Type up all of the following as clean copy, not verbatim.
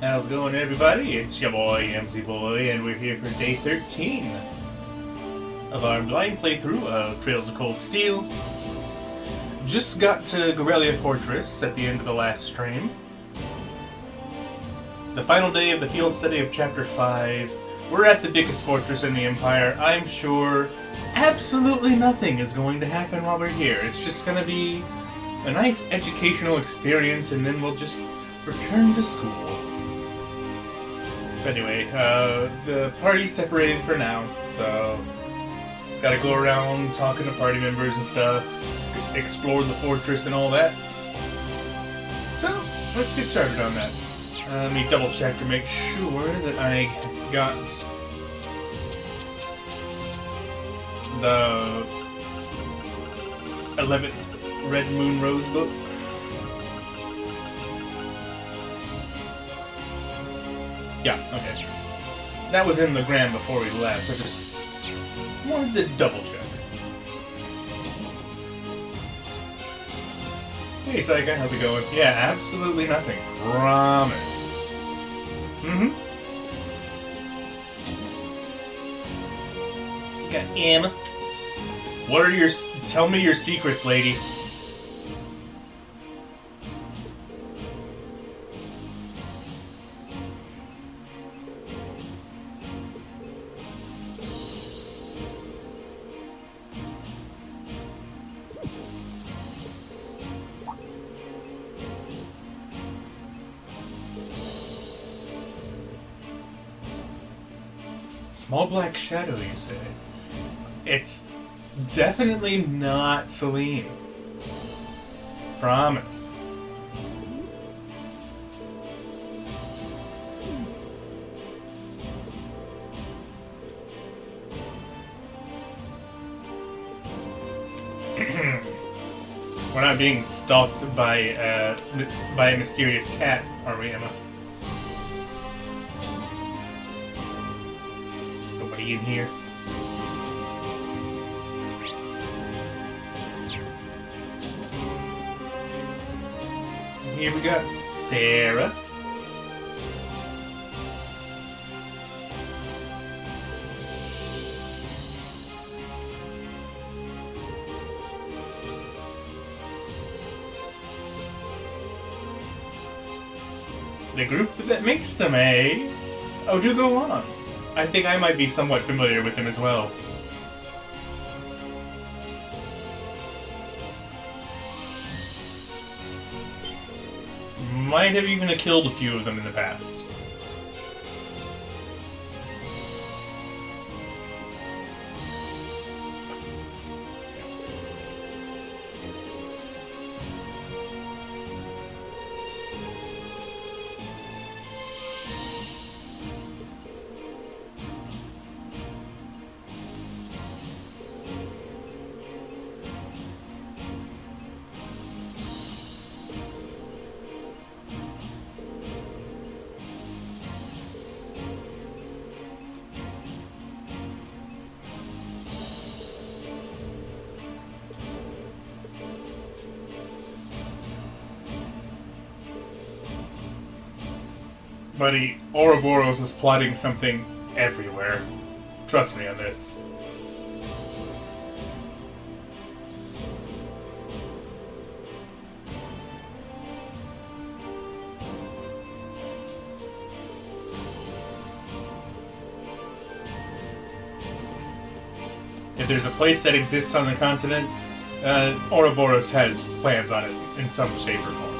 How's it going, everybody? It's your boy, MC Boy, and we're here for day 13 of our blind playthrough of Trails of Cold Steel. Just got to Garrelia Fortress at the end of the last stream. The final day of the field study of Chapter 5. We're at the biggest fortress in the Empire. I'm sure absolutely nothing is going to happen while we're here. It's just going to be a nice educational experience, and then we'll just return to school. But anyway, the party's separated for now, so gotta go around talking to party members and stuff, explore the fortress and all that. So, let's get started on that. Let me double check to make sure that I got the 11th Red Moon Rose book. Yeah, okay. That was in the gram before we left. I just wanted to double check. Hey, Saika, how's it going? Yeah, absolutely nothing. Promise. Mm-hmm. Got Emma. What are your... Tell me your secrets, lady. Small black shadow, you say? It's definitely not Celine. Promise. We're not being stalked by a mysterious cat, are we, Emma? In here. Here we got Sarah. The group that makes them, eh? Oh, do go on. I think I might be somewhat familiar with them as well. Might have even killed a few of them in the past. Buddy, Ouroboros is plotting something everywhere. Trust me on this. If there's a place that exists on the continent, Ouroboros has plans on it in some shape or form.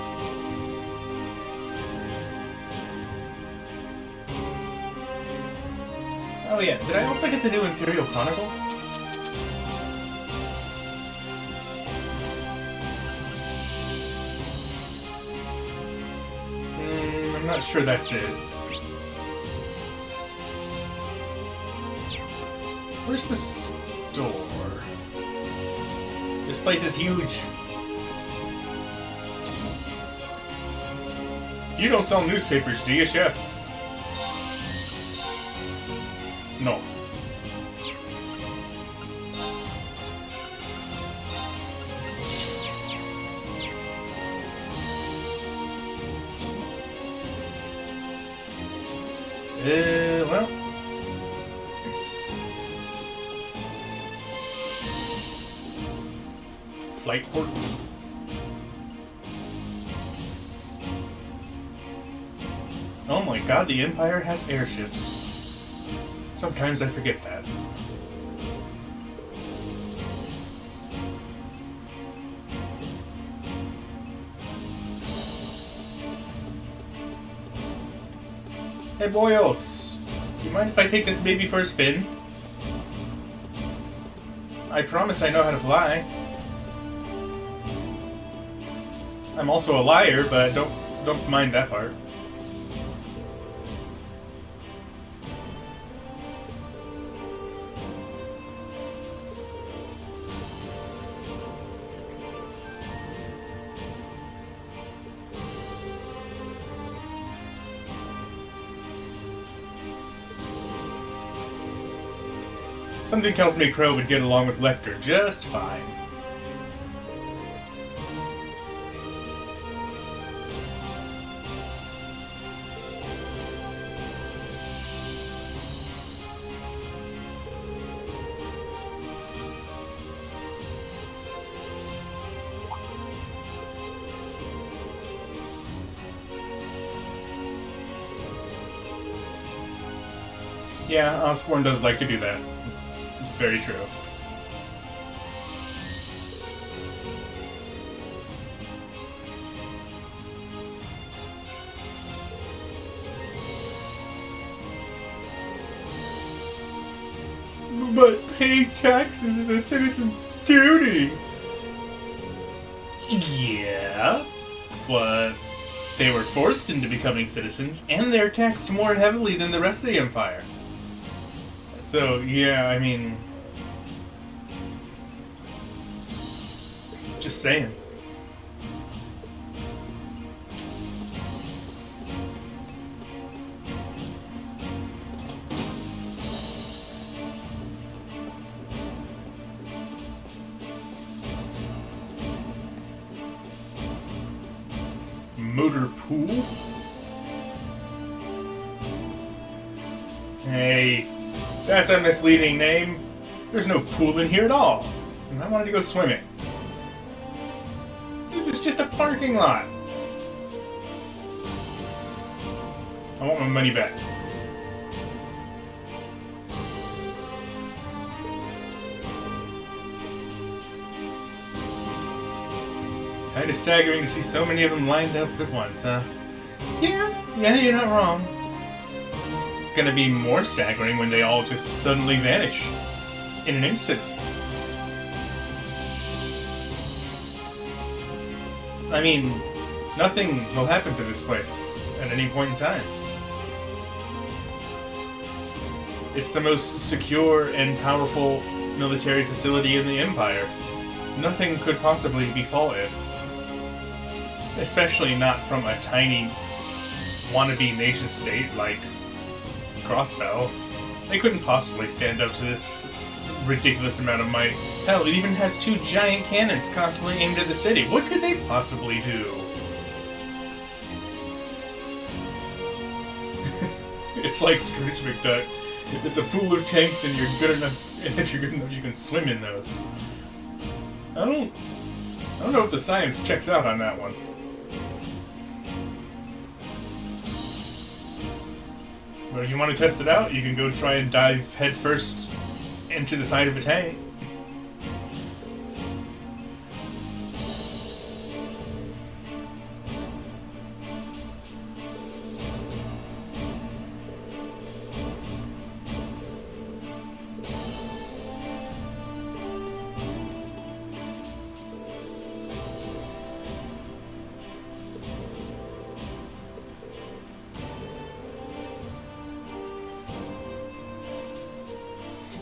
Oh yeah, did I also get the new Imperial Chronicle? I'm not sure that's it. Where's the store? This place is huge. You don't sell newspapers, do you, Chef? No. Well. Flight port. Oh my god, the Empire has airships. Sometimes I forget that. Hey boyos, you mind if I take this baby for a spin? I promise I know how to fly. I'm also a liar, but don't mind that part. Something tells me Crow would get along with Lecter just fine. Yeah, Osborne does like to do that. It's very true. But paying taxes is a citizen's duty. Yeah, but they were forced into becoming citizens, and they're taxed more heavily than the rest of the Empire. So, yeah, I mean... Just saying. Motor pool? Hey... That's a misleading name. There's no pool in here at all. And I wanted to go swimming. This is just a parking lot. I want my money back. Kinda staggering to see so many of them lined up at once, huh? Yeah, you're not wrong. Gonna be more staggering when they all just suddenly vanish in an instant. I mean, nothing will happen to this place at any point in time. It's the most secure and powerful military facility in the Empire. Nothing could possibly befall it. Especially not from a tiny wannabe nation-state like Crossbell. They couldn't possibly stand up to this ridiculous amount of might. Hell, it even has 2 giant cannons constantly aimed at the city. What could they possibly do? It's like Scrooge McDuck. It's a pool of tanks and you're good enough, and if you're good enough you can swim in those. I don't know if the science checks out on that one. But if you want to test it out, you can go try and dive headfirst into the side of a tank.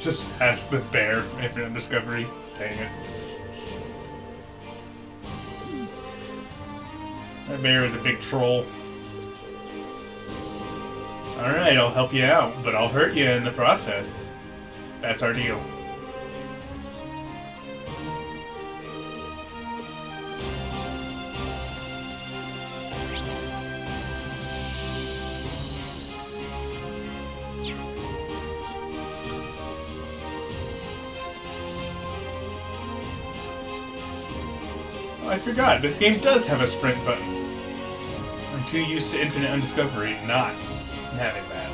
Just ask the bear from Infinite Discovery. Dang it. That bear is a big troll. Alright, I'll help you out, but I'll hurt you in the process. That's our deal. Oh, I forgot, this game does have a sprint button. I'm too used to Infinite Undiscovery not having that.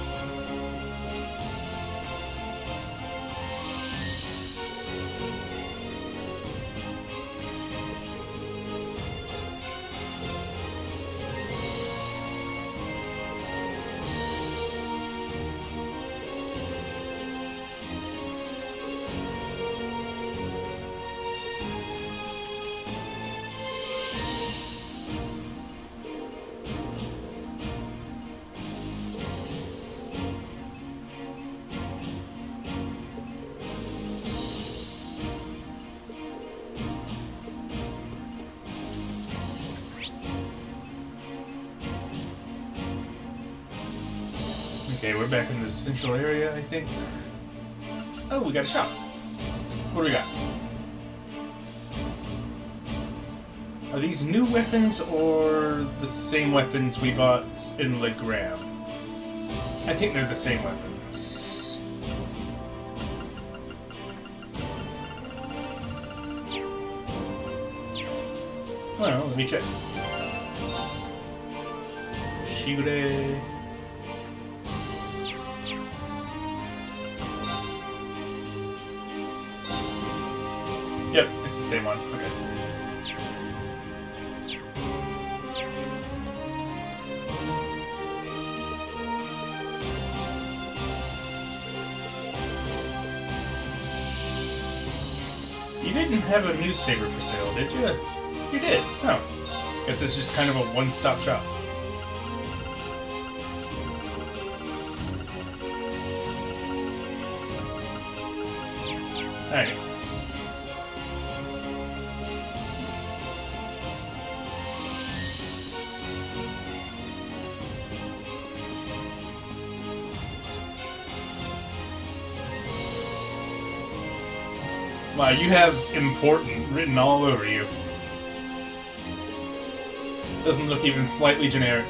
Okay, we're back in the central area, I think. Oh, we got a shop. What do we got? Are these new weapons or the same weapons we bought in Legram? I think they're the same weapons. Well, let me check. Shigure. Yep, it's the same one. Okay. You didn't have a newspaper for sale, did you? You did. Oh. Guess it's just kind of a one-stop shop. Alright. Wow, you have important written all over you. Doesn't look even slightly generic.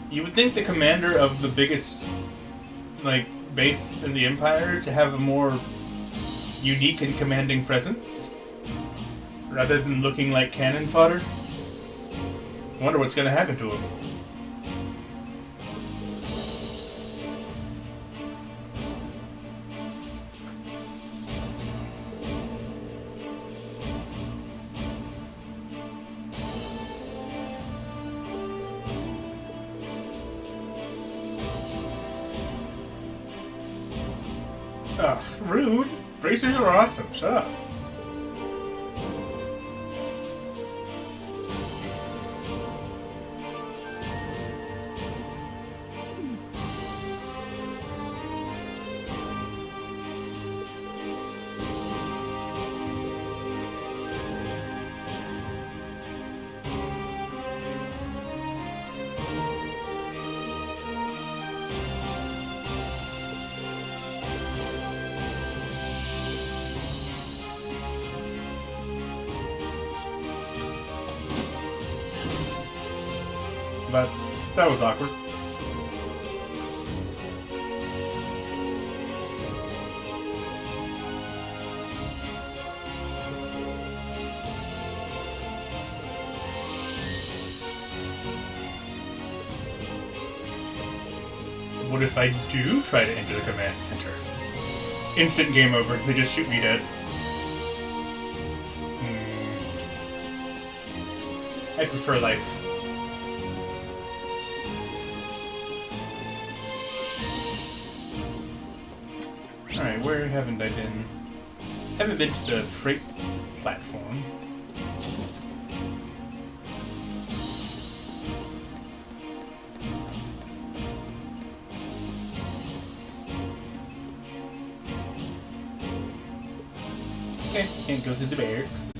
You would think the commander of the biggest, like, base in the Empire to have a more unique and commanding presence, rather than looking like cannon fodder. I wonder what's going to happen to him. Ugh, rude. Bracers are awesome. Shut up. That was awkward. What if I do try to enter the command center? Instant game over. They just shoot me dead. I prefer life. Alright, where haven't I been? Haven't been to the freight platform. Okay, can't go through the barracks.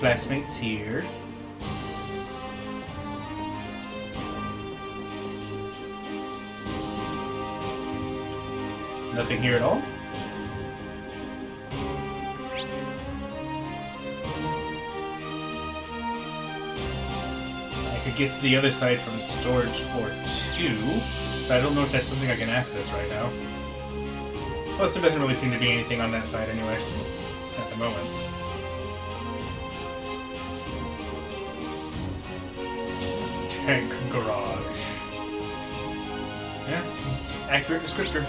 classmates here. Nothing here at all. I could get to the other side from storage floor 2, but I don't know if that's something I can access right now. Plus, there doesn't really seem to be anything on that side anyway, at the moment. Tank garage. Yeah, it's an accurate descriptor.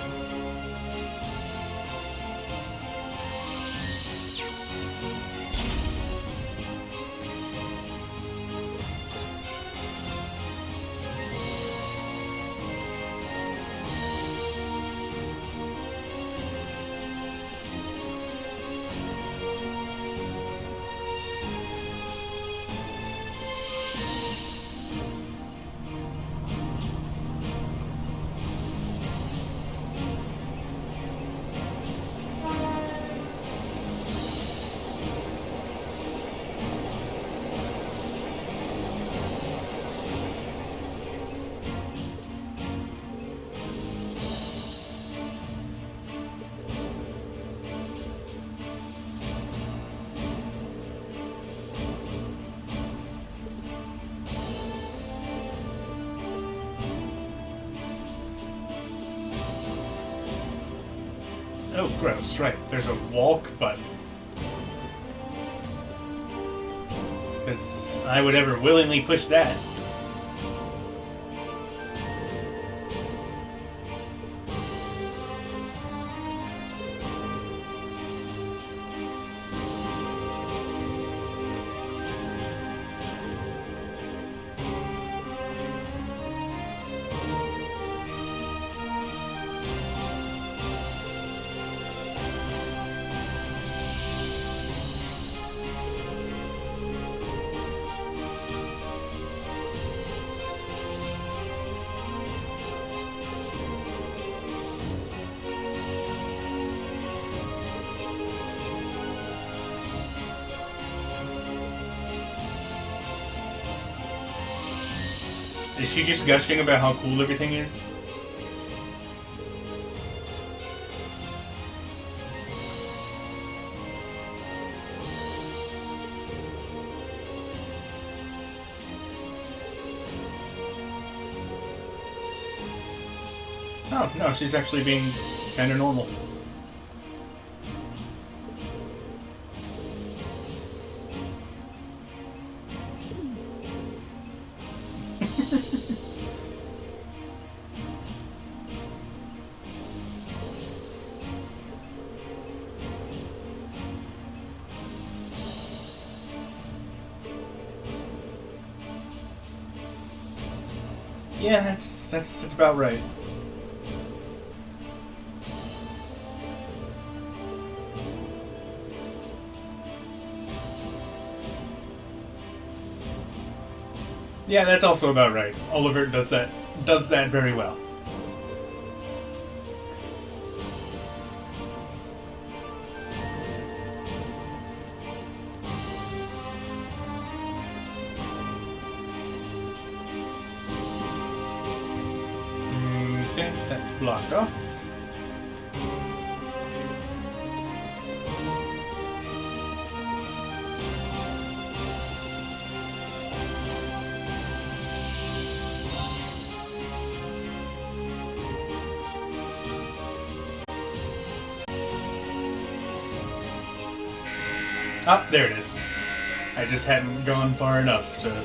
Oh, gross, right. There's a walk button. Because I would ever willingly push that. Is she just gushing about how cool everything is? Oh, no, she's actually being kind of normal. Yeah, that's about right. Yeah, that's also about right. Oliver does that very well. Okay, that's blocked off. Ah, there it is. I just hadn't gone far enough to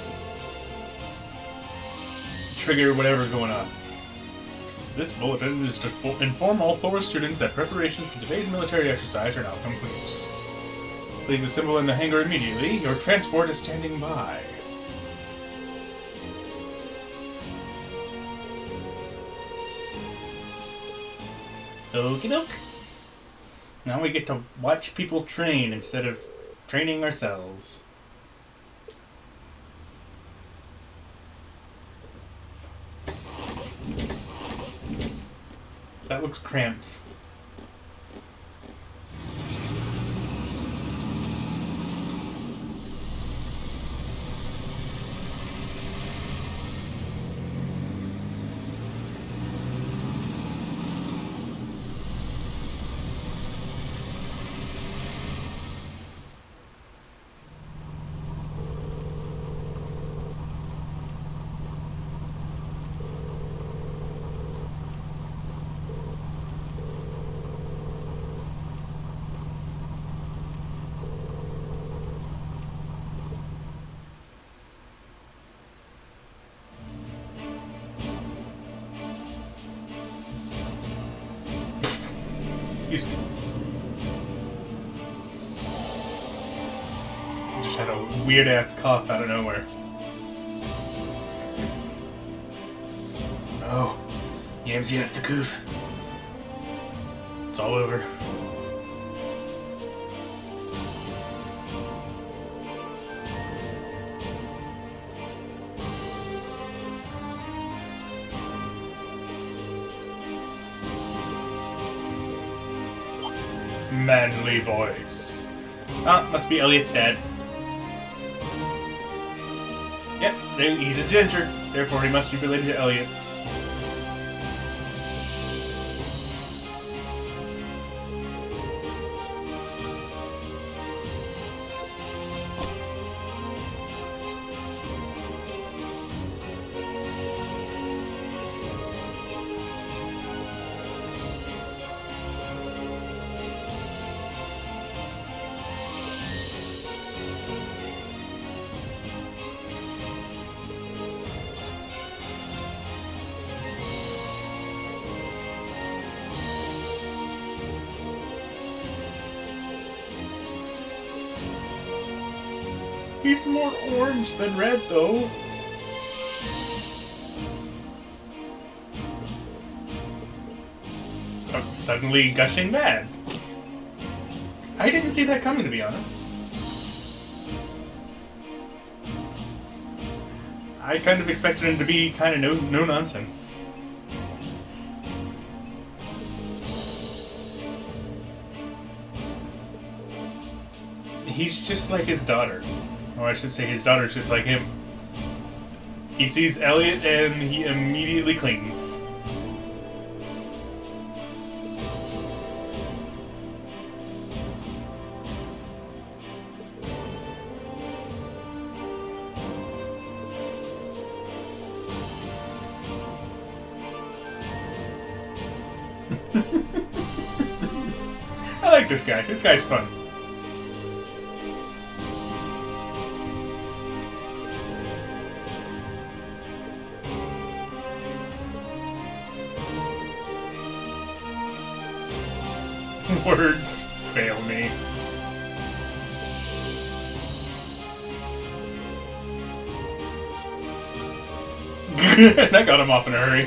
trigger whatever's going on. This bulletin is to inform all Thor students that preparations for today's military exercise are now complete. Please assemble in the hangar immediately. Your transport is standing by. Okie doke. Now we get to watch people train instead of training ourselves. That looks cramped. Excuse me. Just had a weird ass cough out of nowhere. Oh, Yamsy has to goof. It's all over. Manly voice. Ah, must be Elliot's dad. Yep, he's a ginger, therefore he must be related to Elliot. He's more orange than red, though. I'm suddenly gushing mad. I didn't see that coming, to be honest. I kind of expected him to be kind of no nonsense. He's just like his daughter. Or I should say his daughter's just like him. He sees Elliot and he immediately clings. I like this guy. This guy's fun. Words fail me. That got him off in a hurry.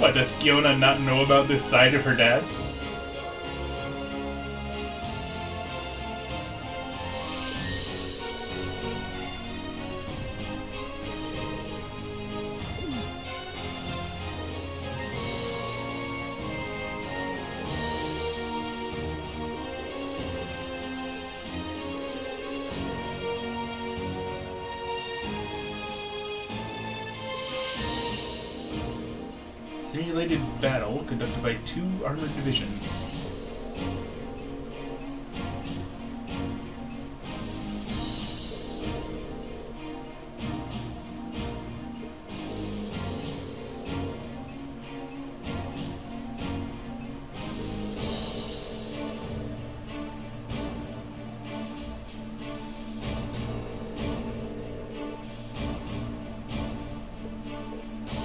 What, does Fiona not know about this side of her dad? Simulated battle conducted by 2 armored divisions.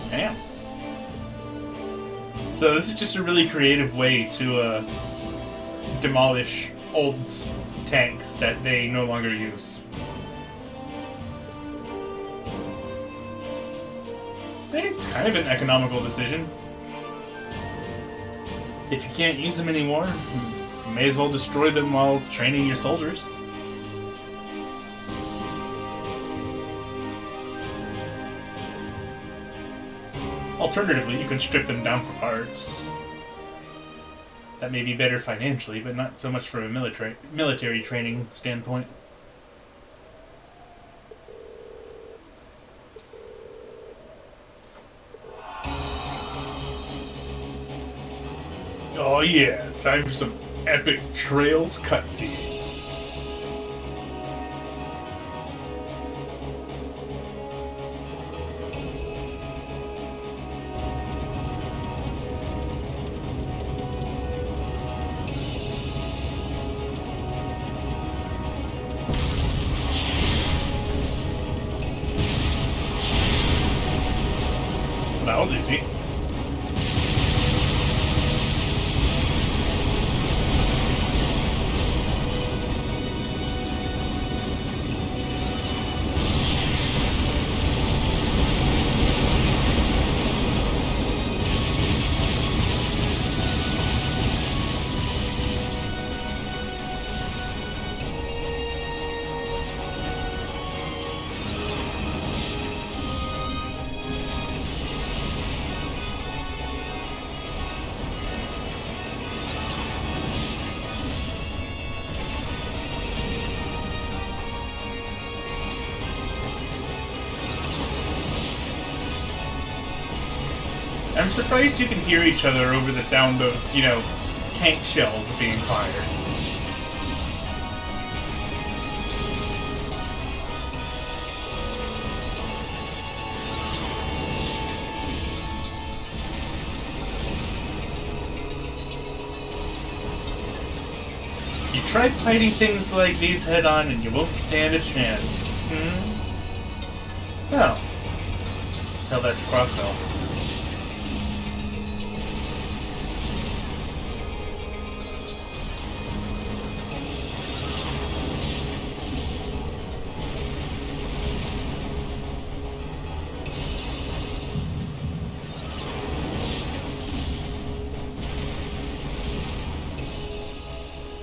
Damn. So this is just a really creative way to demolish old tanks that they no longer use. I think it's kind of an economical decision. If you can't use them anymore, you may as well destroy them while training your soldiers. Alternatively, you can strip them down for parts. That may be better financially, but not so much from a military training standpoint. Oh yeah, time for some epic Trails cutscenes. that was easy. I'm surprised you can hear each other over the sound of, tank shells being fired. You try fighting things like these head-on and you won't stand a chance. Well, tell that to Crossbell.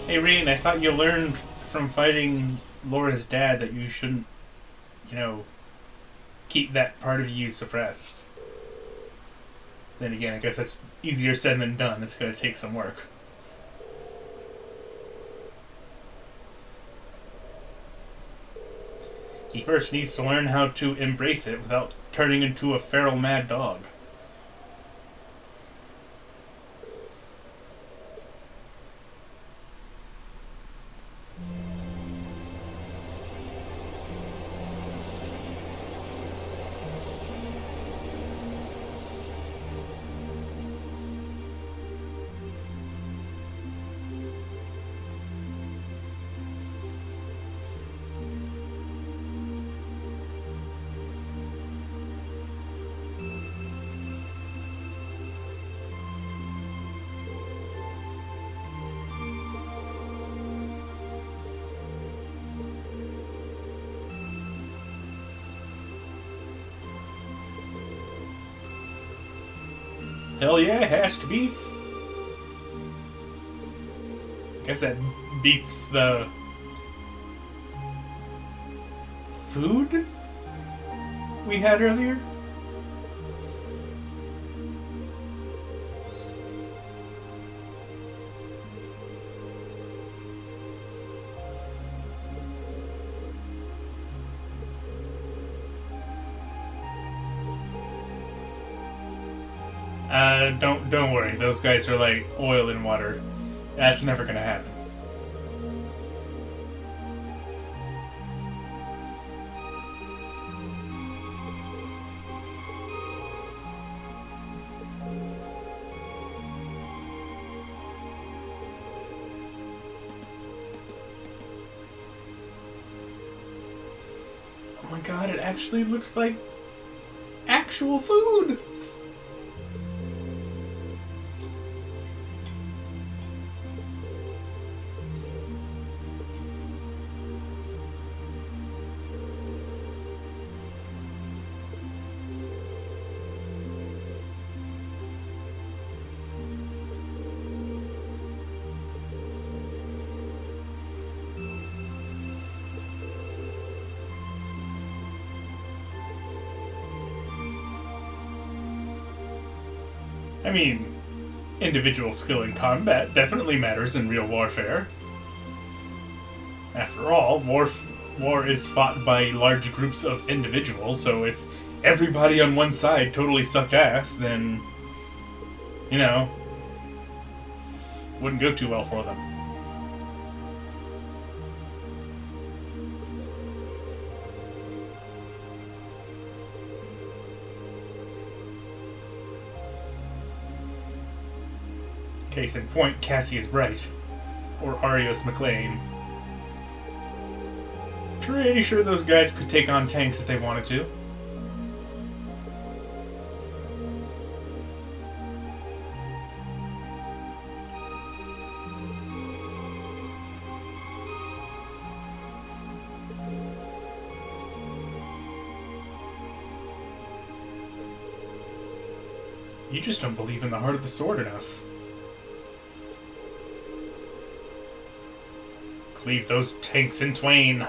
Hey, Reen, I thought you learned from fighting Laura's dad that you shouldn't, keep that part of you suppressed. Then again, I guess that's easier said than done. It's going to take some work. He first needs to learn how to embrace it without turning into a feral mad dog. Hell yeah, hashed beef. Guess that beats the food we had earlier. Don't worry. Those guys are like oil and water. That's never gonna happen. Oh my god, it actually looks like actual food! I mean, individual skill in combat definitely matters in real warfare. After all, war is fought by large groups of individuals, so if everybody on one side totally sucked ass, then, wouldn't go too well for them. Case in point, Cassius Bright. Or Arios McLean. Pretty sure those guys could take on tanks if they wanted to. You just don't believe in the heart of the sword enough. Cleave those tanks in twain.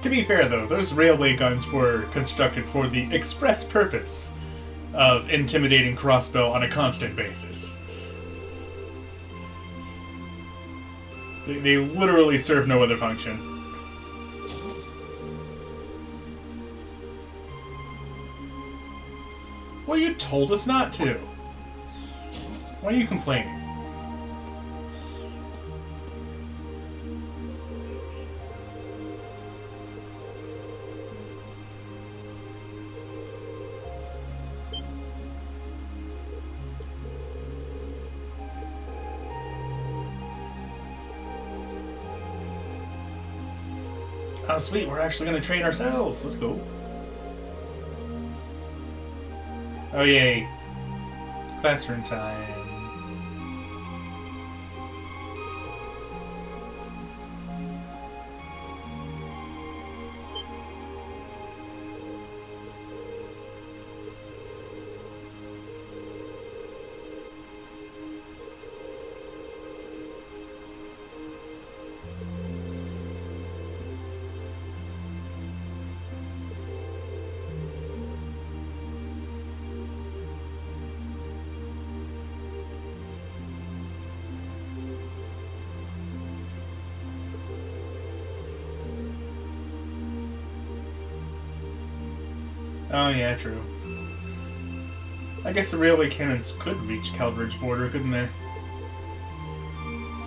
To be fair, though, those railway guns were constructed for the express purpose of intimidating crossbow on a constant basis. They literally serve no other function. Well, you told us not to. Why are you complaining? Oh, sweet, we're actually going to train ourselves. Let's go. Oh, yay. Classroom time. Oh, yeah, true. I guess the railway cannons could reach Calverd's border, couldn't they?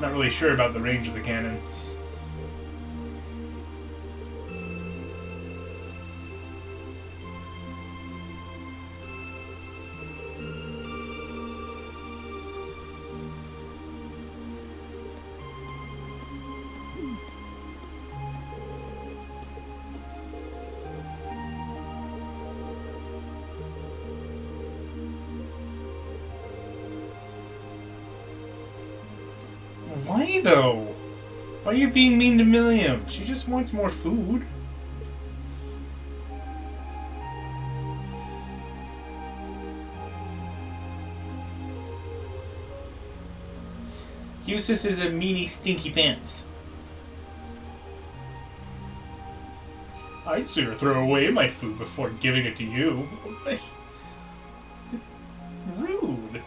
Not really sure about the range of the cannons. Why, though? Why are you being mean to Milliam? She just wants more food. Eustace is a meanie stinky pants. I'd sooner throw away my food before giving it to you. Rude.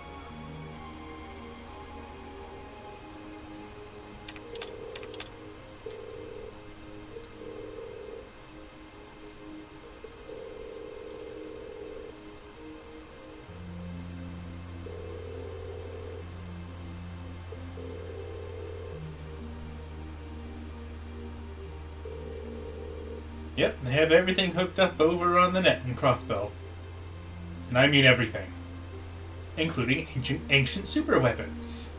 Yep, they have everything hooked up over on the net in Crossbell. And I mean everything. Including ancient super weapons.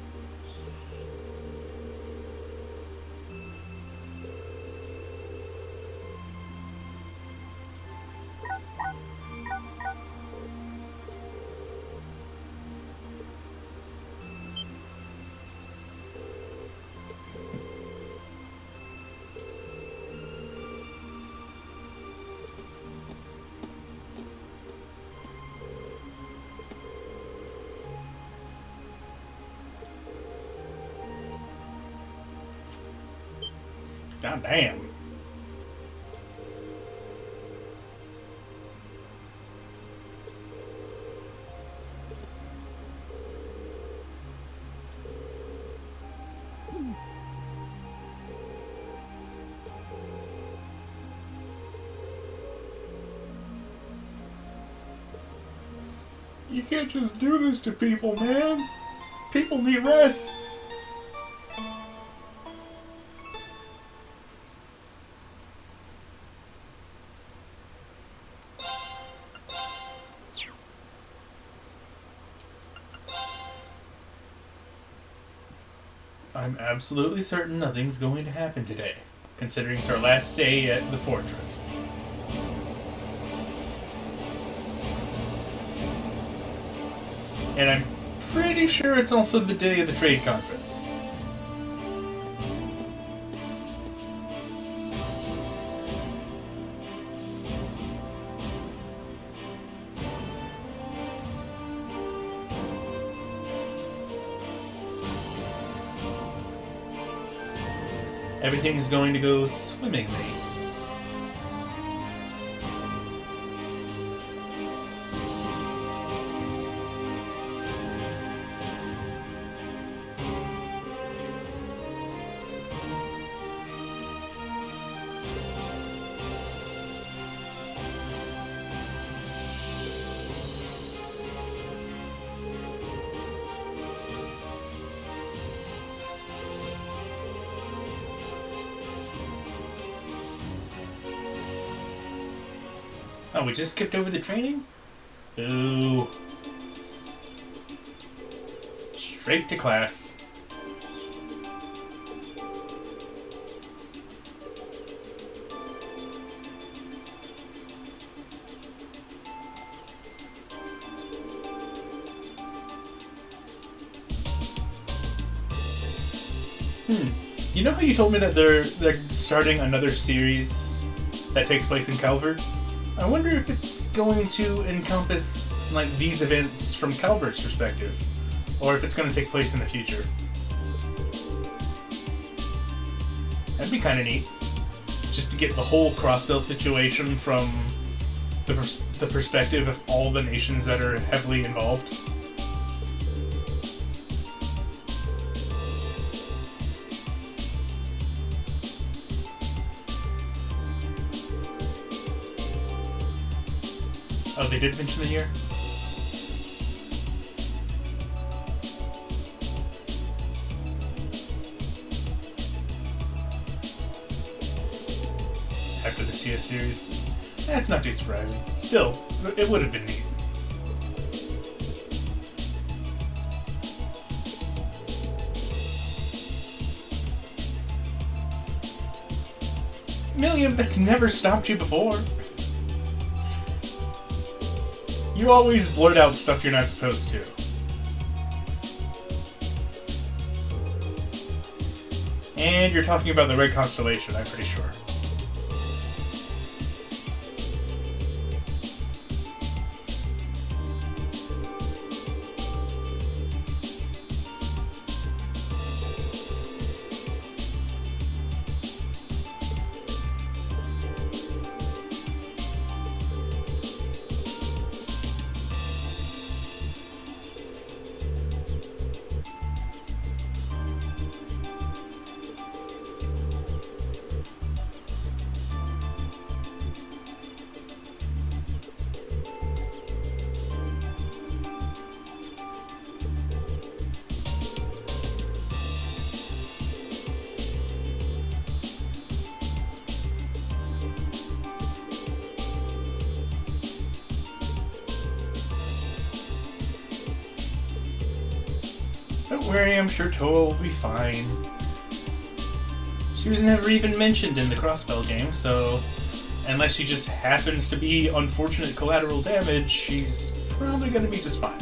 God damn. You can't just do this to people, man. People need rest. I'm absolutely certain nothing's going to happen today, considering it's our last day at the fortress. And I'm pretty sure it's also the day of the trade conference. Everything is going to go swimmingly. Oh, we just skipped over the training? Ooh. Straight to class. You know how you told me that they're starting another series that takes place in Calvert? I wonder if it's going to encompass like these events from Calvert's perspective, or if it's going to take place in the future. That'd be kind of neat, just to get the whole Crossbell situation from the perspective of all the nations that are heavily involved. Oh, they did mention the year? After the CS series? That's not too surprising. Still, it would have been neat. Milliam, that's never stopped you before. You always blurt out stuff you're not supposed to. And you're talking about the Red Constellation, I'm pretty sure. Don't worry, I'm sure Toa will be fine. She was never even mentioned in the Crossbell game, so unless she just happens to be unfortunate collateral damage, she's probably gonna be just fine.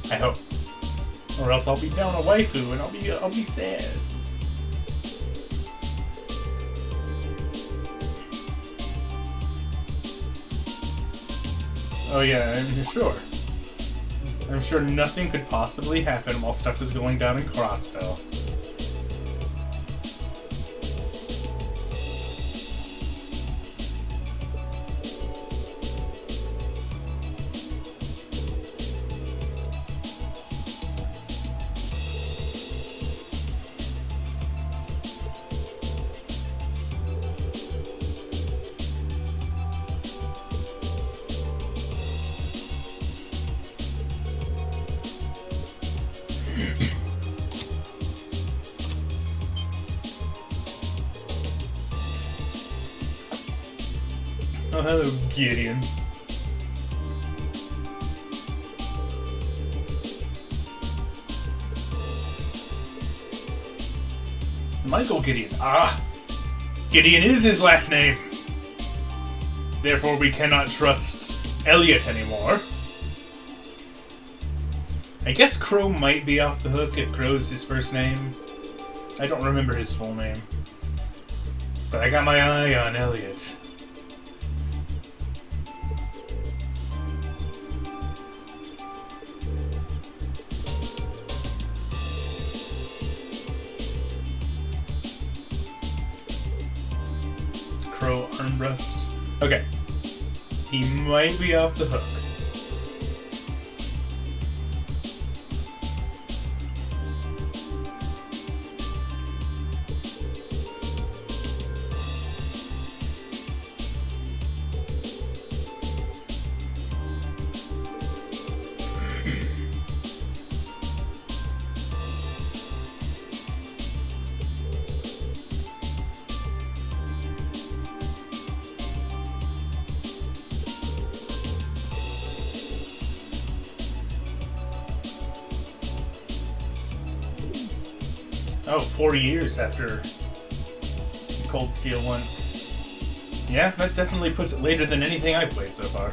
I hope. Or else I'll be down a waifu and I'll be sad. Oh yeah, I'm sure. I'm sure nothing could possibly happen while stuff is going down in Crossbell. Oh, hello, Gideon. Michael Gideon. Ah! Gideon is his last name! Therefore we cannot trust Elliot anymore. I guess Crow might be off the hook if Crow's his first name. I don't remember his full name. But I got my eye on Elliot. Crow armrest. Okay. He might be off the hook. Oh, 40 years after Cold Steel 1. Yeah, that definitely puts it later than anything I've played so far.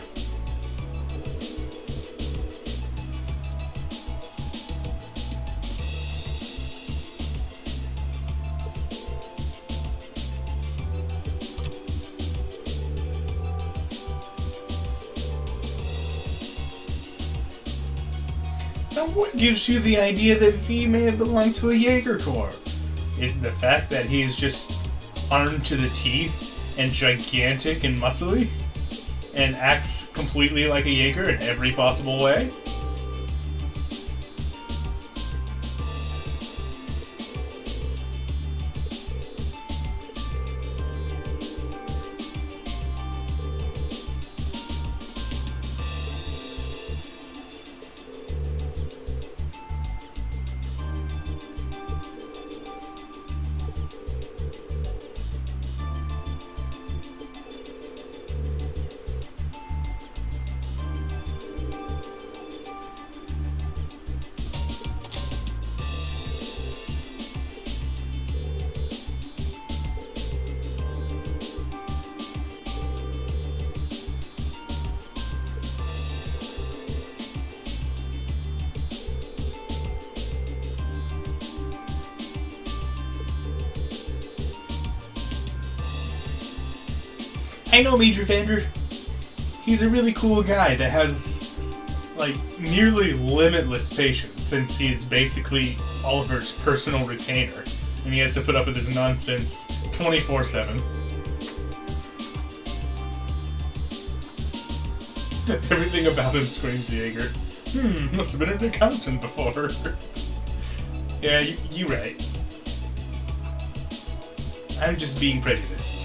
Now, what gives you the idea that V may have belonged to a Jaeger Corps? Is it the fact that he is just armed to the teeth and gigantic and muscly and acts completely like a Jaeger in every possible way? I know Major Vander. He's a really cool guy that has, like, nearly limitless patience since he's basically Oliver's personal retainer. And he has to put up with his nonsense 24/7. Everything about him screams Jaeger. Must have been an accountant before. Yeah, you're right. I'm just being prejudiced.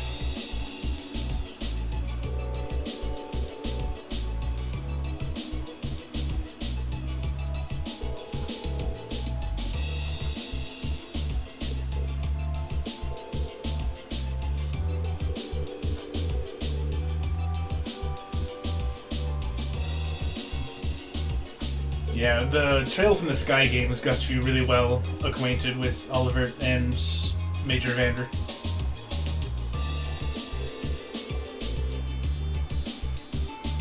Yeah, the Trails in the Sky games got you really well acquainted with Oliver and Major Vander.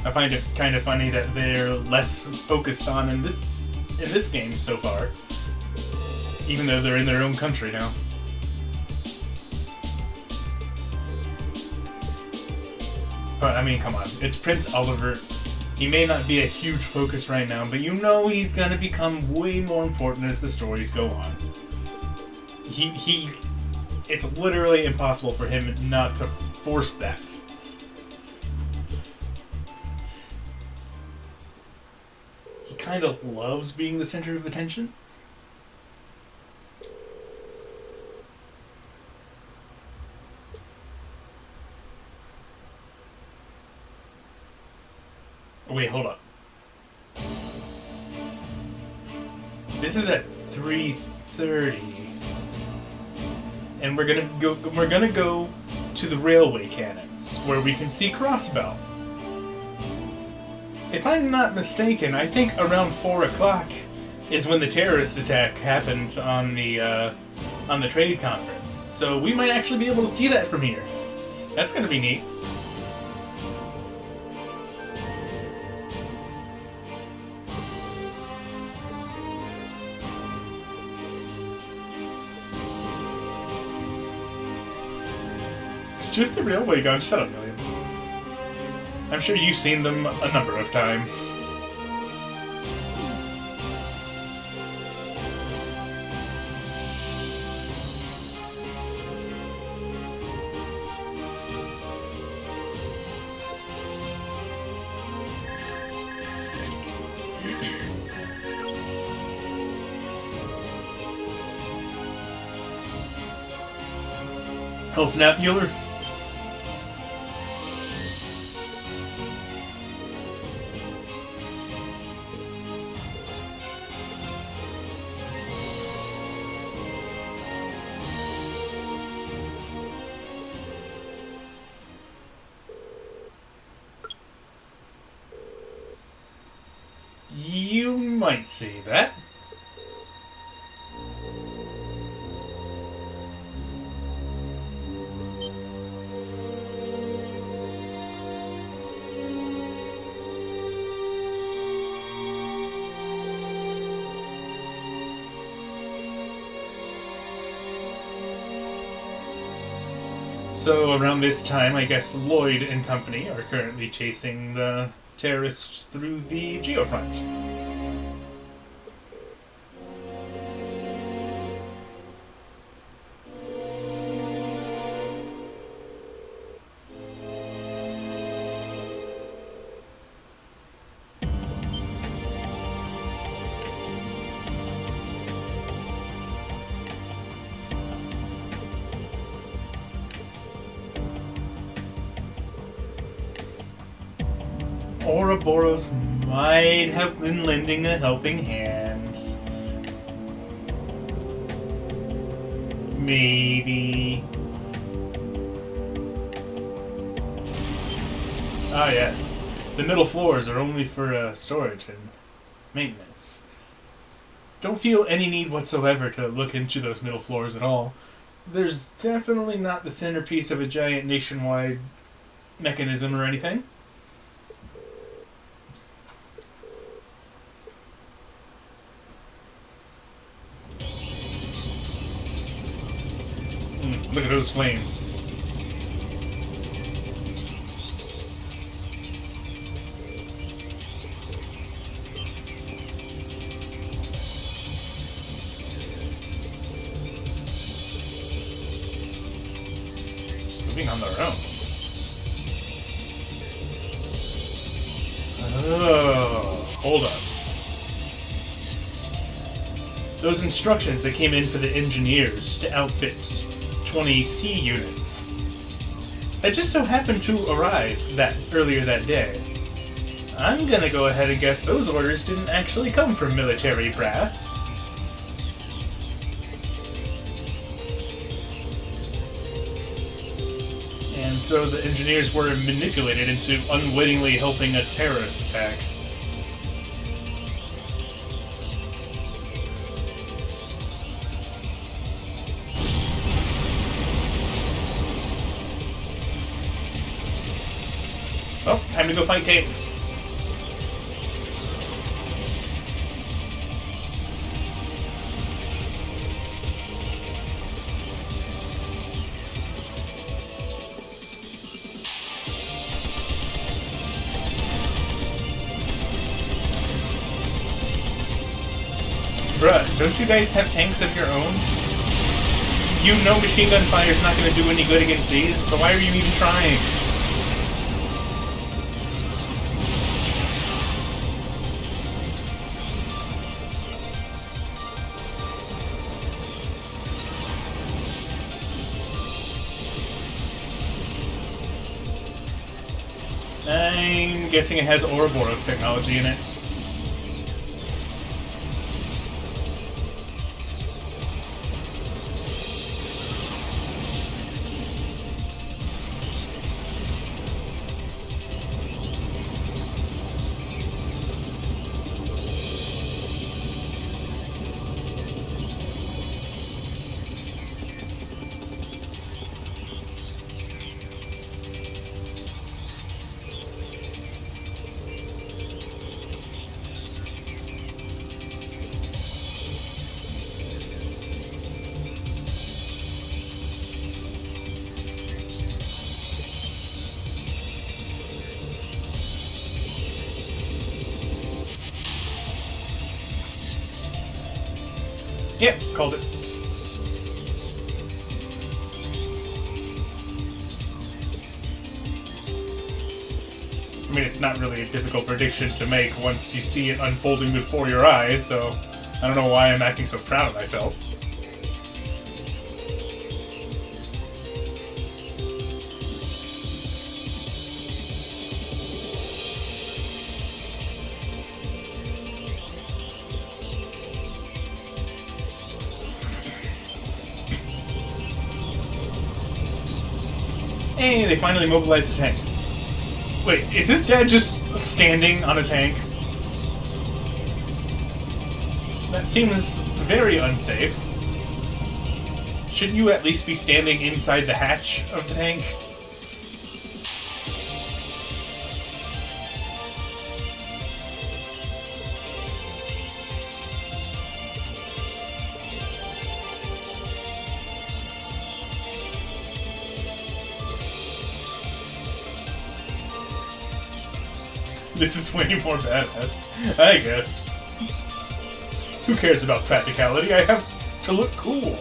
I find it kind of funny that they're less focused on in this game so far, even though they're in their own country now. But I mean, come on, it's Prince Oliver. He may not be a huge focus right now, but you know he's gonna become way more important as the stories go on. It's literally impossible for him not to force that. He kind of loves being the center of attention. Wait, hold up. This is at 3:30, and we're gonna go to the railway cannons where we can see Crossbell. If I'm not mistaken, I think around 4 o'clock is when the terrorist attack happened on the on the trade conference. So we might actually be able to see that from here. That's going to be neat. It's just the railway gun. Shut up, Million. I'm sure you've seen them a number of times. Oh snap, Mueller. You might see that. So around this time, I guess Lloyd and company are currently chasing the terrorists through the geofront. Ouroboros might have been lending a helping hand. Maybe. Ah, yes. The middle floors are only for storage and maintenance. Don't feel any need whatsoever to look into those middle floors at all. There's definitely not the centerpiece of a giant nationwide mechanism or anything. Look at those flames. Moving on their own. Oh, hold up. Those instructions that came in for the engineers to outfit 20 C units that just so happened to arrive earlier that day. I'm gonna go ahead and guess those orders didn't actually come from military brass. And so the engineers were manipulated into unwittingly helping a terrorist attack. Oh, time to go fight tanks. Bruh, don't you guys have tanks of your own? You know machine gun fire's not going to do any good against these, so why are you even trying? I'm guessing it has Ouroboros technology in it. Yep, called it. I mean, it's not really a difficult prediction to make once you see it unfolding before your eyes, so I don't know why I'm acting so proud of myself. Hey, they finally mobilized the tanks. Wait, is his dad just standing on a tank? That seems very unsafe. Shouldn't you at least be standing inside the hatch of the tank? This is way more badass, I guess. Who cares about practicality? I have to look cool.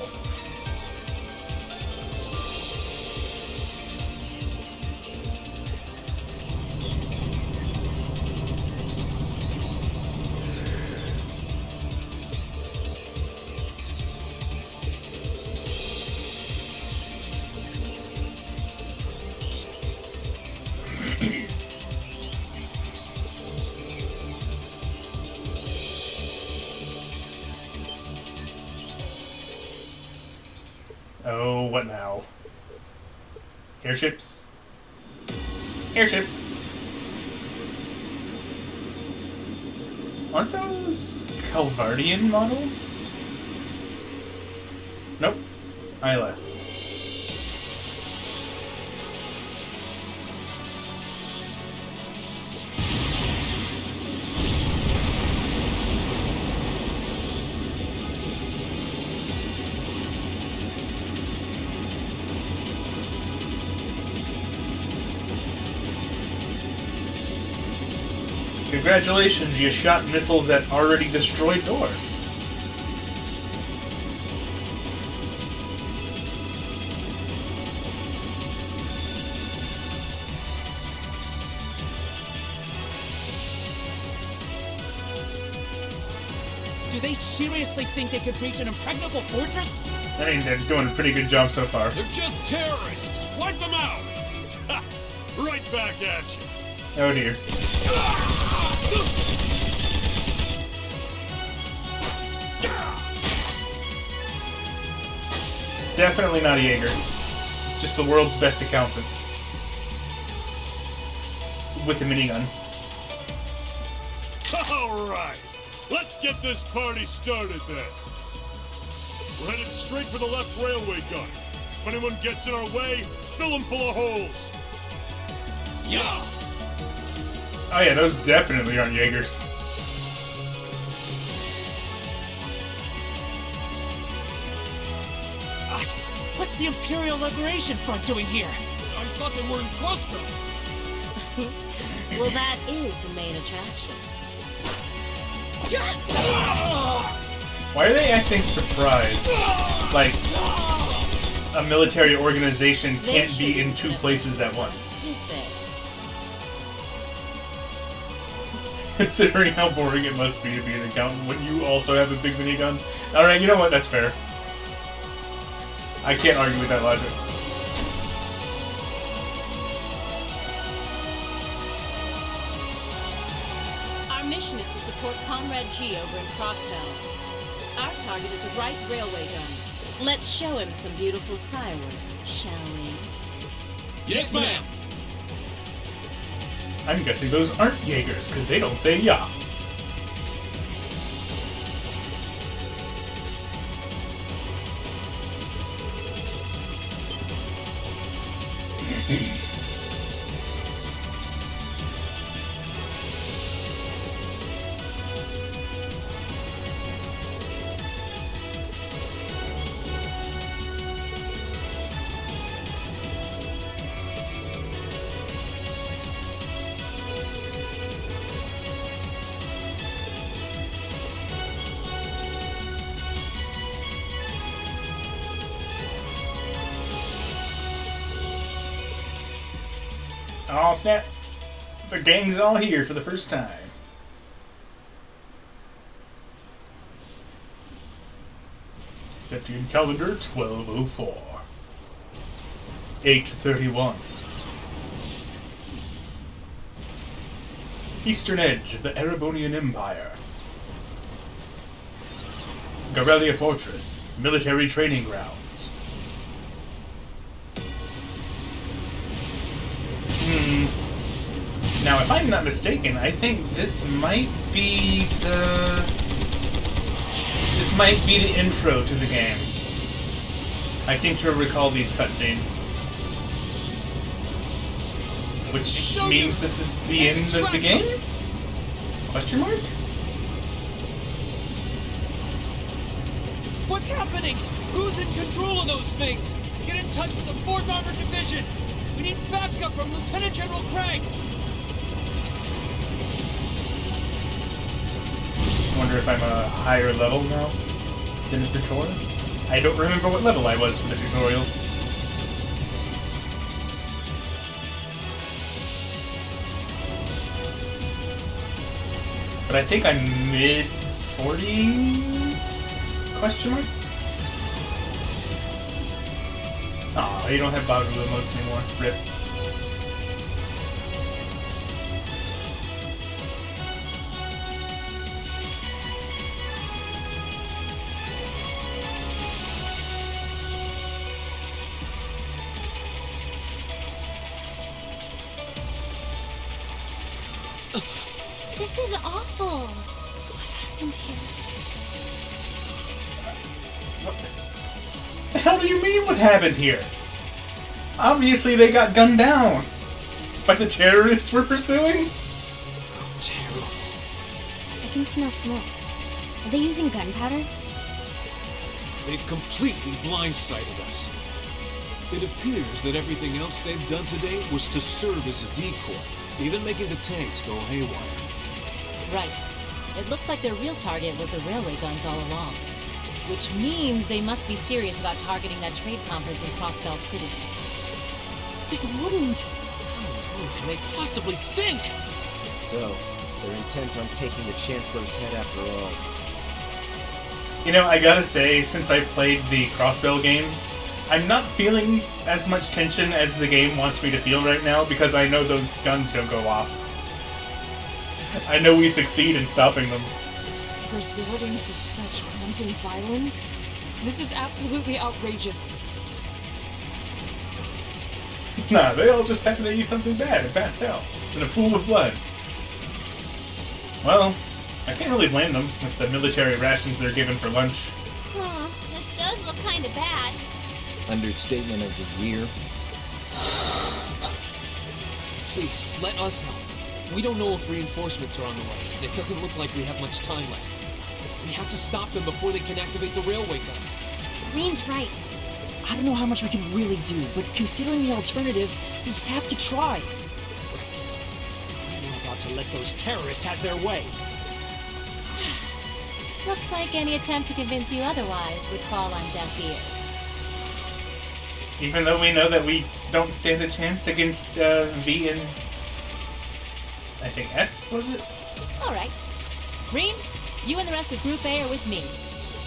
Oh, what now? Airships? Airships! Aren't those Calvardian models? Nope. I left. Congratulations, you shot missiles at already destroyed doors. Do they seriously think they could reach an impregnable fortress? I mean, they're doing a pretty good job so far. They're just terrorists! Wipe them out! Right back at you! Oh dear. Definitely not a Jaeger. Just the world's best accountant. With a minigun. Alright! Let's get this party started then! We're headed straight for the left railway gun. If anyone gets in our way, fill them full of holes! Yeah! Oh yeah, those definitely aren't Jaegers. What's the Imperial Liberation Front doing here? I thought they were in Crossbow! Well, that is the main attraction. Why are they acting surprised? Like, a military organization can't be in two places at once. Considering how boring it must be to be an accountant when you also have a big minigun. Alright, you know what? That's fair. I can't argue with that logic. Our mission is to support Comrade G over in Crossbell. Our target is the right railway gun. Let's show him some beautiful fireworks, shall we? Yes, ma'am! I'm guessing those aren't Jaegers, because they don't say yeah. Oh snap! The gang's all here for the first time. Septian calendar 1204. 831. Eastern edge of the Erebonian Empire. Garrelia Fortress, military training grounds. Now, if I'm not mistaken, I think this might be the intro to the game. I seem to recall these cutscenes. Which means this is the end of the game? Question mark? What's happening? Who's in control of those things? Get in touch with the 4th Armored Division! We need backup from Lieutenant General Craig! I wonder if I'm a higher level now than the tutorial. I don't remember what level I was for the tutorial. But I think I'm mid-40s? Question mark? Aw, you don't have Bauru emotes anymore. Rip. This is awful. What happened here? What the hell do you mean what happened here? Obviously they got gunned down. By the terrorists we're pursuing? Oh, terrible. I can smell smoke. Are they using gunpowder? They've completely blindsided us. It appears that everything else they've done today was to serve as a decoy, even making the tanks go haywire. Right. It looks like their real target was the railway guns all along. Which means they must be serious about targeting that trade conference in Crossbell City. They wouldn't! How can they possibly sink? So, they're intent on taking the chance those had after all. You know, I gotta say, since I've played the Crossbell games, I'm not feeling as much tension as the game wants me to feel right now because I know those guns don't go off. I know we succeed in stopping them. Resorting to such wanton violence? This is absolutely outrageous. Nah, they all just happen to eat something bad and pass out in a pool of blood. Well, I can't really blame them with the military rations they're given for lunch. This does look kind of bad. Understatement of the year. Please, let us help. We don't know if reinforcements are on the way, and it doesn't look like we have much time left. We have to stop them before they can activate the railway guns. Green's right. I don't know how much we can really do, but considering the alternative, we have to try. Right. We're not about to let those terrorists have their way. Looks like any attempt to convince you otherwise would fall on deaf ears. Even though we know that we don't stand a chance against V and I think S, was it? Alright. Green, you and the rest of Group A are with me.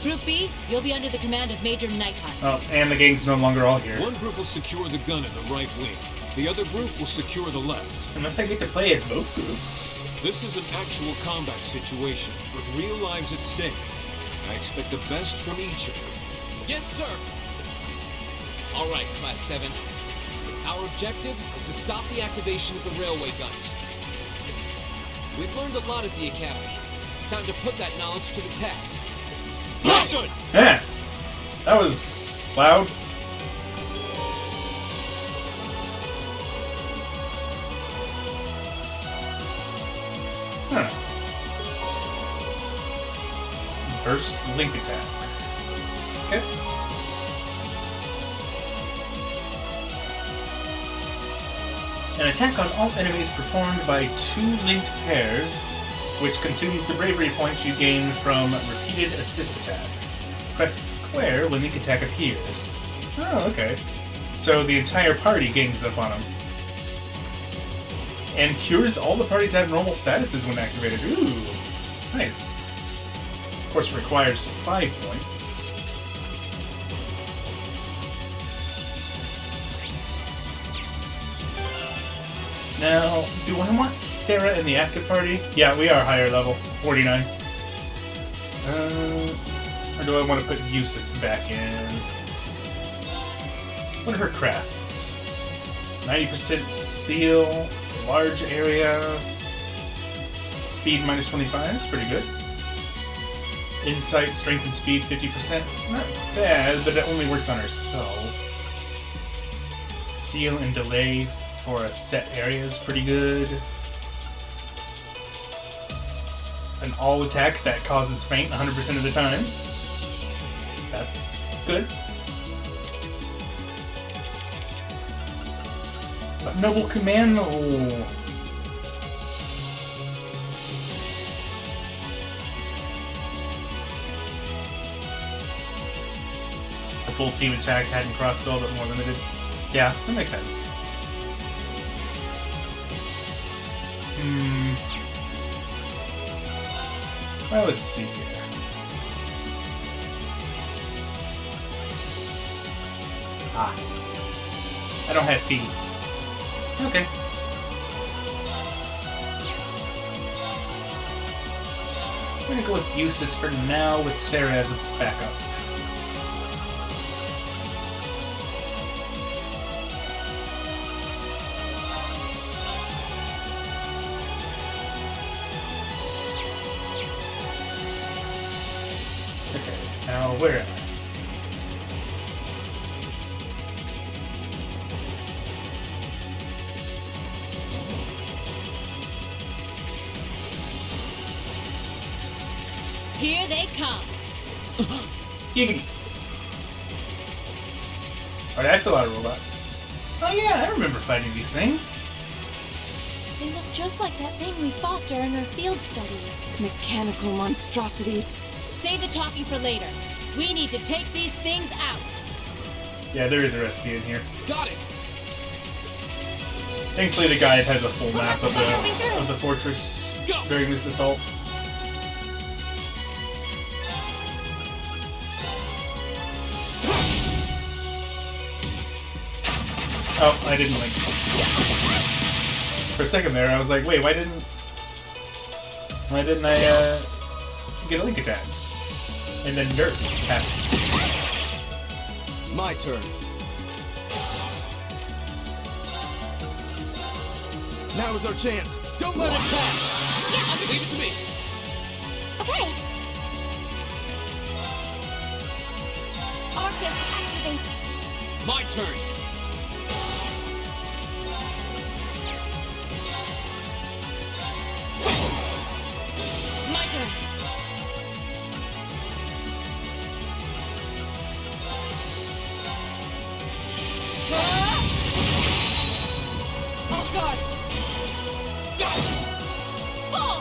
Group B, you'll be under the command of Major Nightheart. Oh, and the gang's no longer all here. One group will secure the gun in the right wing. The other group will secure the left. Unless I get to play as both groups. This is an actual combat situation, with real lives at stake. I expect the best from each of you. Yes, sir! Alright, Class 7. Our objective is to stop the activation of the railway guns. We've learned a lot at the Academy. It's time to put that knowledge to the test. Understood! Yeah, that was loud. Huh. Burst link attack. Okay. An attack on all enemies performed by two linked pairs, which consumes the bravery points you gain from repeated assist attacks. Press square when link attack appears. Oh, okay. So the entire party gangs up on him. And cures all the party's abnormal statuses when activated. Ooh, nice. Of course, it requires 5 points. Now, do I want Sarah in the active party? Yeah, we are higher level, 49. Or do I want to put Eustace back in? What are her crafts? 90% seal, large area, speed minus 25, that's pretty good. Insight, strength, and speed 50%, not bad, but it only works on herself. Seal and delay for a set area is pretty good. An all attack that causes faint 100% of the time. That's good. But Noble Commando. A full team attack, had and crossbow, but more limited. Yeah, that makes sense. Well, let's see here. Ah. I don't have feet. Okay. I'm gonna go with Eustace for now, with Sarah as a backup. Okay, now where am I? Here they come. Giggity. Oh, that's a lot of robots. Oh yeah, I remember fighting these things. They look just like that thing we fought during our field study. Mechanical monstrosities. Save the talking for later. We need to take these things out. Yeah, there is a recipe in here. Got it! Thankfully, the guide has a full map of the fortress Go. during this assault. Oh, I didn't link. For a second there, I was like, wait, why didn't I get a link attack? And then dirt happened. My turn. Now is our chance. Don't let it pass. Leave it to me! Okay. Arcus, activate. My turn! My turn. Oh god! Oh!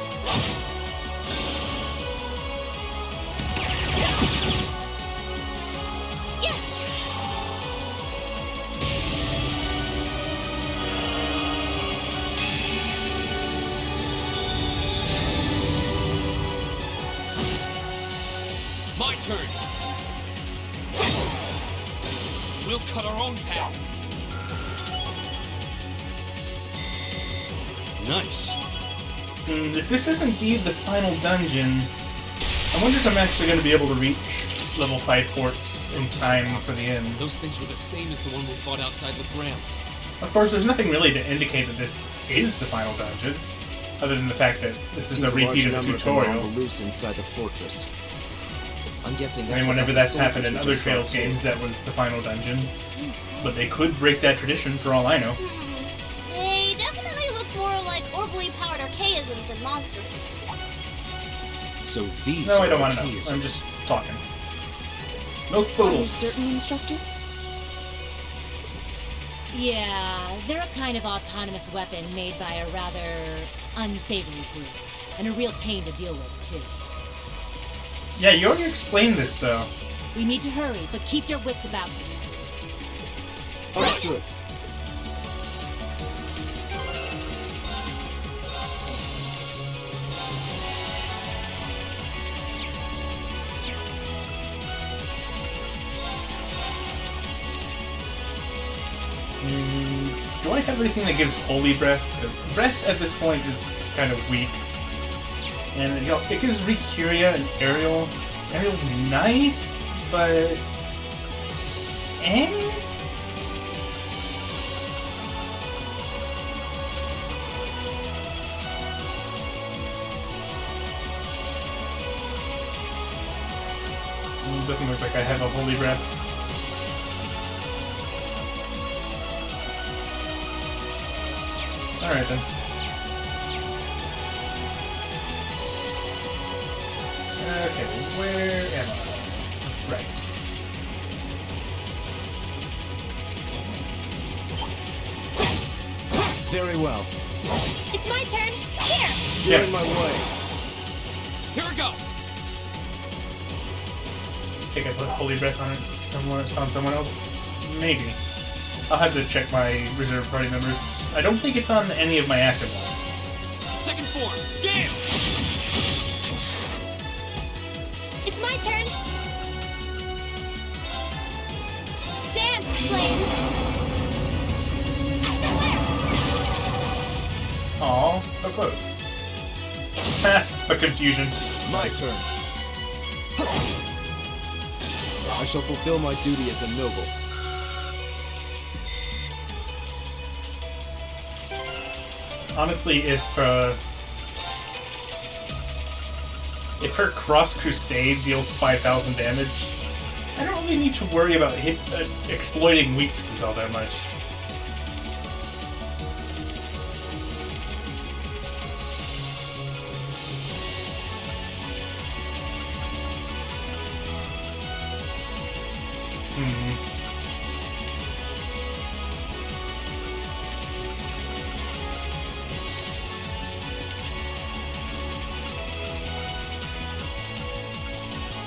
My turn! We'll cut our own path! Nice! If this is indeed the final dungeon, I wonder if I'm actually going to be able to reach level 5 ports in time for the end. Those things were the same as the one we fought outside Legram. Of course, there's nothing really to indicate that this is the final dungeon, other than the fact that this is a repeat of the tutorial. Loose inside the fortress. I'm guessing. I mean, whenever that's happened in other Trails games, that was the final dungeon. But they could break that tradition for all I know. They definitely look more like orbally powered archaisms than monsters. So these. No, are I don't want to know. archaisms. I'm just talking. No Are you spoodles. certain, Instructor? Yeah, they're a kind of autonomous weapon made by a rather unsavory group. And a real pain to deal with, too. Yeah, you already explained this, though. We need to hurry, but keep your wits about you. Understood. Do I have everything that gives Holy Breath? Because Breath at this point is kind of weak. And, you know, it gives Ricuria and Aerial. Aerial's nice, but... eh? Doesn't look like I have a Holy Breath. Alright then. Okay, where am I? Right. Very well. It's my turn. Here. You're Yeah. in my way. Here we go. I think I put Holy Breath on it somewhere, on someone else. Maybe. I'll have to check my reserve party members. I don't think it's on any of my active ones. Second form. Gale. It's my turn. Dance, flames. After flare. Aw, so close. Ha! The confusion. My turn. I shall fulfill my duty as a noble. Honestly, if her Cross Crusade deals 5,000 damage, I don't really need to worry about exploiting weaknesses all that much.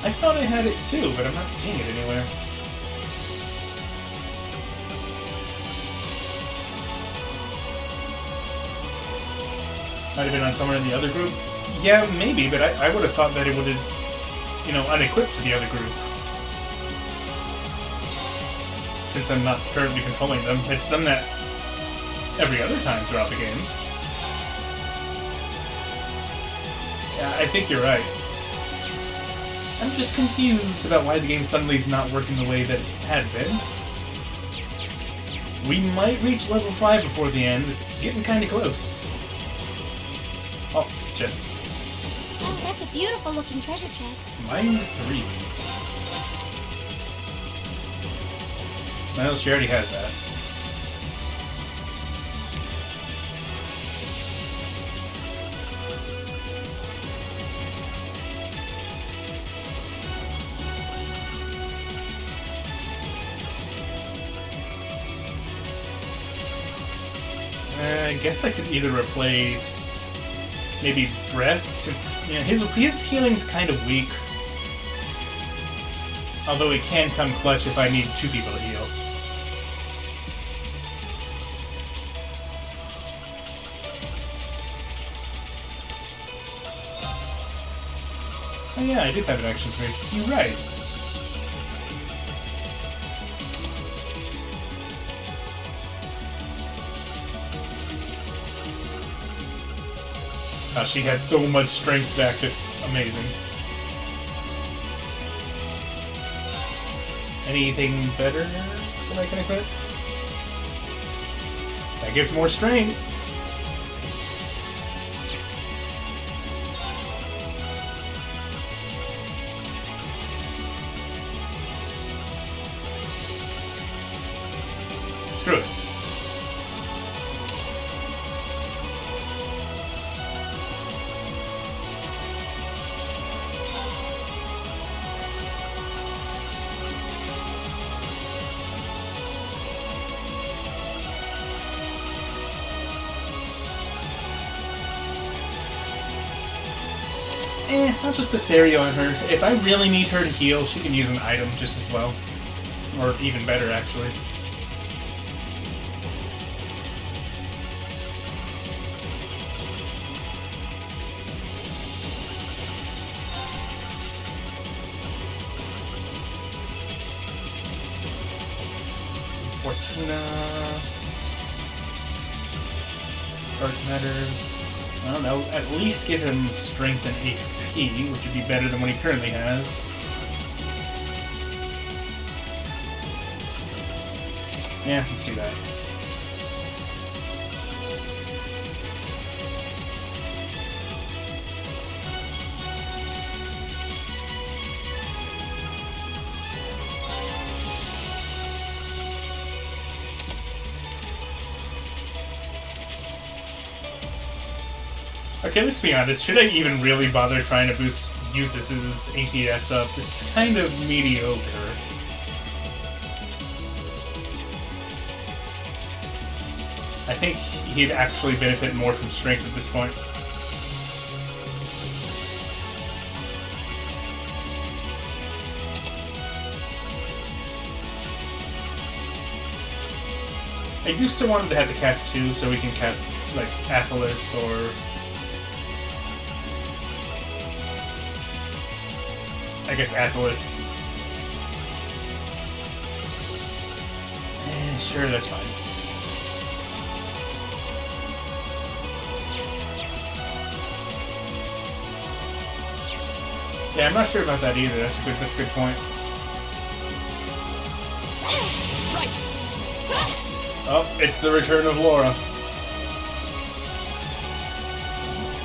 I thought I had it too, but I'm not seeing it anywhere. Might have been on somewhere in the other group. Yeah, maybe, but I would have thought that it would have, you know, unequipped the other group. Since I'm not currently controlling them. It's done that every other time throughout the game. Yeah, I think you're right. I'm just confused about why the game suddenly is not working the way that it had been. We might reach level 5 before the end. It's getting kind of close. Oh, just... Oh, that's a beautiful looking treasure chest. Mine 3. Well, she already has that. I guess I could either replace maybe Breath, since you know, his healing's kind of weak. Although it can come clutch if I need 2 people to heal. Oh yeah, I do have an action 3. You're right. She has so much strength stacked, it's amazing. Anything better that I can equip? I guess more strength. Screw it. I'll just put Sario on her. If I really need her to heal, she can use an item just as well. Or even better, actually. Fortuna. Dark Matter. I don't know, at least give him strength and HP, which would be better than what he currently has. Yeah, let's do that. Okay, let's be honest. Should I even really bother trying to use this as ATS up? It's kind of mediocre. I think he'd actually benefit more from strength at this point. I do still want him to have to cast 2 so we can cast, like, Athelis or... I guess Athelis. Sure, that's fine. Yeah, I'm not sure about that either. That's a good point. Right. Oh, it's the return of Laura.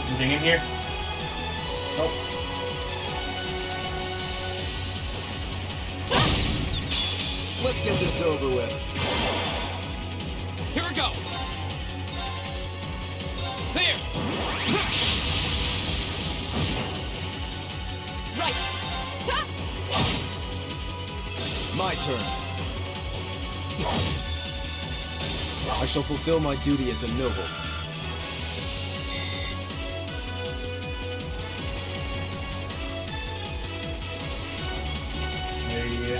Anything in here? Nope. Let's get this over with. Here we go. There. Right. My turn. I shall fulfill my duty as a noble.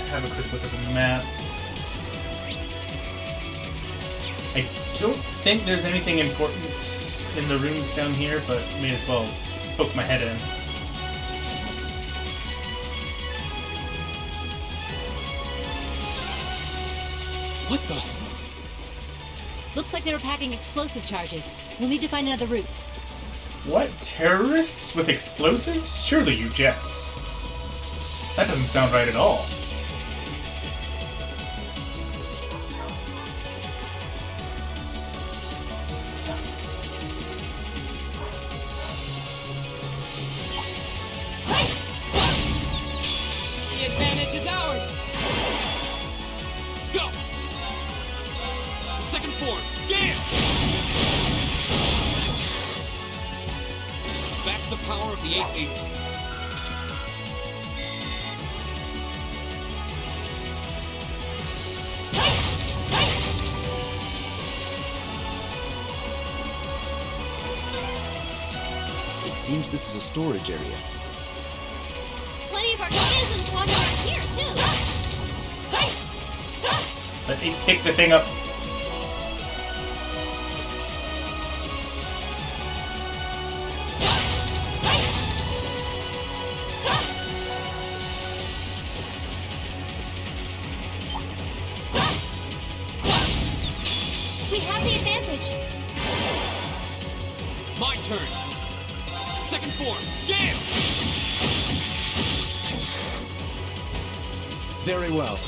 Have a quick look at the map. I don't think there's anything important in the rooms down here, but may as well poke my head in. What the? Looks like they were packing explosive charges. We'll need to find another route. What? Terrorists with explosives? Surely you jest. That doesn't sound right at all. The advantage is ours. Go! Second form. Get! That's the power of the 8 waves. It seems this is a storage area. Plenty of organisms wandering around here, too. Let me pick the thing up. We have the advantage. My turn. Second form. Get! Very well.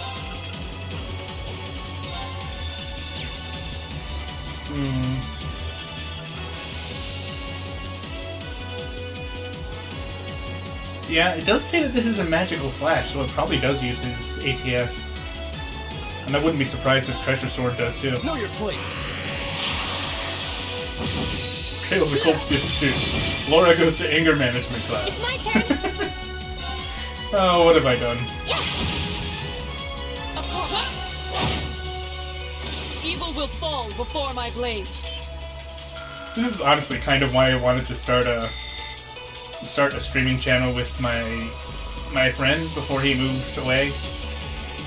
Yeah, it does say that this is a magical slash, so it probably does use his ATS. And I wouldn't be surprised if Treasure Sword does too. Know your place. Trails of Cold Steel 2. Laura goes to anger management class. It's my turn. Oh, what have I done? Of course. Evil will fall before my blade. This is honestly kind of why I wanted to start a streaming channel with my friend before he moved away.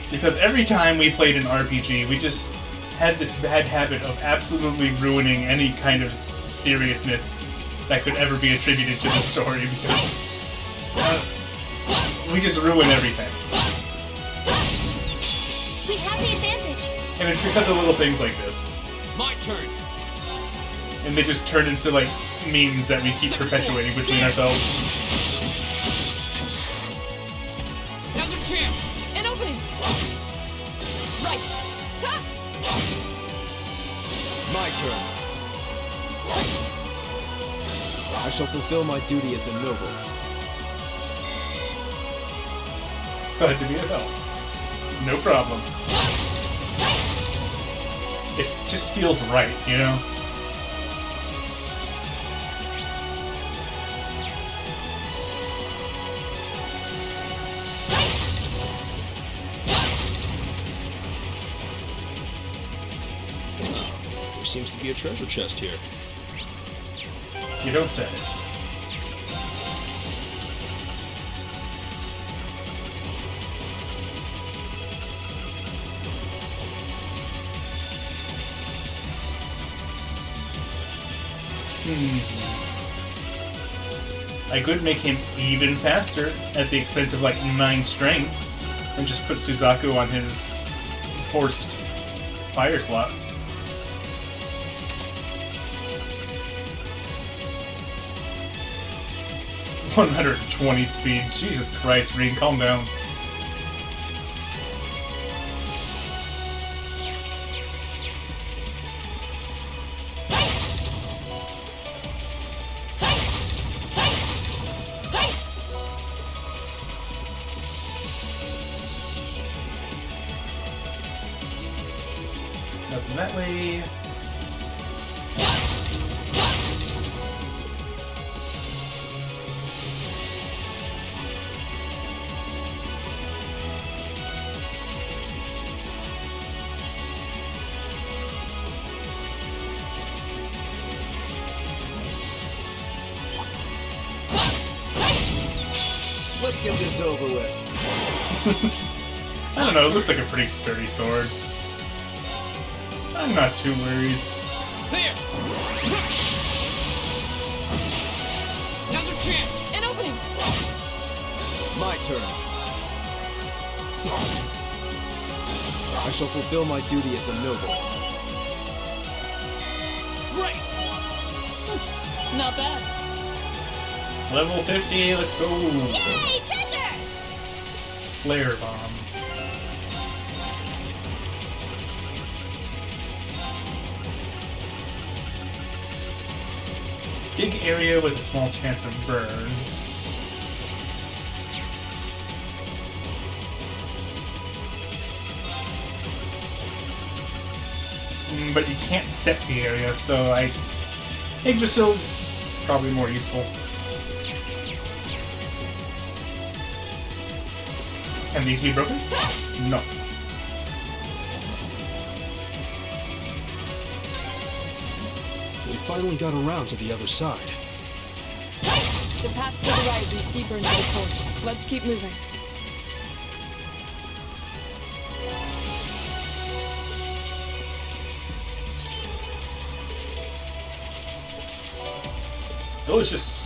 Because every time we played an RPG, we just had this bad habit of absolutely ruining any kind of seriousness that could ever be attributed to the story, because we just ruin everything. We have the advantage. And it's because of little things like this. My turn. And they just turn into, like, memes that we keep perpetuating between ourselves. Now's your chance. An opening. Right. Ta! My turn. I shall fulfill my duty as a noble. Glad to be of help. No problem. It just feels right, you know? There seems to be a treasure chest here. You don't say. I could make him even faster at the expense of like 9 strength and just put Suzaku on his forced fire slot. $120 speed. Jesus Christ, Reed, calm down. Nothing that way. Let's get this over with. I don't know, it looks like a pretty sturdy sword. I'm not too worried. There. Now's your chance. An opening. My turn. I shall fulfill my duty as a noble. Right. Not bad. Level 50, let's go! Yay, treasure! Flare bomb. Big area with a small chance of burn. But you can't set the area, so Yggdrasil's probably more useful. Can these be broken? No. We finally got around to the other side. The path to the right leads deeper into the fort. Let's keep moving. Delicious.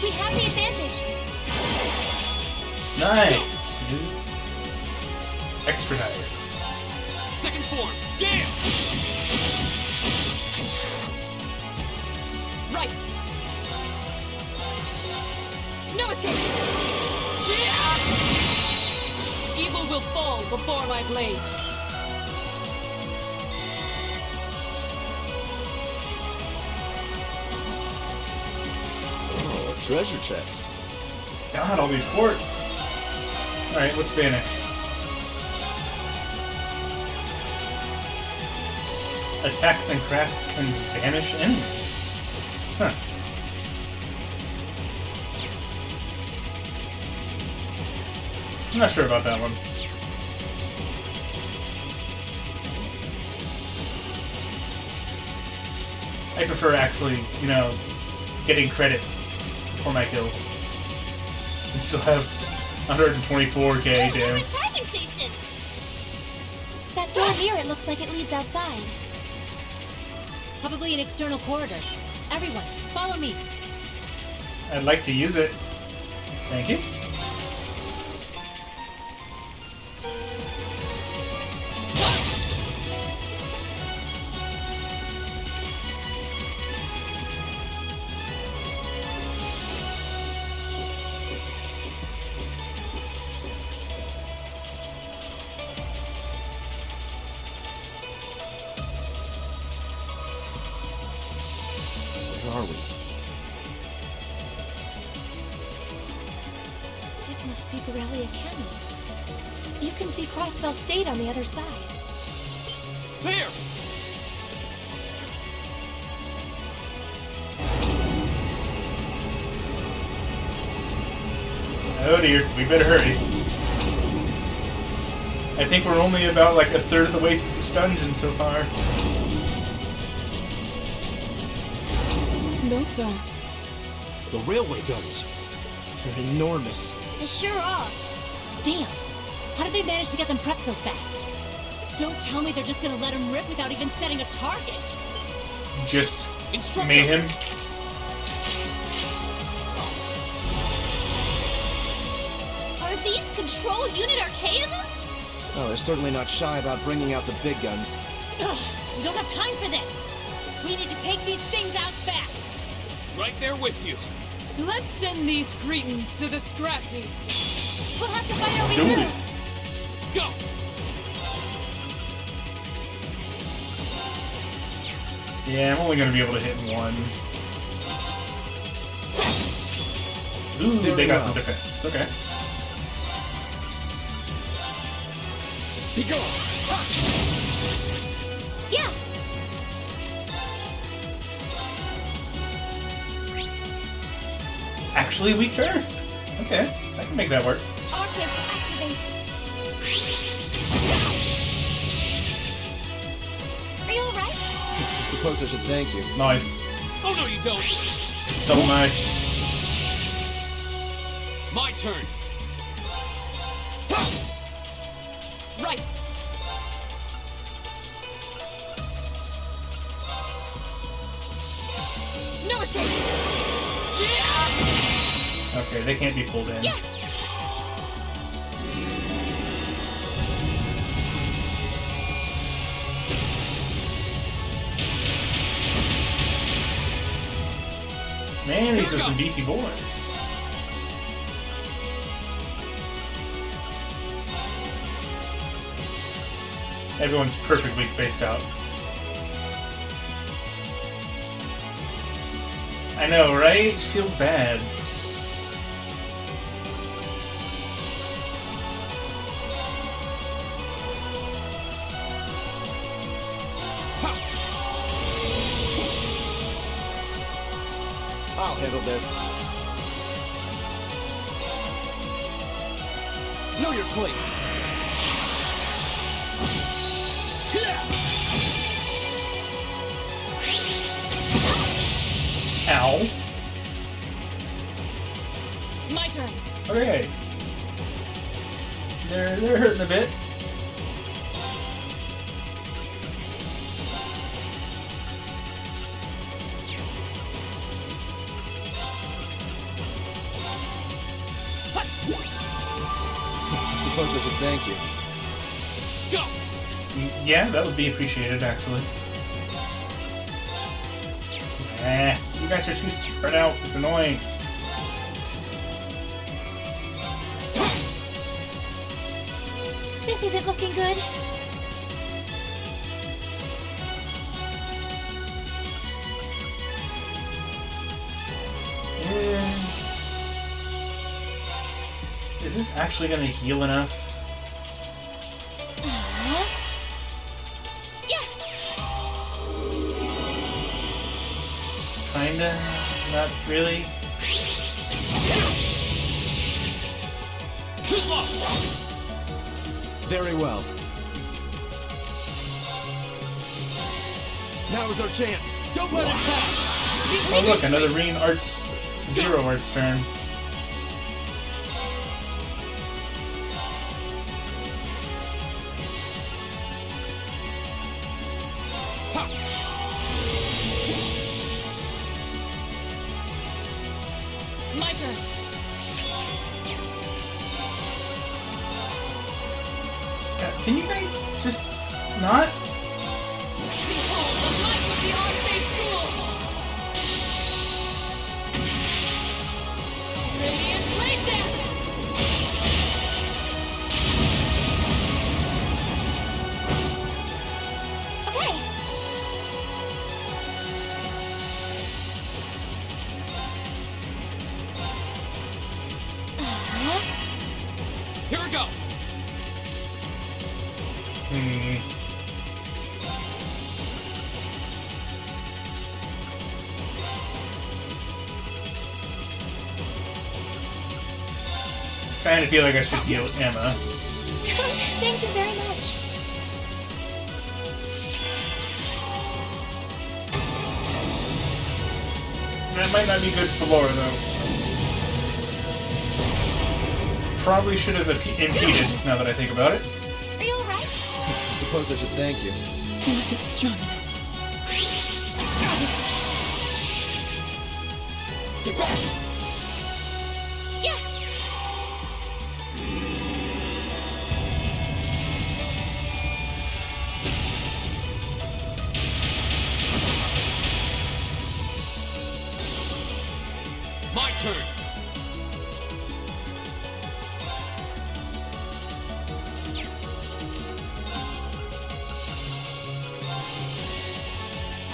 We have the advantage. Nice, dude. Extra nice. Second form. Gale. Right. No escape. Evil will fall before my blade. Oh, a treasure chest. God, all these quartz. Alright, let's vanish. Attacks and crafts can banish enemies. Huh. I'm not sure about that one. I prefer actually, getting credit for my kills. We still have 124k, Another damn. charging station! That door near it looks like it leads outside. Probably an external corridor. Everyone, follow me. I'd like to use it. Thank you. Where are we? This must be Garrelia Canyon. You can see Crossbell State on the other side. There! Oh dear, we better hurry. I think we're only about like a third of the way through this dungeon so far. Those are... The railway guns. They're enormous. They sure are. Damn. How did they manage to get them prepped so fast? Don't tell me they're just gonna let them rip without even setting a target. Just Instructor! mayhem. Are these control unit archaisms? Oh, they're certainly not shy about bringing out the big guns. Ugh, we don't have time for this. We need to take these things out fast. Right there with you. Let's send these cretins to the scrap heap. We'll have to fight our way Do through. it. Go! Yeah, I'm only gonna be able to hit one. Ooh, Very they got well. some defense. Okay. Be gone! Yeah. Actually, weak to earth. Okay, I can make that work. Arcus, activate. Are you alright? I suppose I should thank you. Nice. Oh no, you don't! Double nice. My turn! Right. No escape. Okay, they can't be pulled in. Man, these are some beefy boys. Everyone's perfectly spaced out. I know, right? It feels bad. I'll handle this. Know your place. Ow. My turn. Okay. They're hurting a bit. I suppose I should thank you. Go! Yeah, that would be appreciated, actually. You guys are too spread out. It's annoying. This isn't looking good. Is this actually going to heal enough? Kinda. Not really. Too slow! Very well. Now is our chance. Don't let it pass. Oh look, another Reen Arts Zero Arts turn. My turn. Can you guys just not? Behold the light of the Arcade School! Radiant Blade Dance! Okay. Here we go. Kind of feel like I should heal Emma. Thank you very much. That might not be good for Laura, though. Probably should have impeded, now that I think about it. Are you alright? I suppose I should thank you. Get back! Yeah! My turn.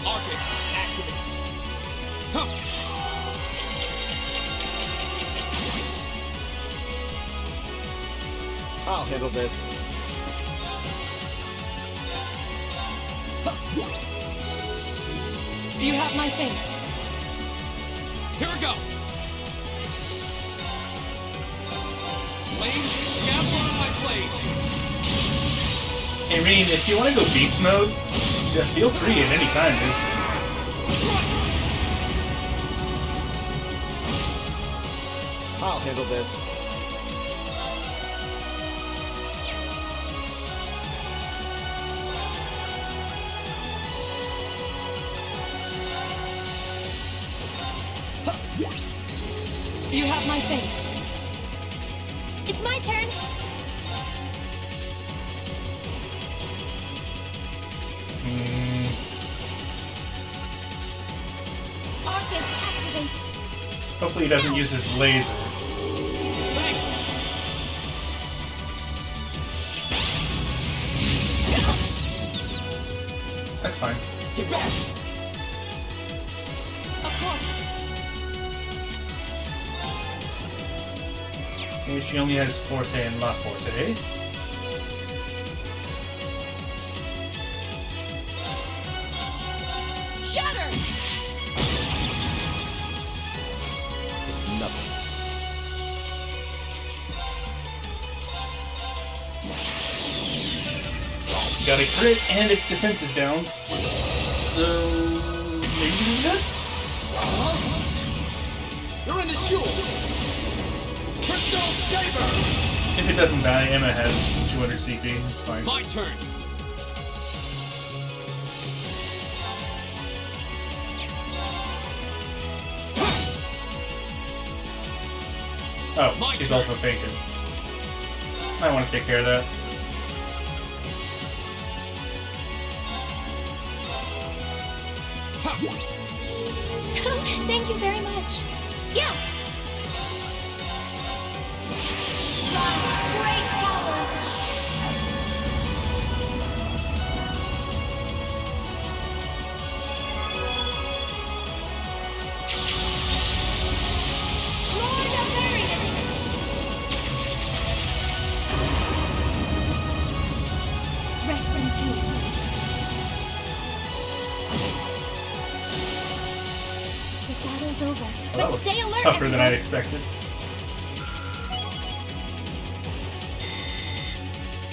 Arcus, activate. Huh. I'll handle this. You have my thanks. Here we go. Flames, gather on my blade. Hey, Reen, if you want to go beast mode, yeah, feel free at any time, dude. I'll handle this. You have my thanks. It's my turn. Arcus, activate. Hopefully he doesn't use his laser. Thanks. That's fine. Get back. Of course. Maybe she only has Forte and La Forte. Shatter! It's nothing. Got a crit and its defense is down, so maybe this is good? You're in the shoe. Crystal Saber. If it doesn't die, Emma has 200 CP. It's fine. My turn. Oh, My she's turn. also faking. I want to take care of that. Thank you very much. Yeah! Rise, great towers! Lord of Varian! Rest in peace. The battle's over. Well, that But was stay alert, tougher than everyone. I'd expected.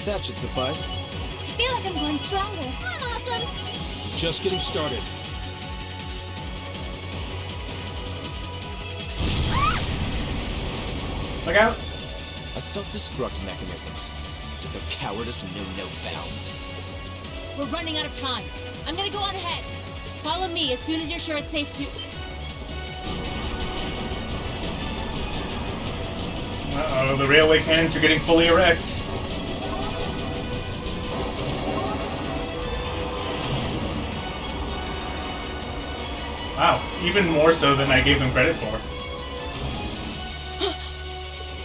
That should suffice. I feel like I'm going stronger. I'm awesome! Just getting started. Look out! A self-destruct mechanism. Does their cowardice know no bounds? We're running out of time. I'm gonna go on ahead. Follow me as soon as you're sure it's safe to... Uh-oh, the railway cannons are getting fully erect. Wow, even more so than I gave them credit for.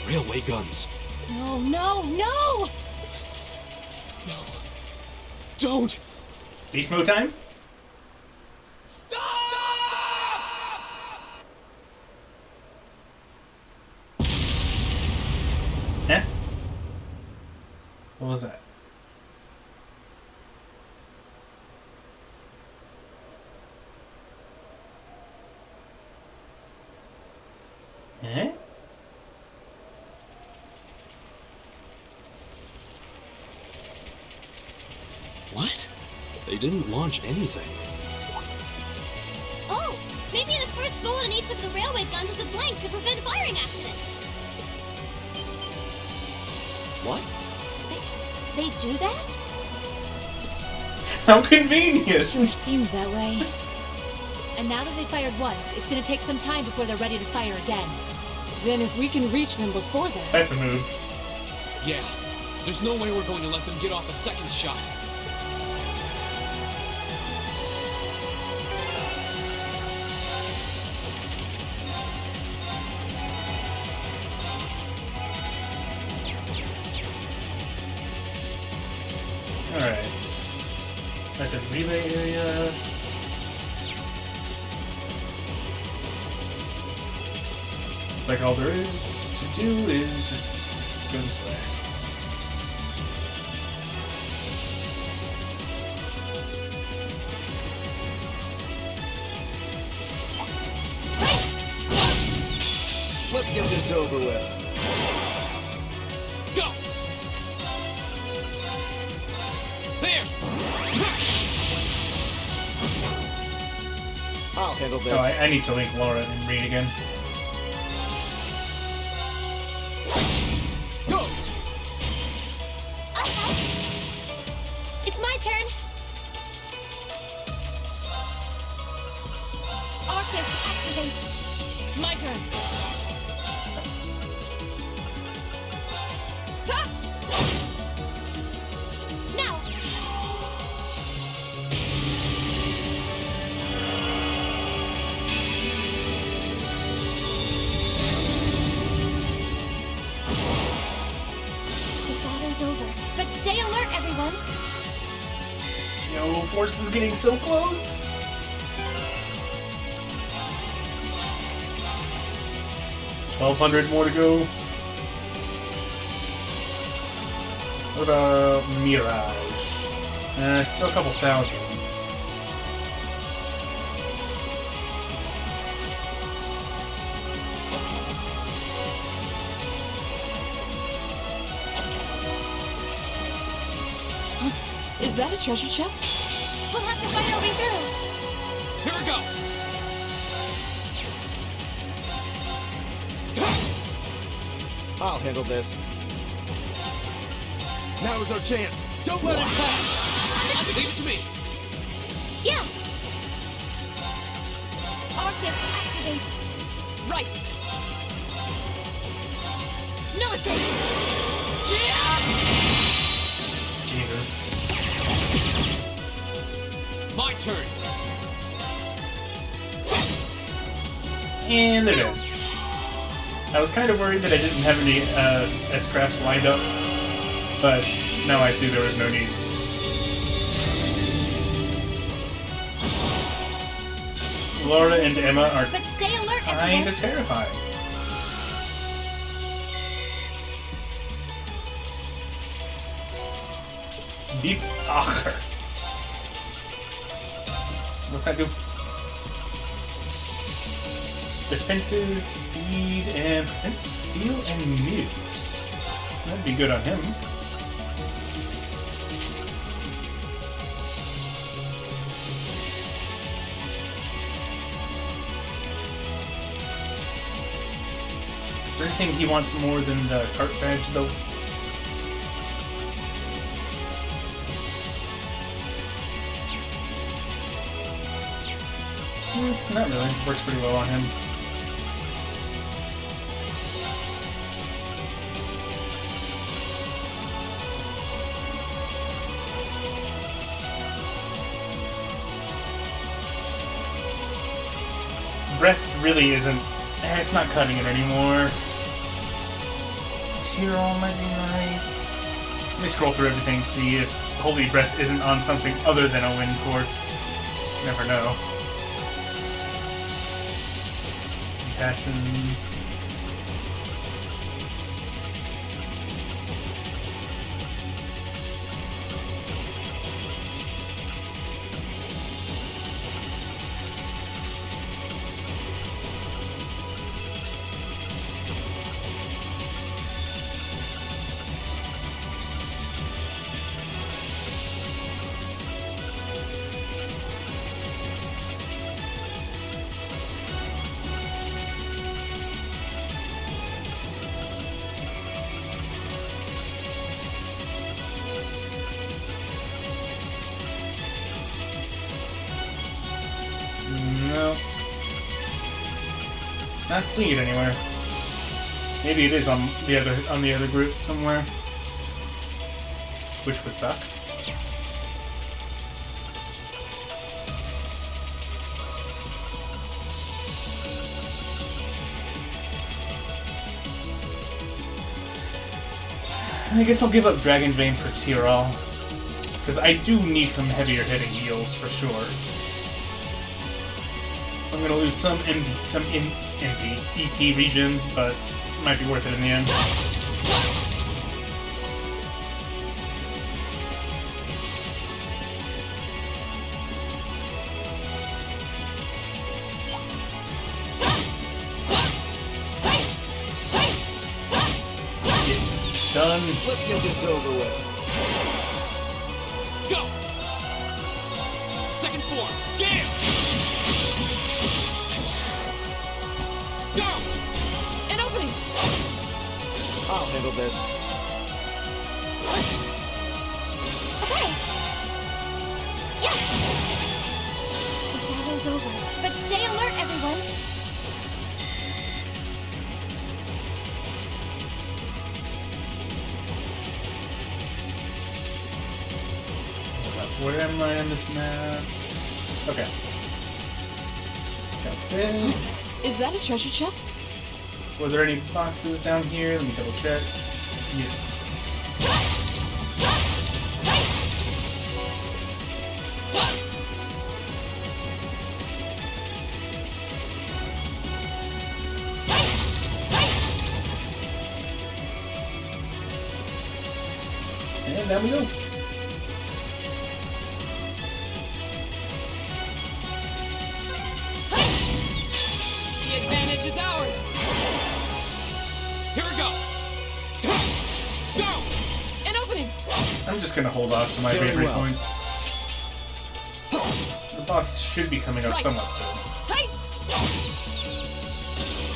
Railway guns. No, no, no! No. Don't! Beast mode time? Huh? What was that? Eh? What? They didn't launch anything. Oh, maybe the first bullet in each of the railway guns is a blank to prevent firing accidents. What? They do that? How convenient! Sure seems that way. And now that they fired once, it's gonna take some time before they're ready to fire again. Then if we can reach them before that... That's a move. Yeah, there's no way we're going to let them get off a second shot. Alright. At the relay area. Like all there is to do is just go this way. Let's get this over with. Go! There! I'll handle this. Oh, I need to link Laura and Reed again. Go! It's my turn. Arcus, activate. My turn. Ta! Now. The battle's over, but stay alert, everyone. Yo, Force is getting so close! $1,200 more to go. What about Mirage? Still a couple thousand. Is that a treasure chest? We'll have to fight our way through. Here we go! I'll handle this. Now is our chance. Don't let it pass. Leave it to me! Yeah. Arcus, activate. Right. No escape. Jesus. My turn! And they're dead. I was kind of worried that I didn't have any S-crafts lined up, but now I see there was no need. Laura and Emma are But stay alert, kind everyone. of terrifying. Deep Acher. What's that do? Defenses, speed, and prevents seal and muse. That'd be good on him. Is there anything he wants more than the cart badge, though? Not really. Works pretty well on him. really isn't. It's not cutting it anymore. Tyrol might be nice. Let me scroll through everything, see if Holy Breath isn't on something other than a Wind Quartz. Never know. Compassion. No. Not seeing it anywhere. Maybe it is on the other group somewhere. Which would suck. I guess I'll give up Dragon Vein for Tyrol. Because I do need some heavier hitting heals for sure. So I'm gonna lose some EP region, but it might be worth it in the end. Done. Let's get this over with. Go! Second form, Gale! Go! An opening! I'll handle this. Okay. Yeah. The battle's over, but stay alert, everyone. Where am I on this map? Okay. Got this. Is that a treasure chest? Were there any boxes down here? Let me double check. Yes. And down we go. Is ours. Here we go. Go. An opening. I'm just gonna hold off to my Very favorite well. points. The boss should be coming up Right. somewhat soon. Hey!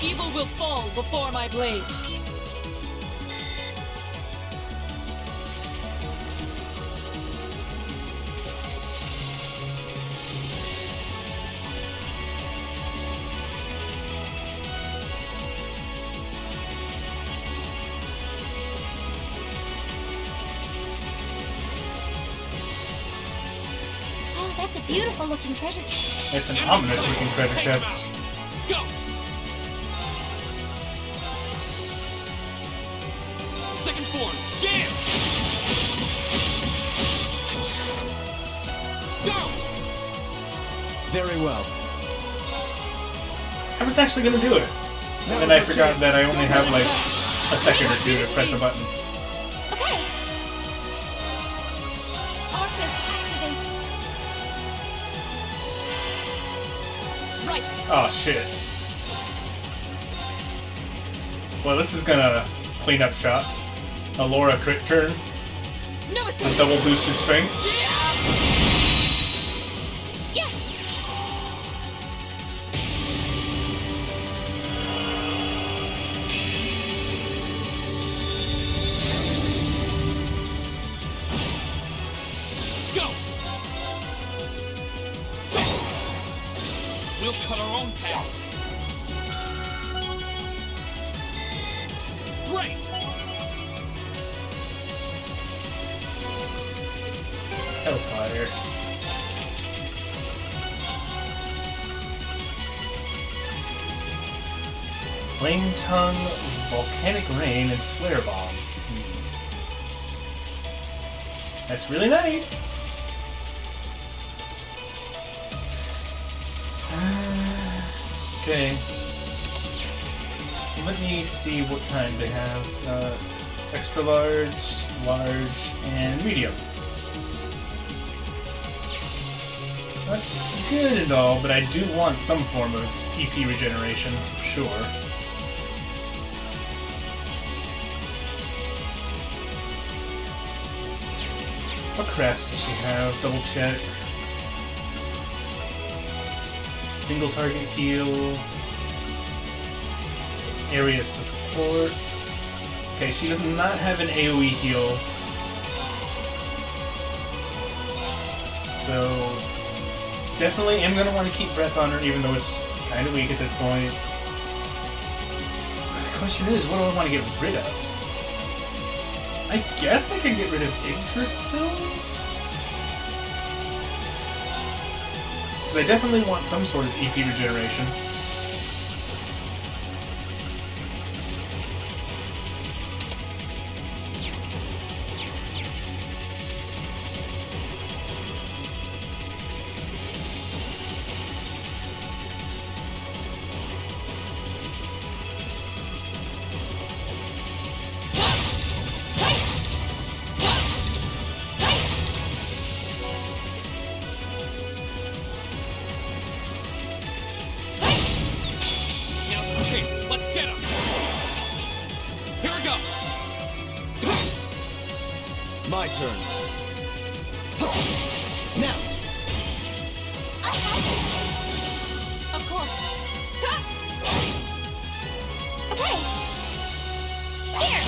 Evil will fall before my blade. Oh, that's a beautiful looking treasure chest. It's an ominous looking treasure Take 'em chest. out. Go. Second form, Gale! Go! Very well. I was actually gonna do it. That And was I our forgot chance. that I only Don't have hold like back. a second or two to press a button. Okay. Arcus, activate. Right. Oh shit. Well, this is gonna clean up shop. A Laura crit turn No with escape. double boosted strength. Yeah. Go! We'll cut our own path. Great! Hellfire. Flame Tongue, Volcanic Rain, and Flare Bomb. That's really nice. Okay. Let me see what kind they have. Extra large, large, and medium. That's good and all, but I do want some form of EP regeneration, sure. What crafts does she have? Double check. Single target heal. Area support. Okay, she does not have an AoE heal. So, definitely am going to want to keep Breath on her, even though it's kind of weak at this point. The question is, what do I want to get rid of? I guess I could get rid of Yggdrasil? Because I definitely want some sort of EP regeneration. My turn. Now. Of course. Okay. Here.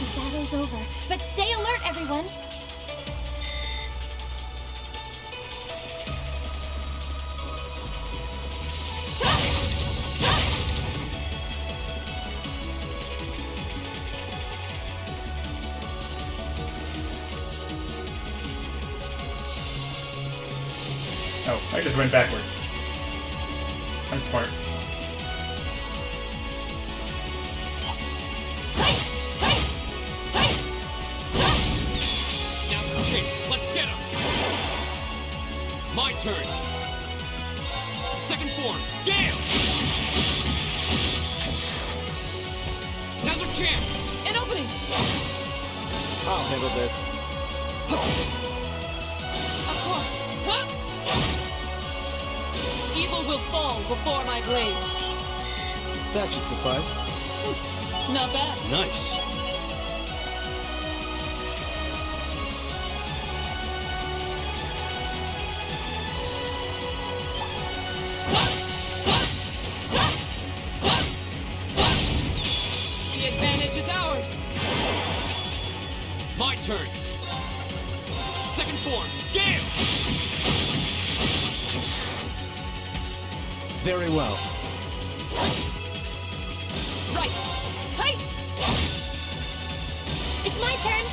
The battle's over, but stay alert, everyone. Oh, I just went backwards. I'm smart. Now's the chance. Let's get him. My turn. Second form. Gale. Now's our chance. An opening. I'll handle this. Of course. Huh? Evil will fall before my blade. That should suffice. Not bad. Nice. The advantage is ours. My turn. Second form. Gale. Very well. Right. Hey! It's my turn.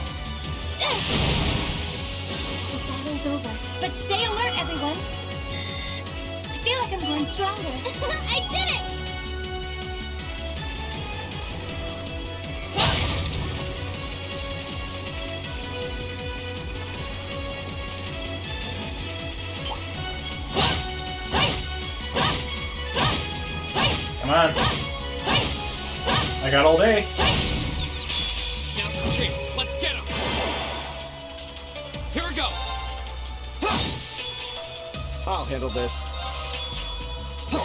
The battle's over, but stay alert, everyone. I feel like I'm growing stronger. I did it! Come on. I got all day. Now's our chance. Let's get him. Here we go. I'll handle this. Go!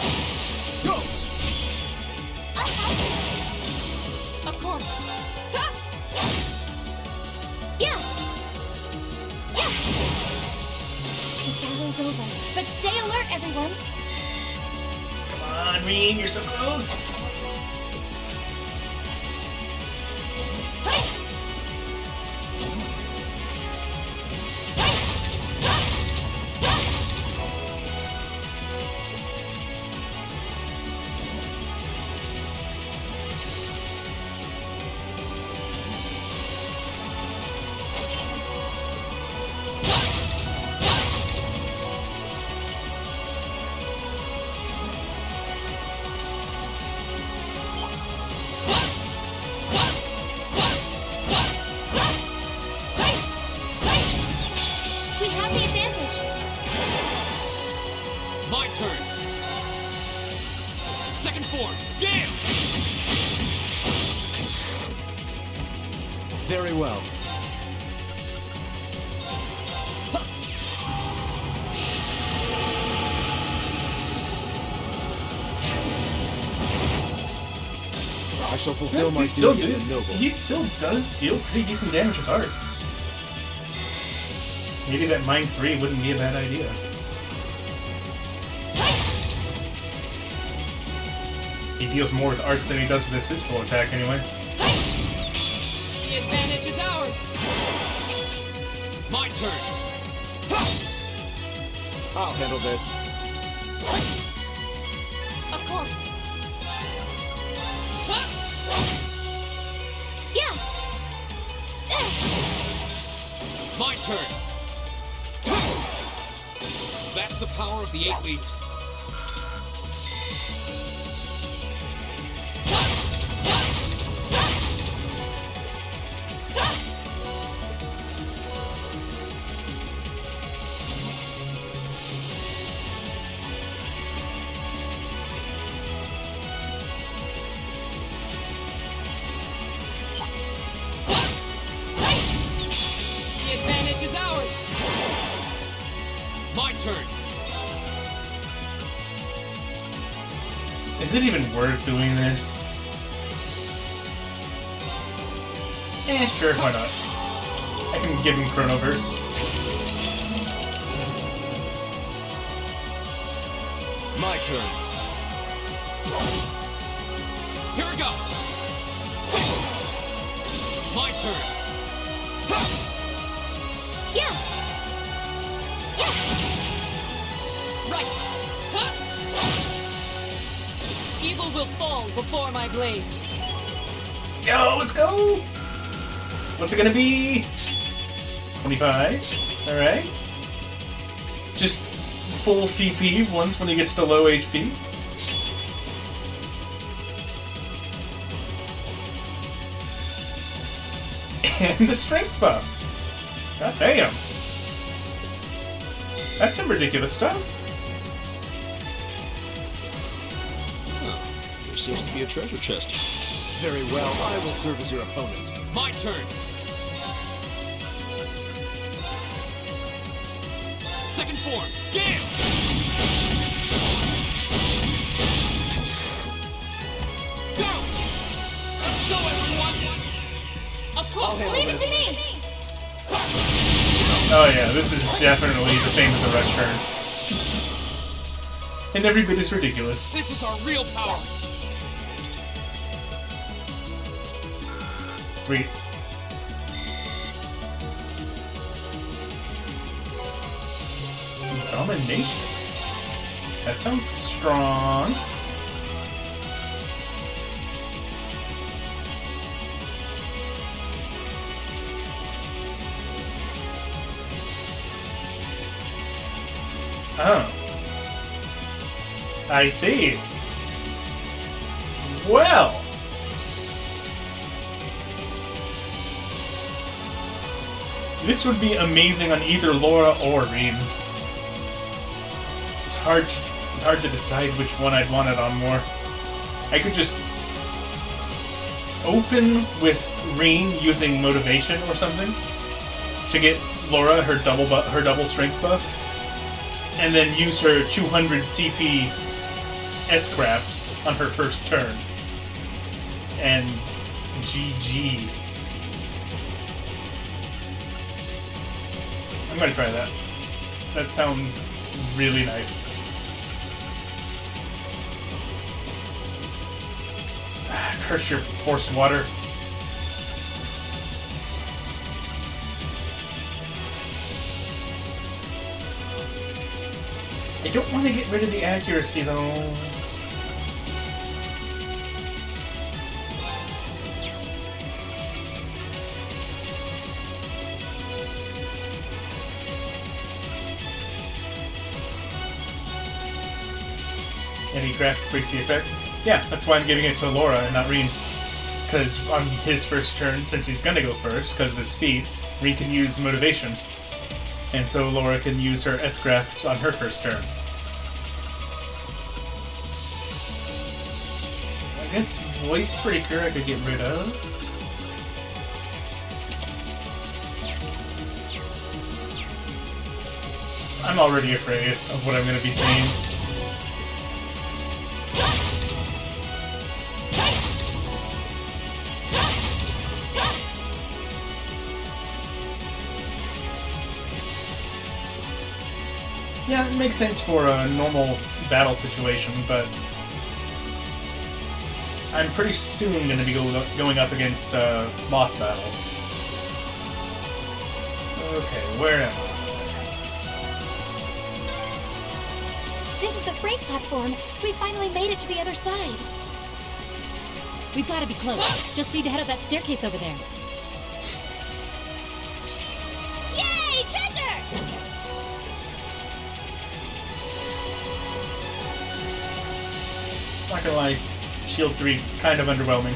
Of course. Yeah! Yeah! The battle's over, but stay alert, everyone. Come on, Reen, you're so close. Very well. I shall fulfill my duty as a noble. He still does deal pretty decent damage with arts. Maybe that Mind 3 wouldn't be a bad idea. He deals more with arts than he does with his physical attack anyway. The advantage is ours! My turn! I'll handle this. Of course. Yeah. My turn! That's the power of the 8 leaves. The advantage is ours! My turn! Is it even worth doing this? Sure, why not? I can give him Chronoverse. My turn. Here we go! My turn! Yeah. Yeah. Right! Huh? Evil will fall before my blade. Yo, let's go! What's it gonna be? 25. Alright. Just full CP once when he gets to low HP. And the strength buff. God damn. That's some ridiculous stuff. There seems to be a treasure chest. Very well, I will serve as your opponent. My turn! Second form, Gale! Go! Let's go, everyone! Of I'll course! handle Leave it this. to me. Oh yeah, this is definitely the same as a rush turn. And every bit is ridiculous. This is our real power! Sweet. Domination. That sounds strong. Oh. I see. Well. This would be amazing on either Laura or Rean. It's hard to decide which one I'd want it on more. I could just open with Rean using motivation or something to get Laura her double strength buff, and then use her 200 CP S-Craft on her first turn. And GG. I'm gonna try that. That sounds really nice. Curse your force water. I don't want to get rid of the accuracy though. Any craft breaks the effect? Yeah, that's why I'm giving it to Laura and not Rean. Because on his first turn, since he's gonna go first, because of his speed, Rean can use motivation. And so Laura can use her S-Craft on her first turn. I guess Voice Breaker I could get rid of. I'm already afraid of what I'm going to be seeing. Yeah, it makes sense for a normal battle situation, but I'm pretty soon going to be going up against a boss battle. Okay, where am I? This is the freight platform. We finally made it to the other side. We've got to be close. Just need to head up that staircase over there. Yay, treasure! Not gonna lie, Shield 3 kind of underwhelming.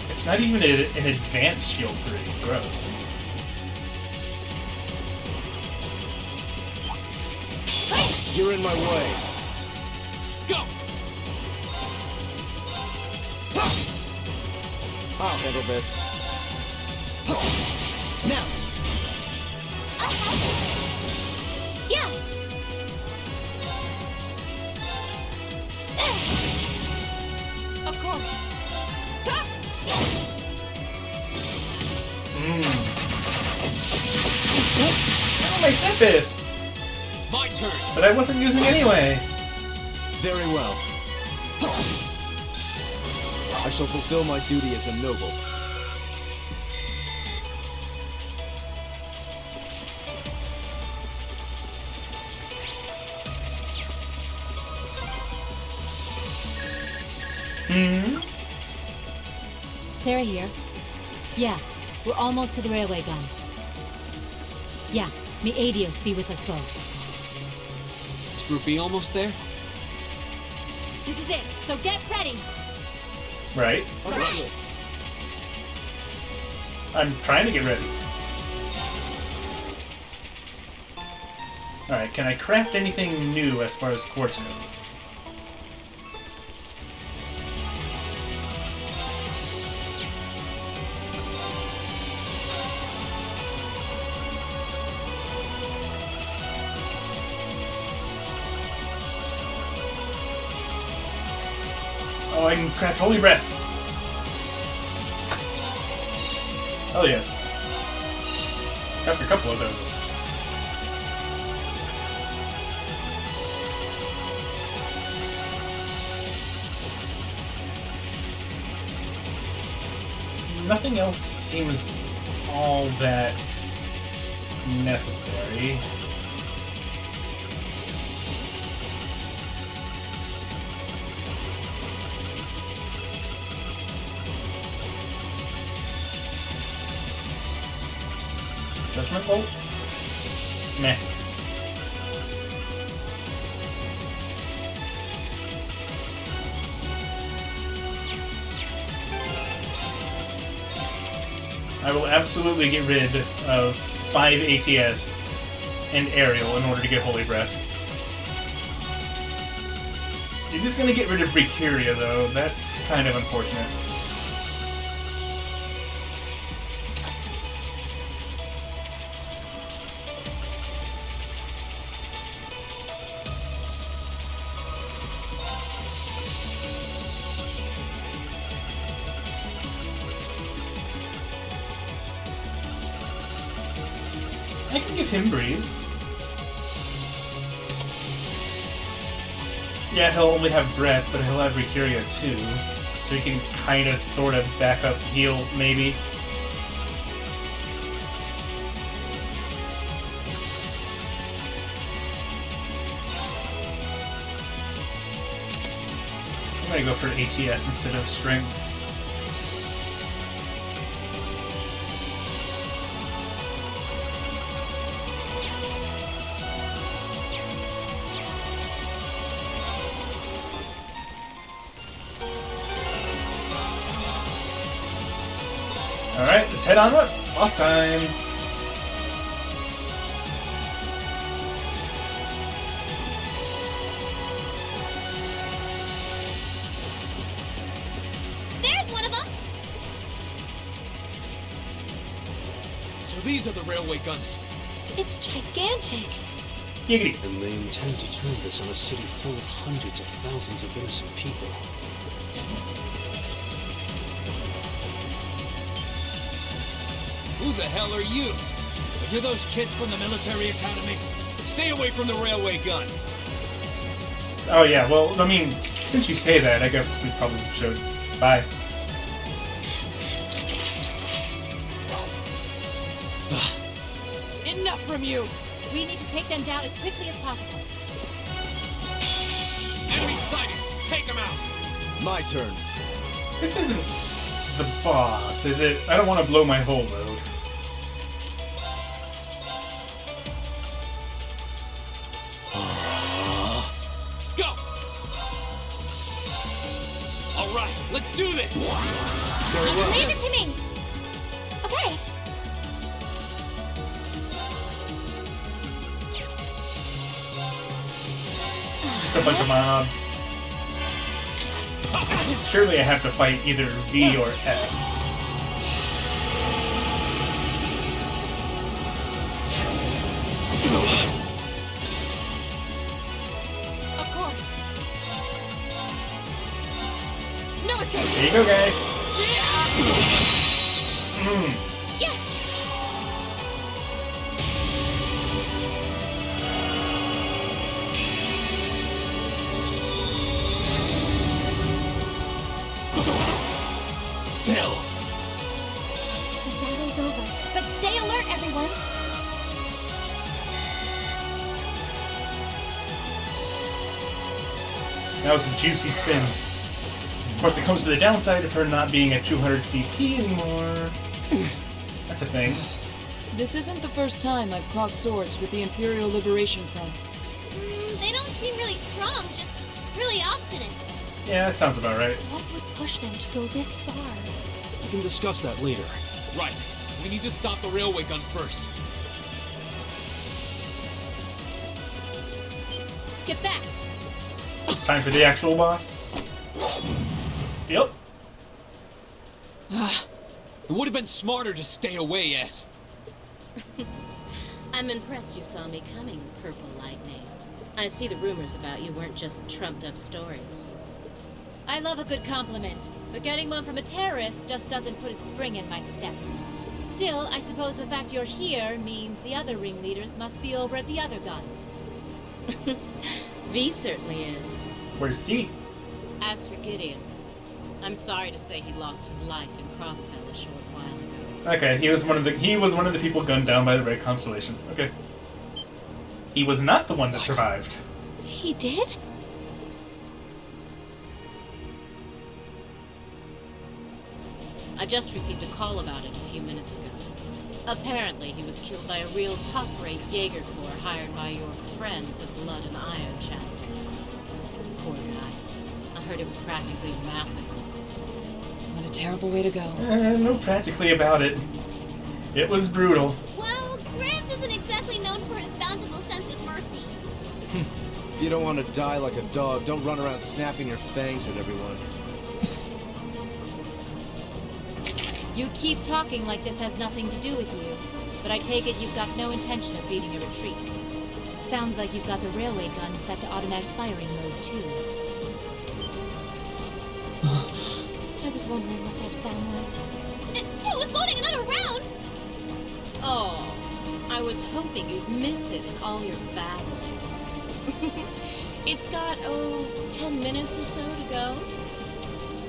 It's not even an advanced Shield 3. Gross. You're in my way. Go! I'll handle this. Now! Yeah! Of course. Oh, my Sepith! My turn! But I wasn't using anyway. Very well. I shall fulfill my duty as a noble. Sarah here. Yeah, we're almost to the railway gun. Yeah, may Adios be with us both. Is Group B almost there? This is it, so get ready! Right. I'm trying to get ready. Alright, can I craft anything new as far as quartz goes? Oh, I can craft Holy Breath! Oh yes. Craft a couple of those. Nothing else seems all that necessary. Judgment Bolt? Meh. I will absolutely get rid of 5 ATS and Aerial in order to get Holy Breath. You're just gonna get rid of Valkyria though, that's kind of unfortunate. I can give him Breeze. Yeah, he'll only have Breath, but he'll have Valkyria too. So he can kind of, sort of back up, heal, maybe. I'm gonna go for ATS instead of Strength. Alright, let's head on up. Boss time. There's one of them! So these are the railway guns. It's gigantic. Giggity. And they intend to turn this on a city full of hundreds of thousands of innocent people. Who the hell are you? Are you those kids from the military academy? Stay away from the railway gun. Oh yeah, well, I mean, since you say that, I guess we probably should. Bye. Enough from you! We need to take them down as quickly as possible. Enemy sighted! Take them out! My turn. This isn't the boss, is it? I don't want to blow my whole load. Go! Alright, let's do this! Very well. Leave it to me! Okay. Just a bunch of mobs. Surely I have to fight either V or S. Of course. No escape! There you go, guys. Mm. Yeah. Dell! The battle's over, but stay alert, everyone. That was a juicy spin. Of course, it comes to the downside of her not being at 200 CP anymore. That's a thing. This isn't the first time I've crossed swords with the Imperial Liberation Front. They don't seem really strong, just really obstinate. Yeah, that sounds about right. What would push them to go this far? We can discuss that later. Right, we need to stop the railway gun first. Get back! Time for the actual boss. Yep. It would have been smarter to stay away, S. I'm impressed you saw me coming, Purple Lightning. I see the rumors about you weren't just trumped-up stories. I love a good compliment, but getting one from a terrorist just doesn't put a spring in my step. Still, I suppose the fact you're here means the other ringleaders must be over at the other gun. V certainly is. Where's C? As for Gideon, I'm sorry to say he lost his life in Crossbell a short while ago. Okay, he was one of the people gunned down by the Red Constellation. Okay. He was not the one that survived. He did? I just received a call about it a few minutes ago. Apparently, he was killed by a real top-rate Jaeger Corps hired by your friend, the Blood and Iron Chancellor. Poor guy. I heard it was practically a massacre. What a terrible way to go. No practically about it. It was brutal. Well, Gramps isn't exactly known for his bountiful sense of mercy. If you don't want to die like a dog, don't run around snapping your fangs at everyone. You keep talking like this has nothing to do with you, but I take it you've got no intention of beating a retreat. It sounds like you've got the railway gun set to automatic firing mode, too. I was wondering what that sound was. It was loading another round! Oh, I was hoping you'd miss it in all your babbling. It's got, 10 minutes or so to go.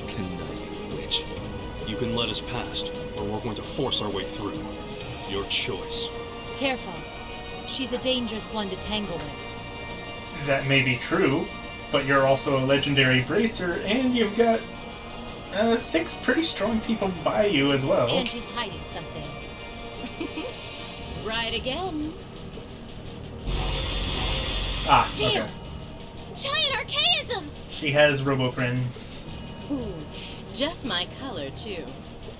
Conniving witch. You can let us past, or we're going to force our way through. Your choice. Careful. She's a dangerous one to tangle with. That may be true, but you're also a legendary bracer, and you've got 6 pretty strong people by you as well. And she's hiding something. Right again. Ah, Damn! okay. Giant archaisms! She has robo-friends. Ooh, just my color, too.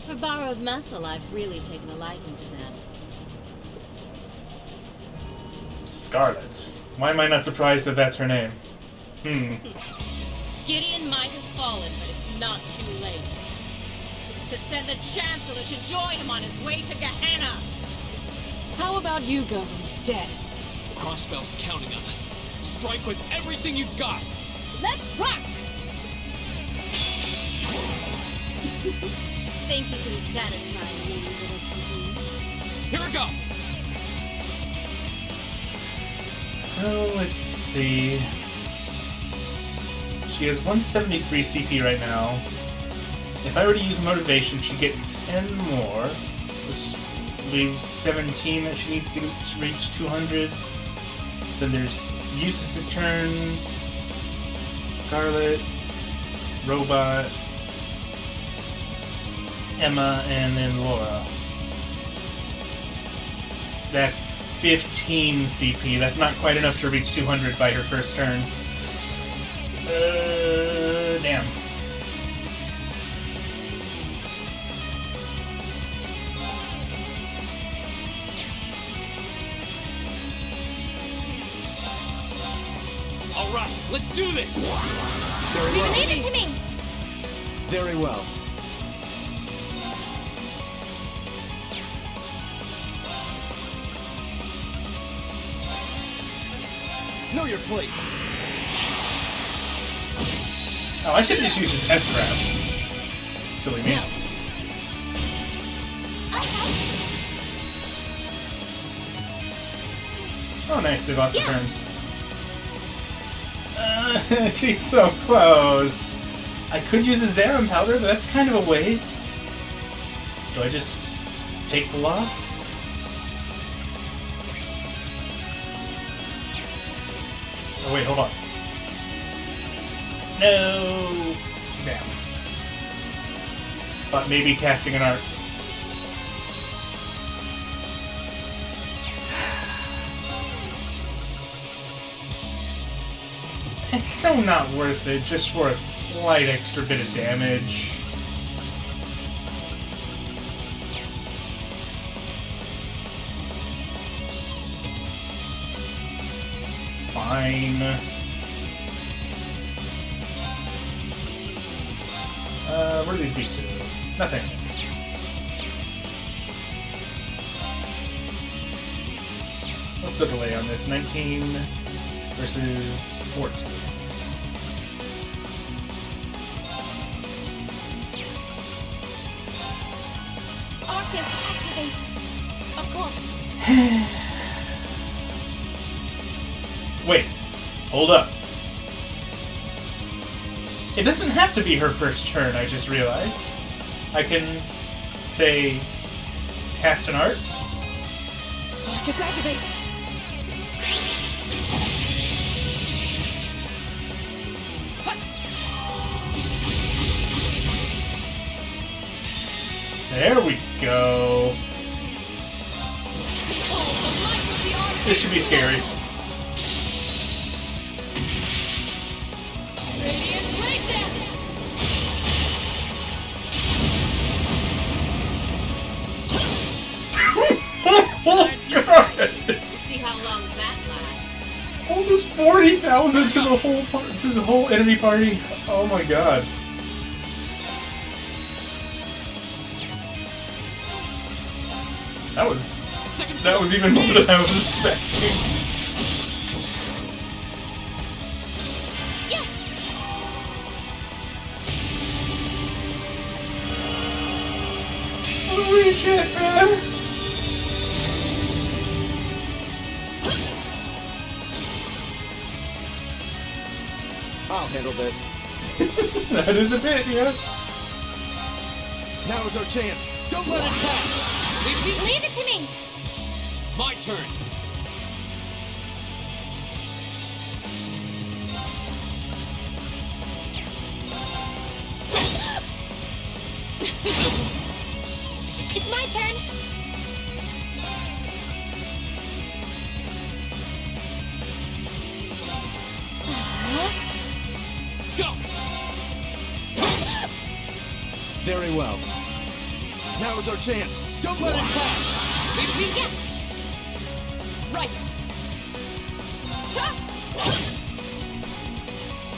For borrowed muscle, I've really taken a liking to them. Scarlet. Why am I not surprised that that's her name? Gideon might have fallen, but it's not too late. To send the Chancellor to join him on his way to Gehenna! How about you go instead? Crossbell's counting on us. Strike with everything you've got! Let's rock! Think you can satisfy me, little confused? Here we go! Oh, let's see. She has 173 CP right now. If I were to use motivation, she'd get 10 more, which leaves 17 that she needs to reach 200. Then there's Eustace's turn, Scarlet, Robot, Emma, and then Laura. That's 15 CP. That's not quite enough to reach 200 by her first turn. Damn. All right, let's do this! Very well. Leave it to me! Very well. Know your place. Oh, I should just use this S-Grab. Silly me. Oh, nice. They lost the turns. She's so close. I could use a Zarum powder, but that's kind of a waste. Do I just take the loss? Oh, wait, hold on. No! Damn. But maybe casting an art. It's so not worth it just for a slight extra bit of damage. Fine. Where do these beat to? Nothing. What's the delay on this? 19 versus 14. Arcus, activate! Of course. Wait. Hold up. It doesn't have to be her first turn, I just realized. I can say cast an art. Arcus, activate! There we go. Behold the light of the Arcus! This should be scary. Radiant blade dance! Oh god! We'll see how long that lasts. Almost 40,000 to the whole enemy party. Oh my god. That was even more than I was expecting. Holy shit, man! I'll handle this. That is a bit, yeah. Now is our chance. Don't let it pass. Leave it to me! My turn! It's my turn! Go! Very well. Now is our chance. Don't let it pass. Yeah. Right. Huh?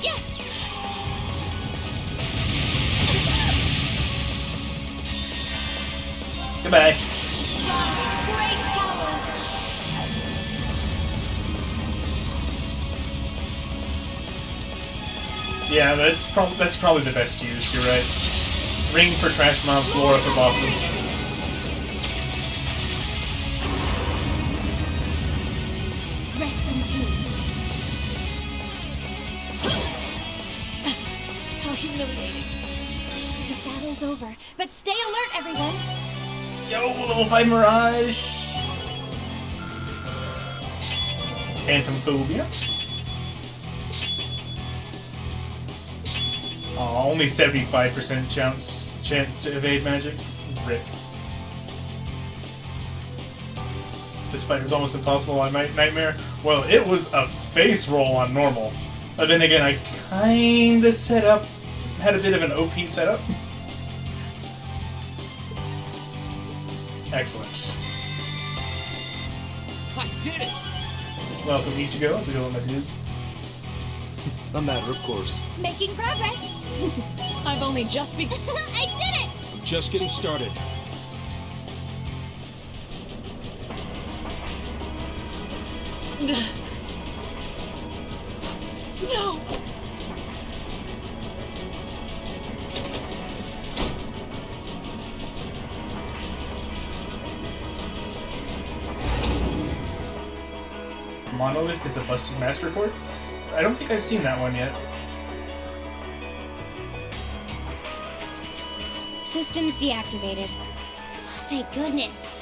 Yeah. Goodbye. Rise, great towers. Yeah, that's probably the best use, you're right. Ring for trash mobs, Flora for bosses. Rest in peace. How humiliating. The battle's over, but stay alert, everyone. Yo, level 5 Mirage! Phantomphobia. Oh, only 75% chance to evade magic. Rip. This fight is almost impossible on Nightmare. Well, it was a face roll on normal. But then again, I kinda had a bit of an OP setup. Excellent. I did it! Welcome, Ichigo. How's it going, my dude? A matter of course. Making progress. I've only just begun. I did it! I'm just getting started. No! Monolith is a busted master quartz? I don't think I've seen that one yet. Systems deactivated. Thank goodness.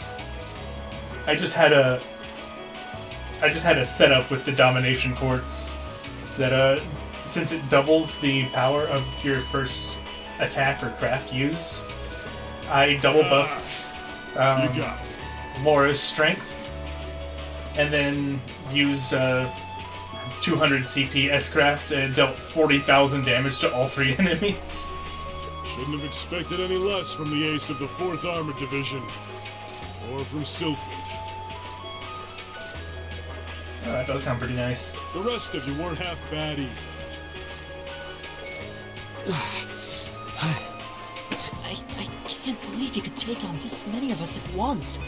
I just had a setup with the domination quartz that since it doubles the power of your first attack or craft used, I double buffed You got it. Laura's strength and then used 200 CP S-Craft and dealt 40,000 damage to all 3 enemies. Shouldn't have expected any less from the ace of the 4th Armored Division. Or from Sylphid. That does sound pretty nice. The rest of you weren't half bad either. I can't believe you could take on this many of us at once.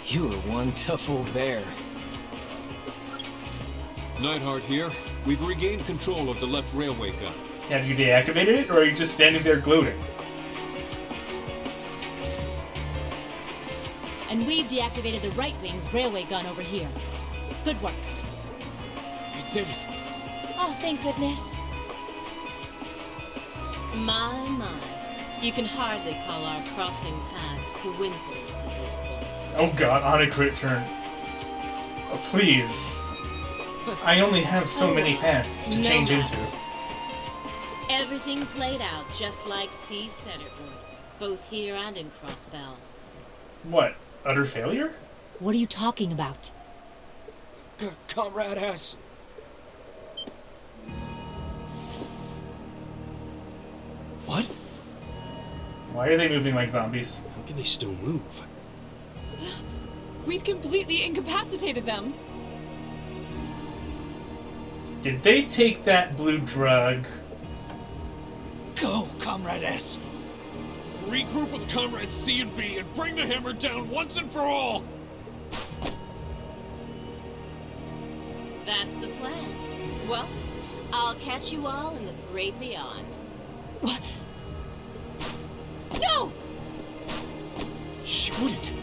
You were one tough old bear. Nightheart here. We've regained control of the left railway gun. Have you deactivated it, or are you just standing there gloating? And we've deactivated the right wing's railway gun over here. Good work. We did it. Oh, thank goodness. My. You can hardly call our crossing paths coincidence at this point. Oh god, on a crit turn. Oh, please. I only have so many paths to No change matter. into. Everything played out just like C said it would, both here and in Crossbell. What? Utter failure? What are you talking about? Comrade S. What? Why are they moving like zombies? How can they still move? We'd completely incapacitated them. Did they take that blue drug? Go, Comrade S. Regroup with Comrades C and B and bring the hammer down once and for all! That's the plan. Well, I'll catch you all in the great beyond. No! She wouldn't.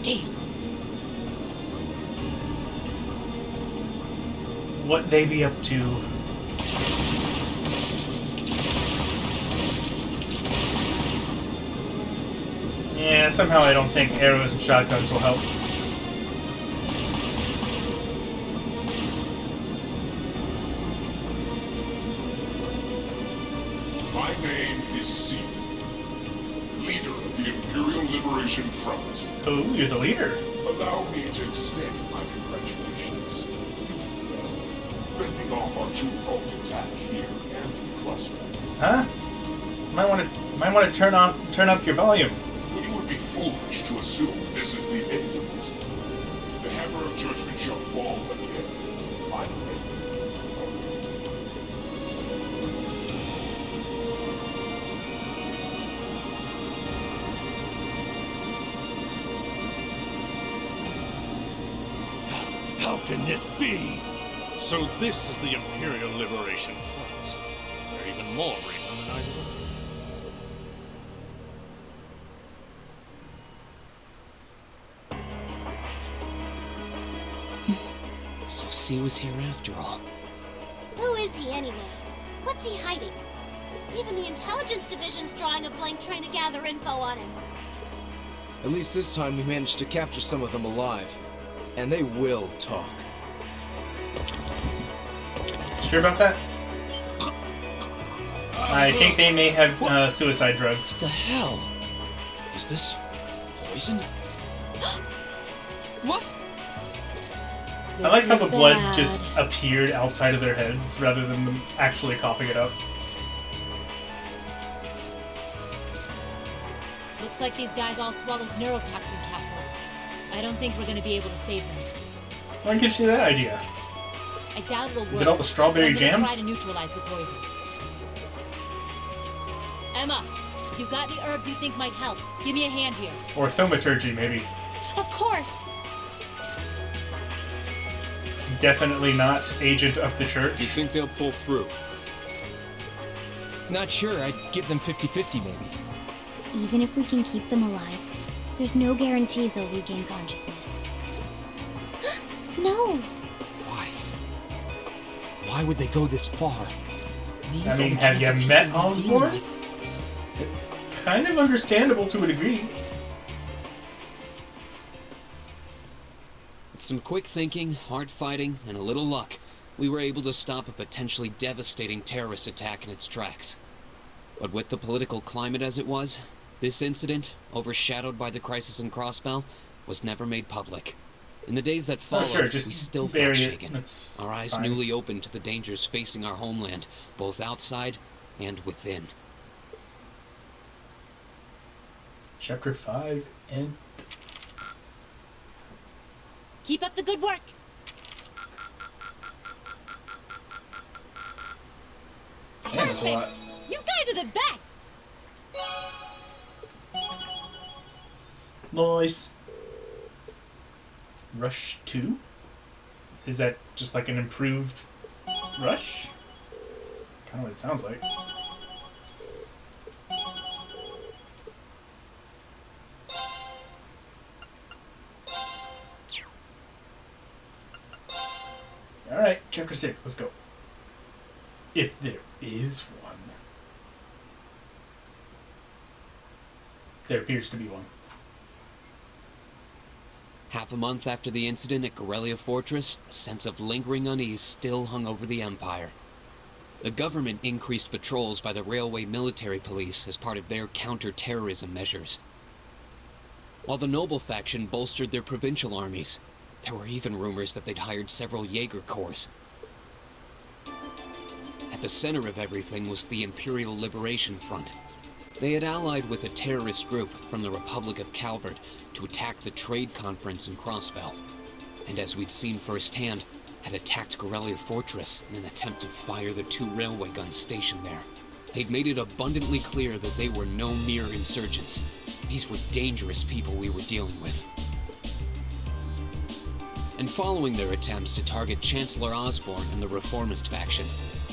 Damn. What they be up to? Yeah, somehow I don't think arrows and shotguns will help. My name is C, leader of the Imperial Liberation Front. Oh, you're the leader. Allow me to extend my congratulations. Fending off our two-pronged attack here and in Cluster. Huh? Might want to turn up your volume. It would be foolish to assume this is the end of it. The Hammer of Judgment shall fall again. I'm ready. How can this be? So this is the Imperial Liberation Front. They're even more reason than I knew. So C was here after all. Who is he anyway? What's he hiding? Even the intelligence division's drawing a blank trying to gather info on him. At least this time we managed to capture some of them alive. And they will talk. Sure about that? I think they may have suicide drugs. What the hell? Is this poison? What? I like how the blood just appeared outside of their heads rather than them actually coughing it up. Looks like these guys all swallowed neurotoxin capsules. I don't think we're gonna be able to save them. What gives you that idea? I doubt it'll work. Is it all the strawberry I'm gonna jam? try to neutralize the poison. Emma, if you got any herbs you think might help, give me a hand here. Or thaumaturgy, maybe. Of course! Definitely not agent of the church. You think they'll pull through? Not sure. I'd give them 50-50 maybe. Even if we can keep them alive, there's no guarantee they'll regain consciousness. No! Why? Why would they go this far? I mean, have you met Osborn? It's kind of understandable to a degree. With some quick thinking, hard fighting, and a little luck, we were able to stop a potentially devastating terrorist attack in its tracks. But with the political climate as it was, this incident, overshadowed by the crisis in Crossbell, was never made public. In the days that followed, we still felt shaken, our eyes newly opened to the dangers facing our homeland, both outside and within. Chapter 5 and... Keep up the good work! Man, there's a lot. You guys are the best! Nice. Rush 2? Is that just like an improved Rush? Kind of what it sounds like. Alright, chapter 6, let's go. If there is one. There appears to be one. Half a month after the incident at Garrelia Fortress, a sense of lingering unease still hung over the Empire. The government increased patrols by the railway military police as part of their counter-terrorism measures. While the noble faction bolstered their provincial armies, there were even rumors that they'd hired several Jaeger Corps. At the center of everything was the Imperial Liberation Front. They had allied with a terrorist group from the Republic of Calvert to attack the trade conference in Crossbell, and as we'd seen firsthand, had attacked Garrelia Fortress in an attempt to fire the 2 railway guns stationed there. They'd made it abundantly clear that they were no mere insurgents. These were dangerous people we were dealing with. And following their attempts to target Chancellor Osborn and the Reformist faction,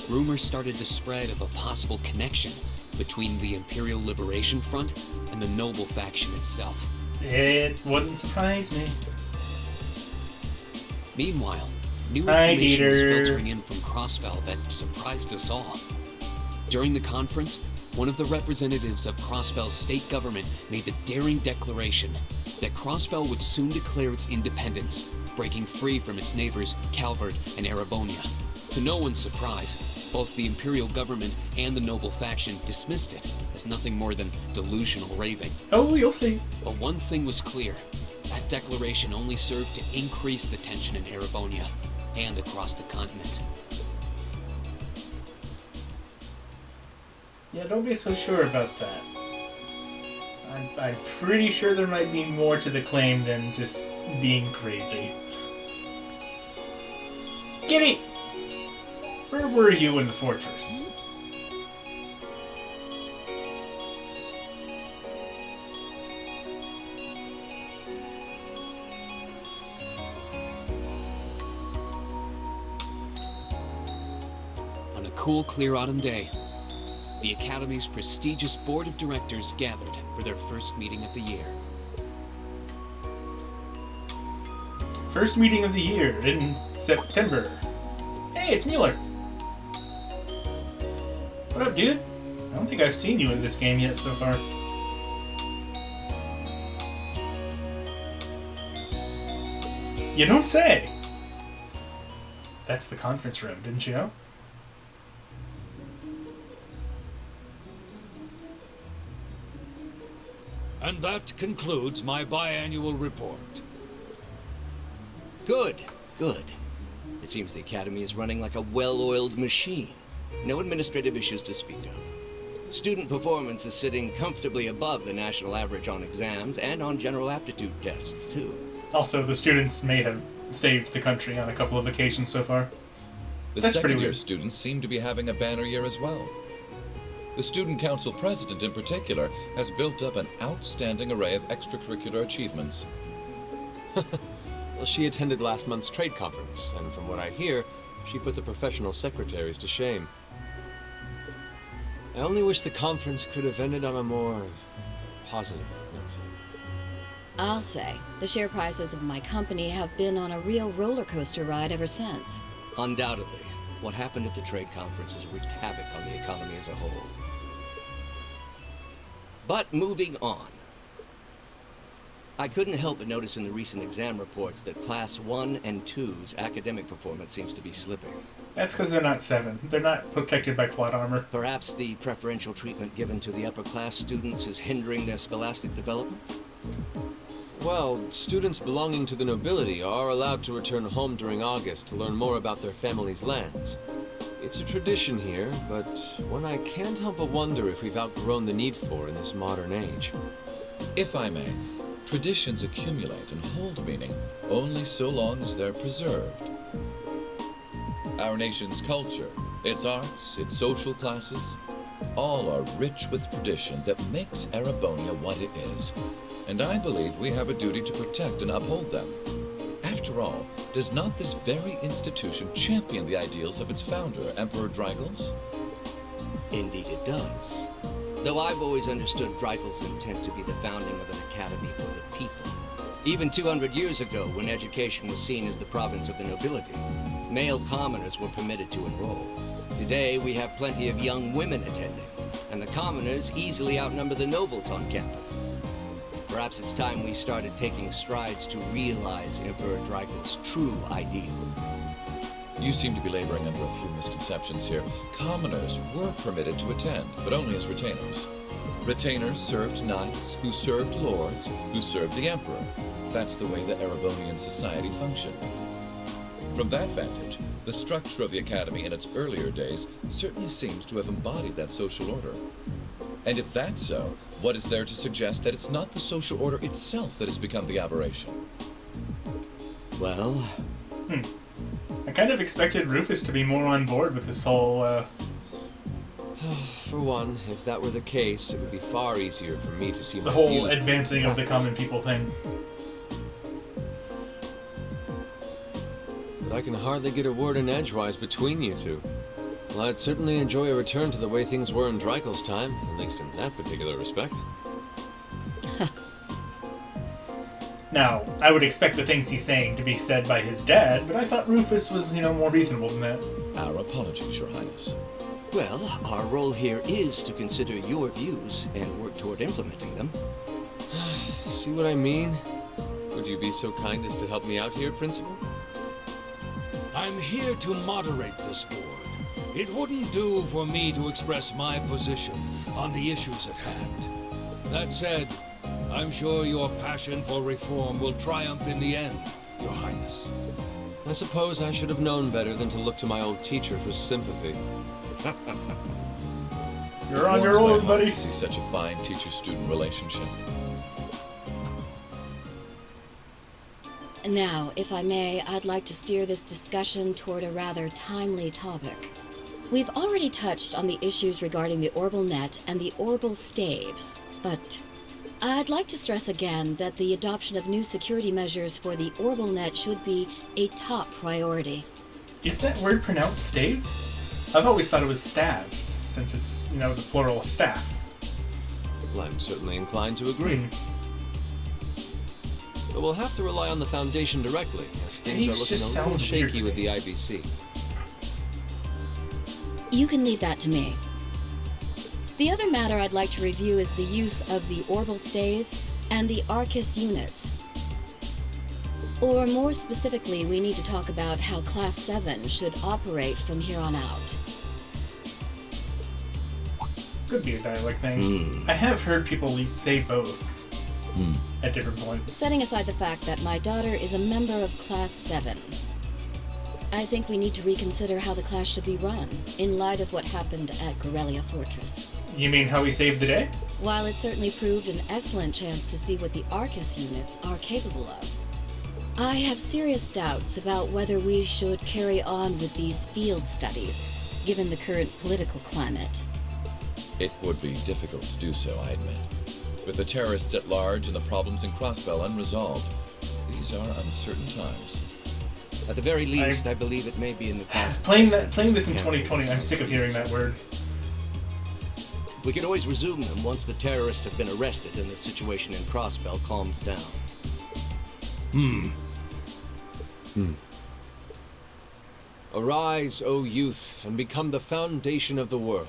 rumors started to spread of a possible connection between the Imperial Liberation Front and the noble faction itself. It wouldn't surprise me. Meanwhile, new information was filtering in from Crossbell that surprised us all. During the conference, one of the representatives of Crossbell's state government made the daring declaration that Crossbell would soon declare its independence, breaking free from its neighbors Calvert and Erebonia. To no one's surprise, both the Imperial government and the noble faction dismissed it as nothing more than delusional raving. Oh, you'll see. But one thing was clear. That declaration only served to increase the tension in Erebonia and across the continent. Yeah, don't be so sure about that. I'm pretty sure there might be more to the claim than just being crazy. Giddy! Where were you in the fortress? a cool, clear autumn day, the Academy's prestigious board of directors gathered for their first meeting of the year. First meeting of the year in September. Hey, it's Mueller. What up, dude? I don't think I've seen you in this game yet so far. You don't say! That's the conference room, didn't you know? And that concludes my biannual report. Good, good. It seems the Academy is running like a well-oiled machine. No administrative issues to speak of. Student performance is sitting comfortably above the national average on exams and on general aptitude tests, too. Also, the students may have saved the country on a couple of occasions so far. The That's pretty second-year weird. students seem to be having a banner year as well. The Student Council President, in particular, has built up an outstanding array of extracurricular achievements. Well, she attended last month's trade conference, and from what I hear, she put the professional secretaries to shame. I only wish the conference could have ended on a more positive note. I'll say, the share prices of my company have been on a real roller coaster ride ever since. Undoubtedly, what happened at the trade conference has wreaked havoc on the economy as a whole. But moving on. I couldn't help but notice in the recent exam reports that Class 1 and 2's academic performance seems to be slipping. That's because they're not 7. They're not protected by plot armor. Perhaps the preferential treatment given to the upper class students is hindering their scholastic development? Well, students belonging to the nobility are allowed to return home during August to learn more about their family's lands. It's a tradition here, but one I can't help but wonder if we've outgrown the need for in this modern age. If I may, traditions accumulate and hold meaning only so long as they're preserved. Our nation's culture, its arts, its social classes, all are rich with tradition that makes Erebonia what it is. And I believe we have a duty to protect and uphold them. After all, does not this very institution champion the ideals of its founder, Emperor Dreigels? Indeed it does. Though I've always understood Dreigels' intent to be the founding of an academy for the people. Even 200 years ago, when education was seen as the province of the nobility, male commoners were permitted to enroll. Today, we have plenty of young women attending, and the commoners easily outnumber the nobles on campus. Perhaps it's time we started taking strides to realize Emperor Dreigels' true ideal. You seem to be laboring under a few misconceptions here. Commoners were permitted to attend, but only as retainers. Retainers served knights, who served lords, who served the emperor. That's the way the Erebonian society functioned. From that vantage, the structure of the academy in its earlier days certainly seems to have embodied that social order. And if that's so, what is there to suggest that it's not the social order itself that has become the aberration? Well... I kind of expected Rufus to be more on board with this whole, For one, if that were the case, it would be far easier for me to see the my whole views advancing of the practice. common people thing. But I can hardly get a word in edgewise between you two. Well, I'd certainly enjoy a return to the way things were in Dreigels' time, at least in that particular respect. Now, I would expect the things he's saying to be said by his dad, but I thought Rufus was, more reasonable than that. Our apologies, Your Highness. Well, our role here is to consider your views and work toward implementing them. See what I mean? Would you be so kind as to help me out here, Principal? I'm here to moderate this board. It wouldn't do for me to express my position on the issues at hand. That said, I'm sure your passion for reform will triumph in the end, Your Highness. I suppose I should have known better than to look to my old teacher for sympathy. You're on Warms your my own, heart buddy. to see such a fine teacher-student relationship. Now, if I may, I'd like to steer this discussion toward a rather timely topic. We've already touched on the issues regarding the Orbital Net and the Orbital Staves, but I'd like to stress again that the adoption of new security measures for the Orbital Net should be a top priority. Is that word pronounced staves? I've always thought it was staves, since it's, the plural staff. Well, I'm certainly inclined to agree. But we'll have to rely on the Foundation directly, as things are looking a little shaky with the IBC. You can leave that to me. The other matter I'd like to review is the use of the orbital staves and the Arcus units. Or more specifically, we need to talk about how Class 7 should operate from here on out. Could be a dialect thing. I have heard people at least say both at different points. Setting aside the fact that my daughter is a member of Class 7, I think we need to reconsider how the class should be run, in light of what happened at Garrelia Fortress. You mean how we saved the day? While it certainly proved an excellent chance to see what the Arcus units are capable of, I have serious doubts about whether we should carry on with these field studies, given the current political climate. It would be difficult to do so, I admit. With the terrorists at large and the problems in Crossbell unresolved, these are uncertain times. At the very least, I believe it may be in the past. Playing this in 2020, I'm sick of hearing that word. We could always resume them once the terrorists have been arrested and the situation in Crossbell calms down. Arise, O youth, and become the foundation of the world.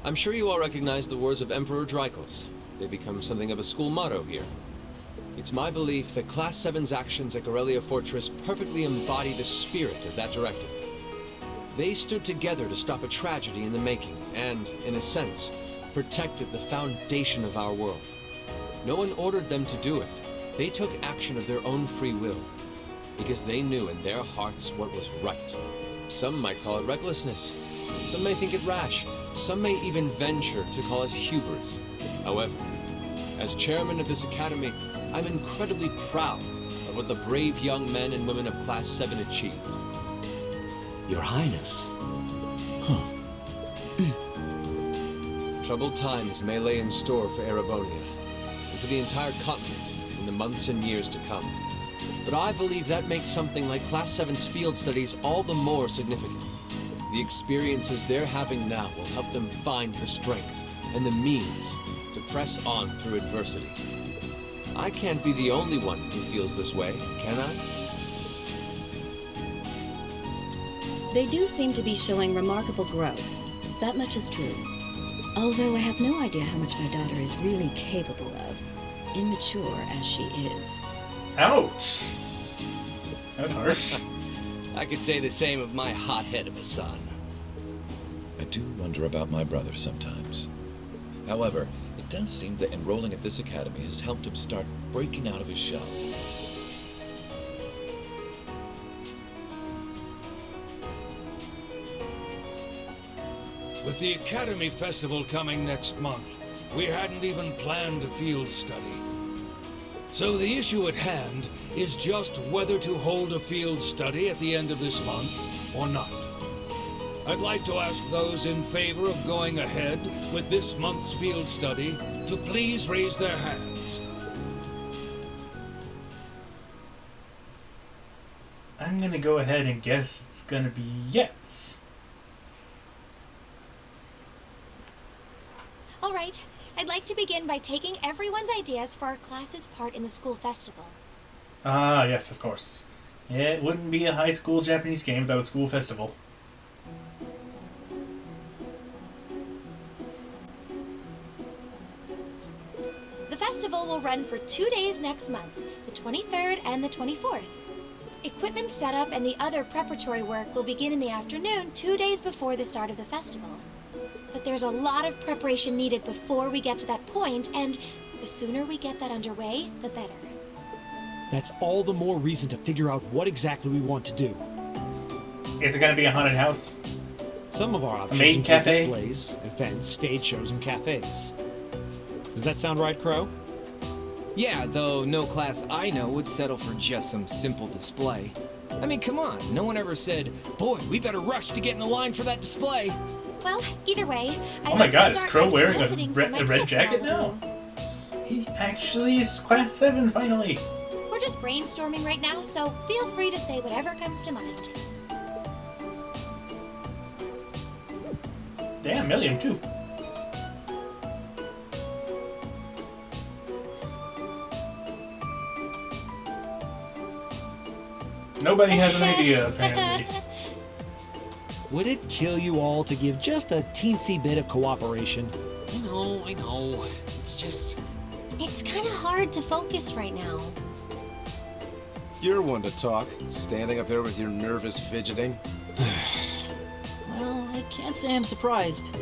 I'm sure you all recognize the words of Emperor Drycles. They become something of a school motto here. It's my belief that Class 7's actions at Garrelia Fortress perfectly embody the spirit of that directive. They stood together to stop a tragedy in the making and, in a sense, protected the foundation of our world. No one ordered them to do it. They took action of their own free will, because they knew in their hearts what was right. Some might call it recklessness. Some may think it rash. Some may even venture to call it hubris. However, as chairman of this academy, I'm incredibly proud of what the brave young men and women of Class 7 achieved. Your Highness. Troubled times may lay in store for Erebonia, and for the entire continent in the months and years to come. But I believe that makes something like Class 7's field studies all the more significant. The experiences they're having now will help them find the strength and the means to press on through adversity. I can't be the only one who feels this way, can I? They do seem to be showing remarkable growth. That much is true. Although I have no idea how much my daughter is really capable of, immature as she is. Ouch! That's harsh. I could say the same of my hothead of a son. I do wonder about my brother sometimes. However, it does seem that enrolling at this academy has helped him start breaking out of his shell. With the Academy Festival coming next month, we hadn't even planned a field study. So the issue at hand is just whether to hold a field study at the end of this month or not. I'd like to ask those in favor of going ahead with this month's field study to please raise their hands. I'm gonna go ahead and guess it's gonna be yes. All right. I'd like to begin by taking everyone's ideas for our class's part in the school festival. Ah, yes, of course. It wouldn't be a high school Japanese game without a school festival. The festival will run for 2 days next month, the 23rd and the 24th. Equipment setup and the other preparatory work will begin in the afternoon 2 days before the start of the festival. But there's a lot of preparation needed before we get to that point, and the sooner we get that underway, the better. That's all the more reason to figure out what exactly we want to do. Is it going to be a haunted house? Some of our options maid include cafe? displays, events, stage shows, and cafes. Does that sound right, Crow? Yeah, though no class I know would settle for just some simple display. I mean, come on, no one ever said, boy, we better rush to get in the line for that display. Well, either way, I'd Oh my like god, to is start Crow by wearing soliciting some a red ideas from jacket all now? of you. He actually is Class 7, finally. We're just brainstorming right now, so feel free to say whatever comes to mind. Damn, million too. Nobody has an idea, apparently. Would it kill you all to give just a teensy bit of cooperation? I know. It's just... It's kind of hard to focus right now. You're one to talk, standing up there with your nervous fidgeting. Well, I can't say I'm surprised.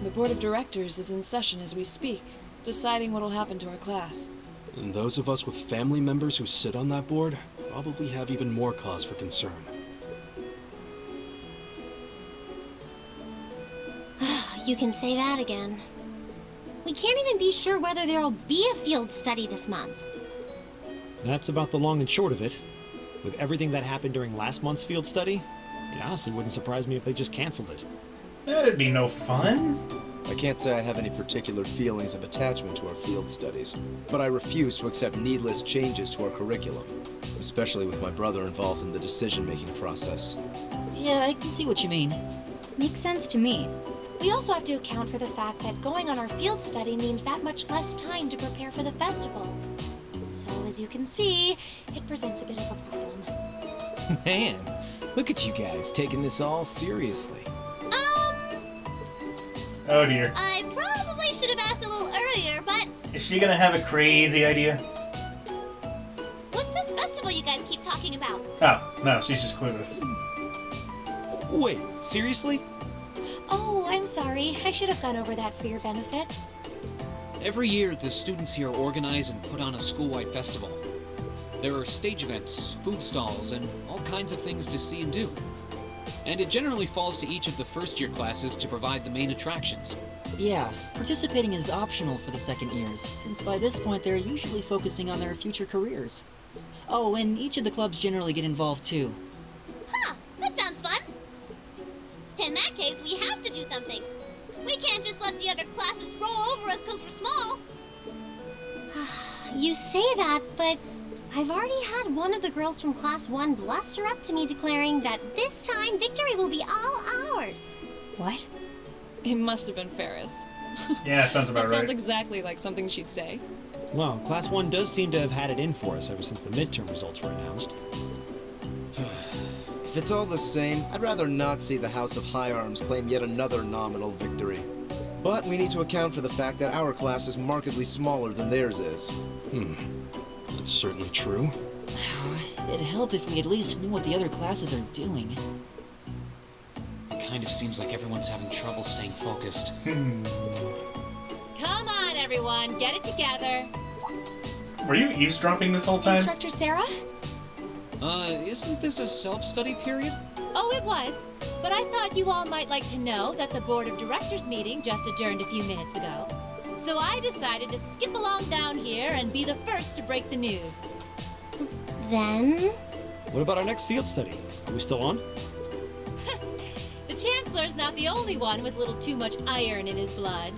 The board of directors is in session as we speak, deciding what'll happen to our class. And those of us with family members who sit on that board probably have even more cause for concern. You can say that again. We can't even be sure whether there'll be a field study this month. That's about the long and short of it. With everything that happened during last month's field study, it honestly wouldn't surprise me if they just canceled it. That'd be no fun. I can't say I have any particular feelings of attachment to our field studies, but I refuse to accept needless changes to our curriculum, especially with my brother involved in the decision-making process. Yeah, I can see what you mean. Makes sense to me. We also have to account for the fact that going on our field study means that much less time to prepare for the festival. So, as you can see, it presents a bit of a problem. Man, look at you guys taking this all seriously. Oh dear. I probably should have asked a little earlier, but Is she gonna have a crazy idea? what's this festival you guys keep talking about? Oh, no, she's just clueless. Wait, seriously? Oh, I'm sorry. I should have gone over that for your benefit. Every year, the students here organize and put on a school-wide festival. There are stage events, food stalls, and all kinds of things to see and do. And it generally falls to each of the first-year classes to provide the main attractions. Yeah, participating is optional for the second years, since by this point they're usually focusing on their future careers. Oh, and each of the clubs generally get involved too. Huh, that sounds fun. In that case, we have to do something. We can't just let the other classes roll over us because we're small. You say that, but I've already had one of the girls from Class 1 bluster up to me declaring that this time victory will be all ours. What? It must have been Ferris. Yeah, sounds about That sounds right. exactly like something she'd say. Well, Class 1 does seem to have had it in for us ever since the midterm results were announced. If it's all the same, I'd rather not see the House of High Arms claim yet another nominal victory. But we need to account for the fact that our class is markedly smaller than theirs is. That's certainly true. It'd help if we at least knew what the other classes are doing. It kind of seems like everyone's having trouble staying focused. Come on, everyone, get it together. Were you eavesdropping this whole time? Instructor Sarah? Isn't this a self-study period? Oh, it was. But I thought you all might like to know that the Board of Directors meeting just adjourned a few minutes ago. So I decided to skip along down here and be the first to break the news. Then? What about our next field study? Are we still on? The Chancellor's not the only one with a little too much iron in his blood.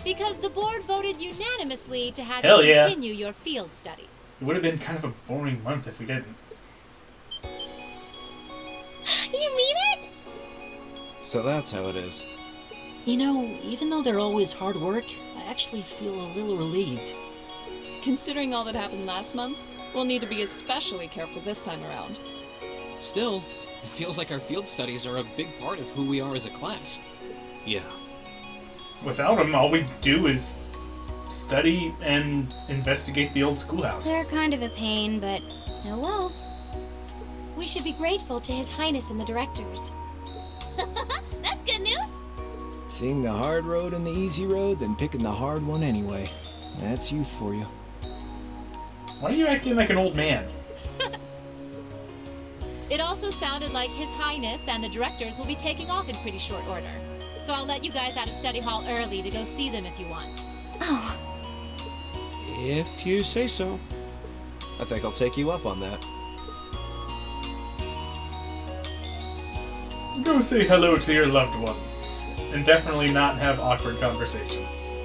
Because the board voted unanimously to have Hell you yeah. continue your field studies. It would have been kind of a boring month if we didn't. You mean it? So that's how it is. You know, even though they're always hard work, I actually feel a little relieved. Considering all that happened last month, we'll need to be especially careful this time around. Still, it feels like our field studies are a big part of who we are as a class. Yeah. Without them, all we do is study and investigate the old schoolhouse. They're kind of a pain, but oh well. We should be grateful to His Highness and the directors. That's good news. Seeing the hard road and the easy road, then picking the hard one anyway. That's youth for you. Why are you acting like an old man? It also sounded like His Highness and the directors will be taking off in pretty short order. So I'll let you guys out of study hall early to go see them if you want. Oh. If you say so. I think I'll take you up on that. Go say hello to your loved ones. And definitely not have awkward conversations.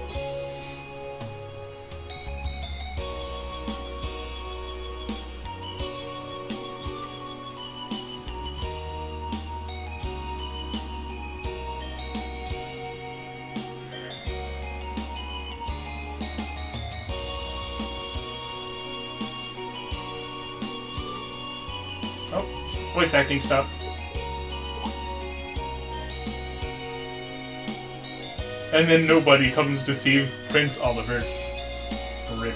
voice acting stopped. And then nobody comes to save Prince Oliver's rip.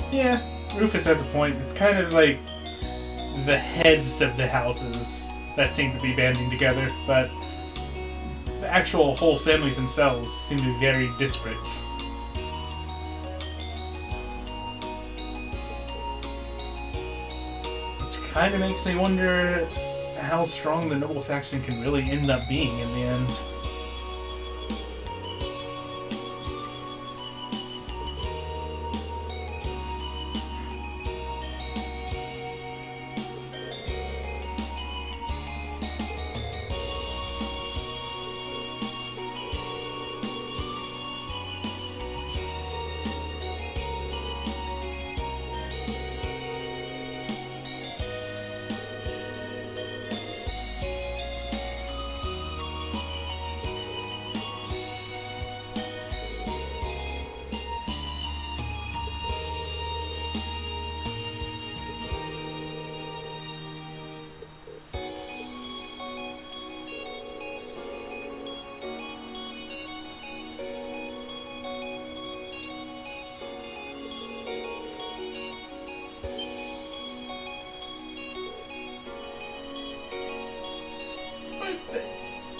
Yeah, Rufus has a point. It's kind of like the heads of the houses that seem to be banding together, but the actual whole families themselves seem to be very disparate. Which kind of makes me wonder how strong the noble faction can really end up being in the end.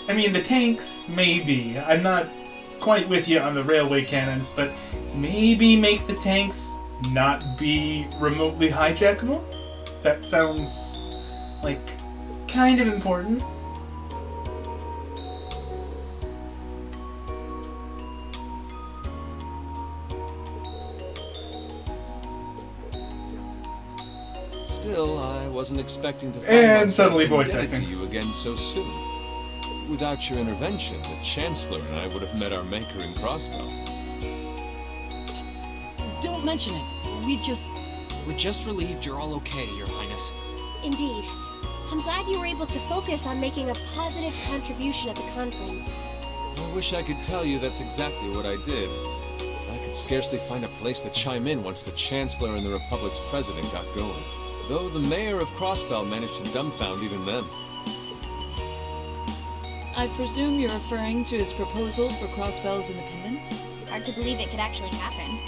I mean, the tanks, maybe. I'm not quite with you on the railway cannons, but maybe make the tanks not be remotely hijackable? That sounds like kind of important. Still, I wasn't expecting to find And myself suddenly voice indebted acting. to you again so soon. Without your intervention, the Chancellor and I would have met our maker in Crossbow. Don't mention it. We're just relieved you're all okay, Your Highness. Indeed. I'm glad you were able to focus on making a positive contribution at the conference. I wish I could tell you that's exactly what I did. I could scarcely find a place to chime in once the Chancellor and the Republic's President got going. Though the Mayor of Crossbell managed to dumbfound even them. I presume you're referring to his proposal for Crossbell's independence? Hard to believe it could actually happen.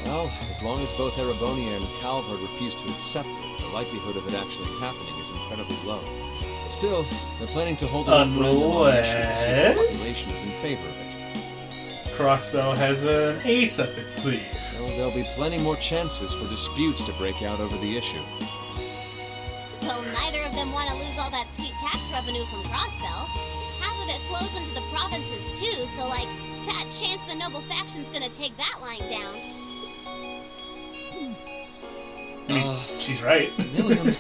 Well, as long as both Erebonia and Calvert refuse to accept it, the likelihood of it actually happening is incredibly low. Still, they're planning to hold a referendum on the issue to see if the population is in favor of it. Crossbow has an ace up its sleeve. So there'll be plenty more chances for disputes to break out over the issue. Well, neither of them want to lose all that sweet tax revenue from Crossbell. Half of it flows into the provinces too, so like, fat chance the noble faction's gonna take that lying down. She's right. William.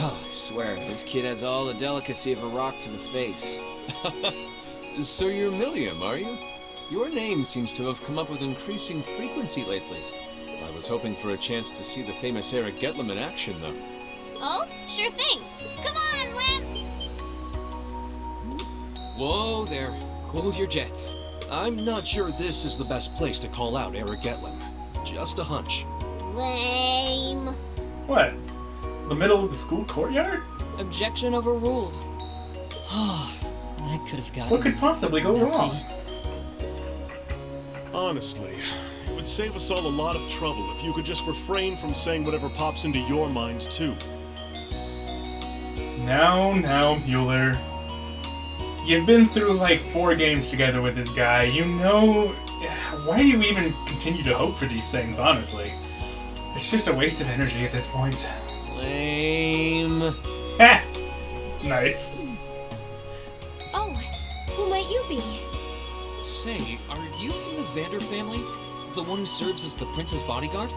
Oh, I swear, this kid has all the delicacy of a rock to the face. So you're Milliam, are you? Your name seems to have come up with increasing frequency lately. I was hoping for a chance to see the famous Eric Getlem in action, though. Oh, sure thing. Come on, Lamp! Whoa there. Cool your jets. I'm not sure this is the best place to call out Eric Getlem. Just a hunch. Lame. What? The middle of the school courtyard? Objection overruled. That could have gotten What could possibly go messy. wrong? Honestly, it would save us all a lot of trouble if you could just refrain from saying whatever pops into your mind, too. Now, Mueller. You've been through like 4 games together with this guy. You know... Why do you even continue to hope for these things, honestly? It's just a waste of energy at this point. Lame. Heh! Nice. Oh, who might you be? Say, are you from the Vander family? The one who serves as the prince's bodyguard?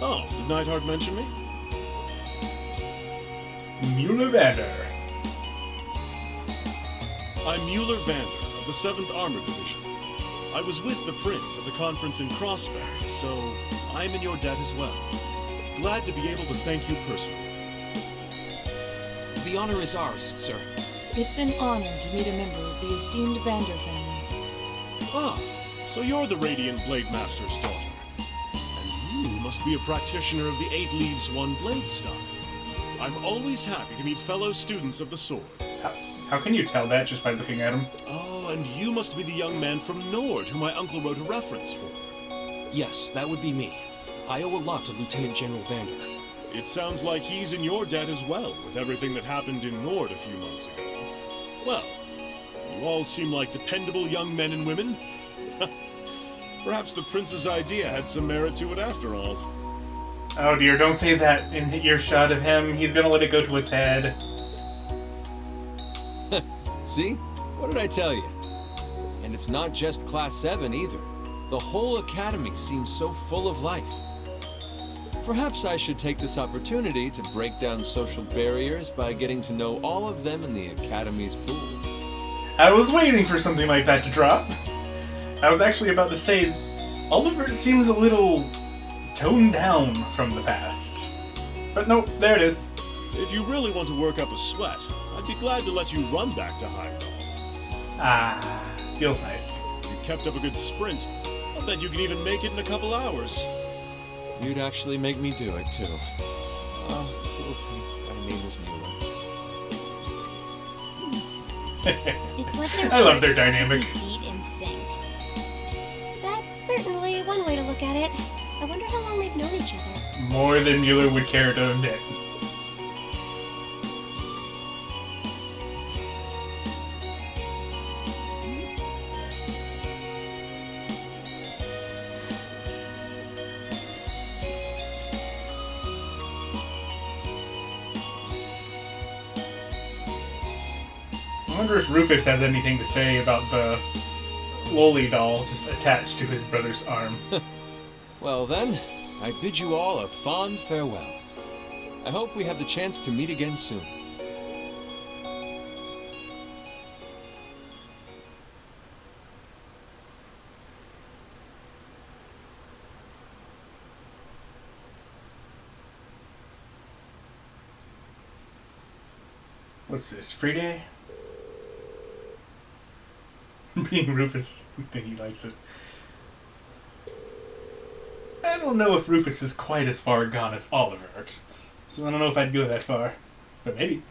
Oh, did Neidhart mention me? Mueller Vander. I'm Mueller Vander of the 7th Armored Division. I was with the Prince at the conference in Crossbeck, so I'm in your debt as well. Glad to be able to thank you personally. The honor is ours, sir. It's an honor to meet a member of the esteemed Vander family. Ah, so you're the Radiant Blade Master's daughter. And you must be a practitioner of the 8 Leaves, 1 Blade style. I'm always happy to meet fellow students of the sword. How can you tell that just by looking at him? Oh, and you must be the young man from Nord who my uncle wrote a reference for. Yes, that would be me. I owe a lot to Lieutenant General Vander. It sounds like he's in your debt as well, with everything that happened in Nord a few months ago. Well, you all seem like dependable young men and women. Perhaps the Prince's idea had some merit to it after all. Oh dear, don't say that in earshot of him. He's gonna let it go to his head. See? What did I tell you? And it's not just Class 7 either. The whole Academy seems so full of life. Perhaps I should take this opportunity to break down social barriers by getting to know all of them in the Academy's pool. I was waiting for something like that to drop. I was actually about to say, Oliver seems a little toned down from the past. But nope, there it is. If you really want to work up a sweat, I'd be glad to let you run back to Heimdall. Ah, feels nice. If you kept up a good sprint, I'll bet you can even make it in a couple hours. You'd actually make me do it, too. Oh, guilty. My name is Mueller. It's like their I love their hearts want to dynamic. be beat in sync. That's certainly one way to look at it. I wonder how long they've known each other. More than Mueller would care to admit. I wonder if Rufus has anything to say about the loli doll just attached to his brother's arm. Well then, I bid you all a fond farewell. I hope we have the chance to meet again soon. What's this, free day? Being Rufus, I think he likes it. I don't know if Rufus is quite as far gone as Oliver, so I don't know if I'd go that far, but maybe.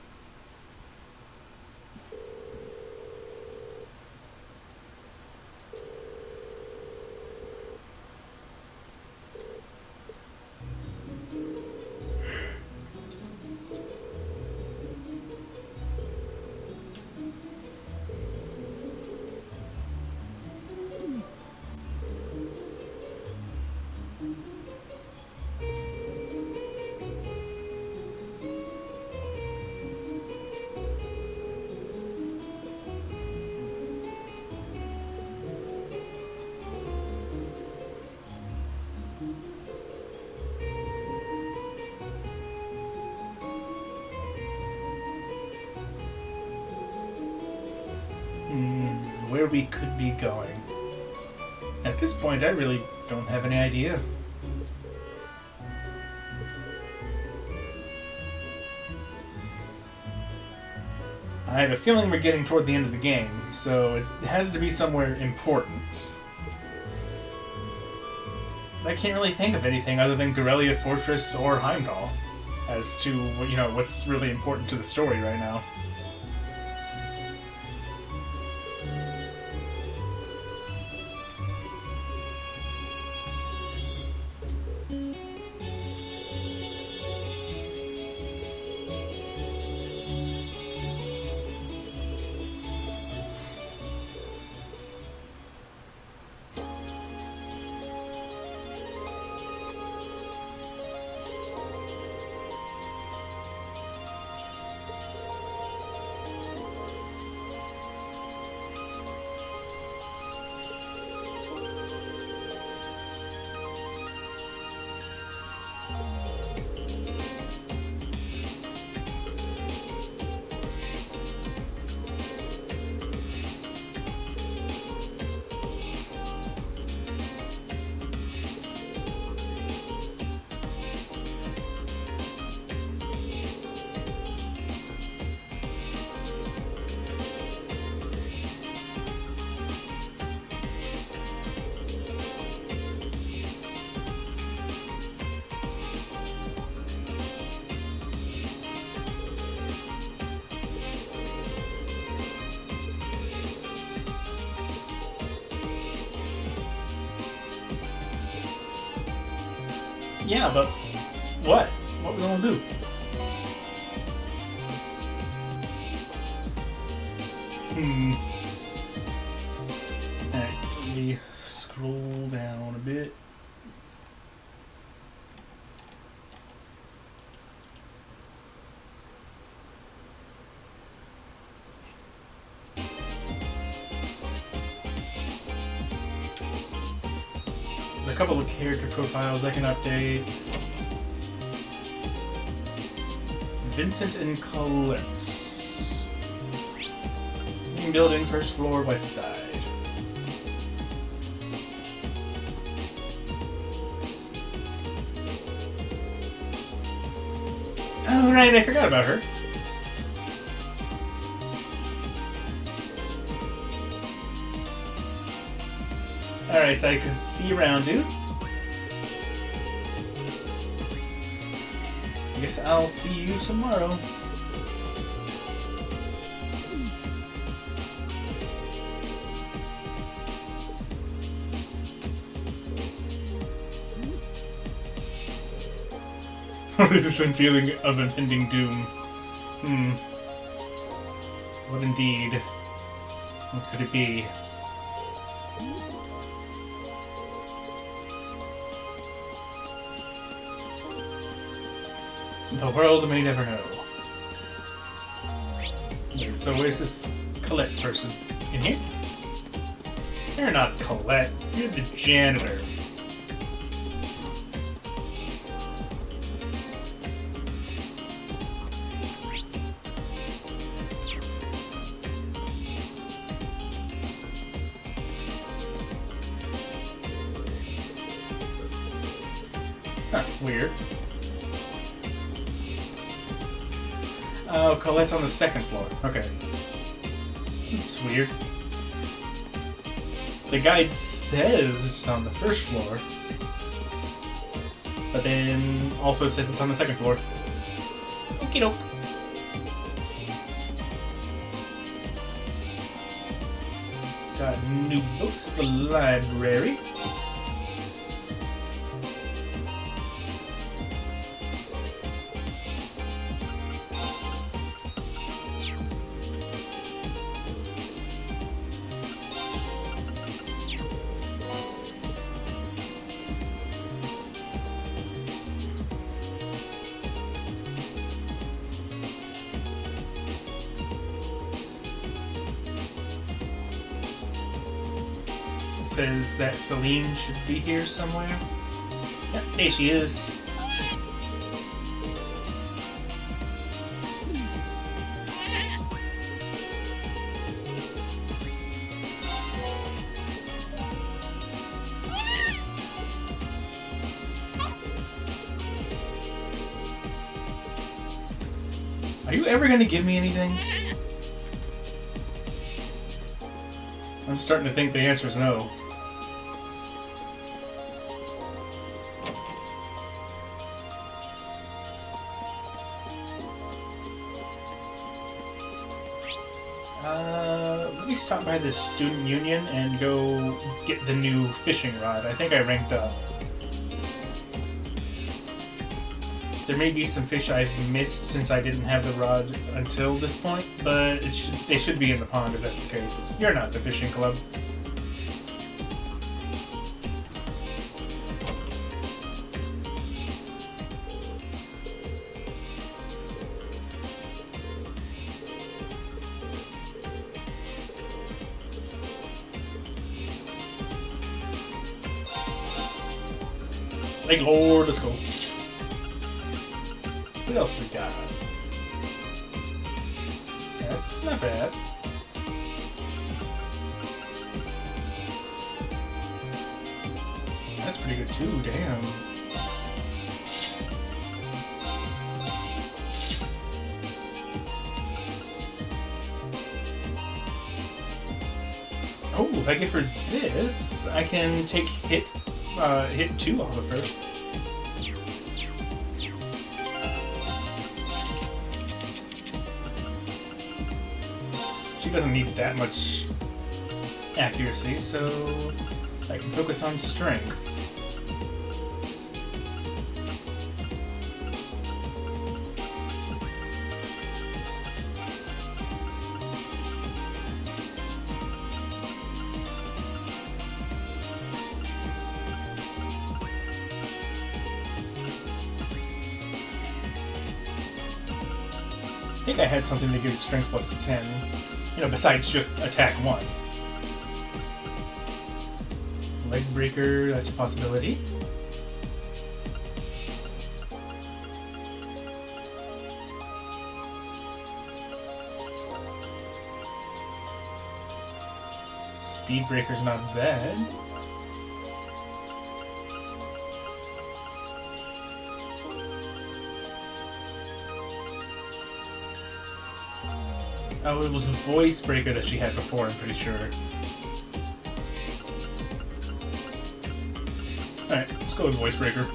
Where we could be going. At this point, I really don't have any idea. I have a feeling we're getting toward the end of the game, so it has to be somewhere important. I can't really think of anything other than Garrelia Fortress or Heimdall as to, you know, what's really important to the story right now. Yeah, but what? What we gonna do? Alright, let me scroll down a bit. There's a couple of character profiles I can update. Vincent and Colette. Main building, first floor, west side. Oh, right, I forgot about her. Alright, so I can see you around, dude. I guess I'll see you tomorrow. This is some feeling of impending doom. What indeed? What could it be? The world may never know. Wait, so where's this Colette person? In here? You're not Colette. You're the janitor. Huh, weird. Oh, Colette's on the second floor. Okay. That's weird. The guide says it's on the first floor, but then also says it's on the second floor. Okie doke. Got new books at the library. Says that Celine should be here somewhere. Yep, there she is. Are you ever going to give me anything? I'm starting to think the answer is no. Let me stop by the student union and go get the new fishing rod. I think I ranked up. There may be some fish I've missed since I didn't have the rod until this point, but they should be in the pond if that's the case. You're not the fishing club. Like Lord, let's go. What else we got? That's not bad. That's pretty good too, damn. Oh, if I get for this, I can take hit 2 off of her. She doesn't need that much accuracy, so I can focus on strength. think I had something that gives strength plus 10. You know, besides just attack 1. Leg breaker, that's a possibility. Speed breaker's not bad. Oh, it was a voice breaker that she had before, I'm pretty sure. Alright, let's go with voice breaker.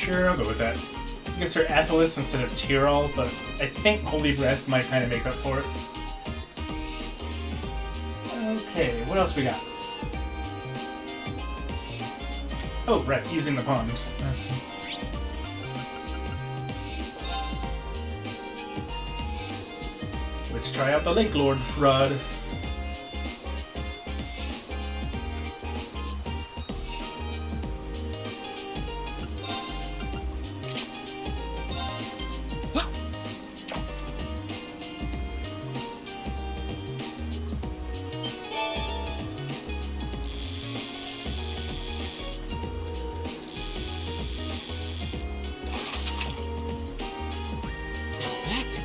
Sure, I'll go with that. I guess her Athelis instead of Tyrol, but I think Holy Breath might kind of make up for it. Okay, what else we got? Oh, right, using the pond. Let's try out the Lake Lord Rod.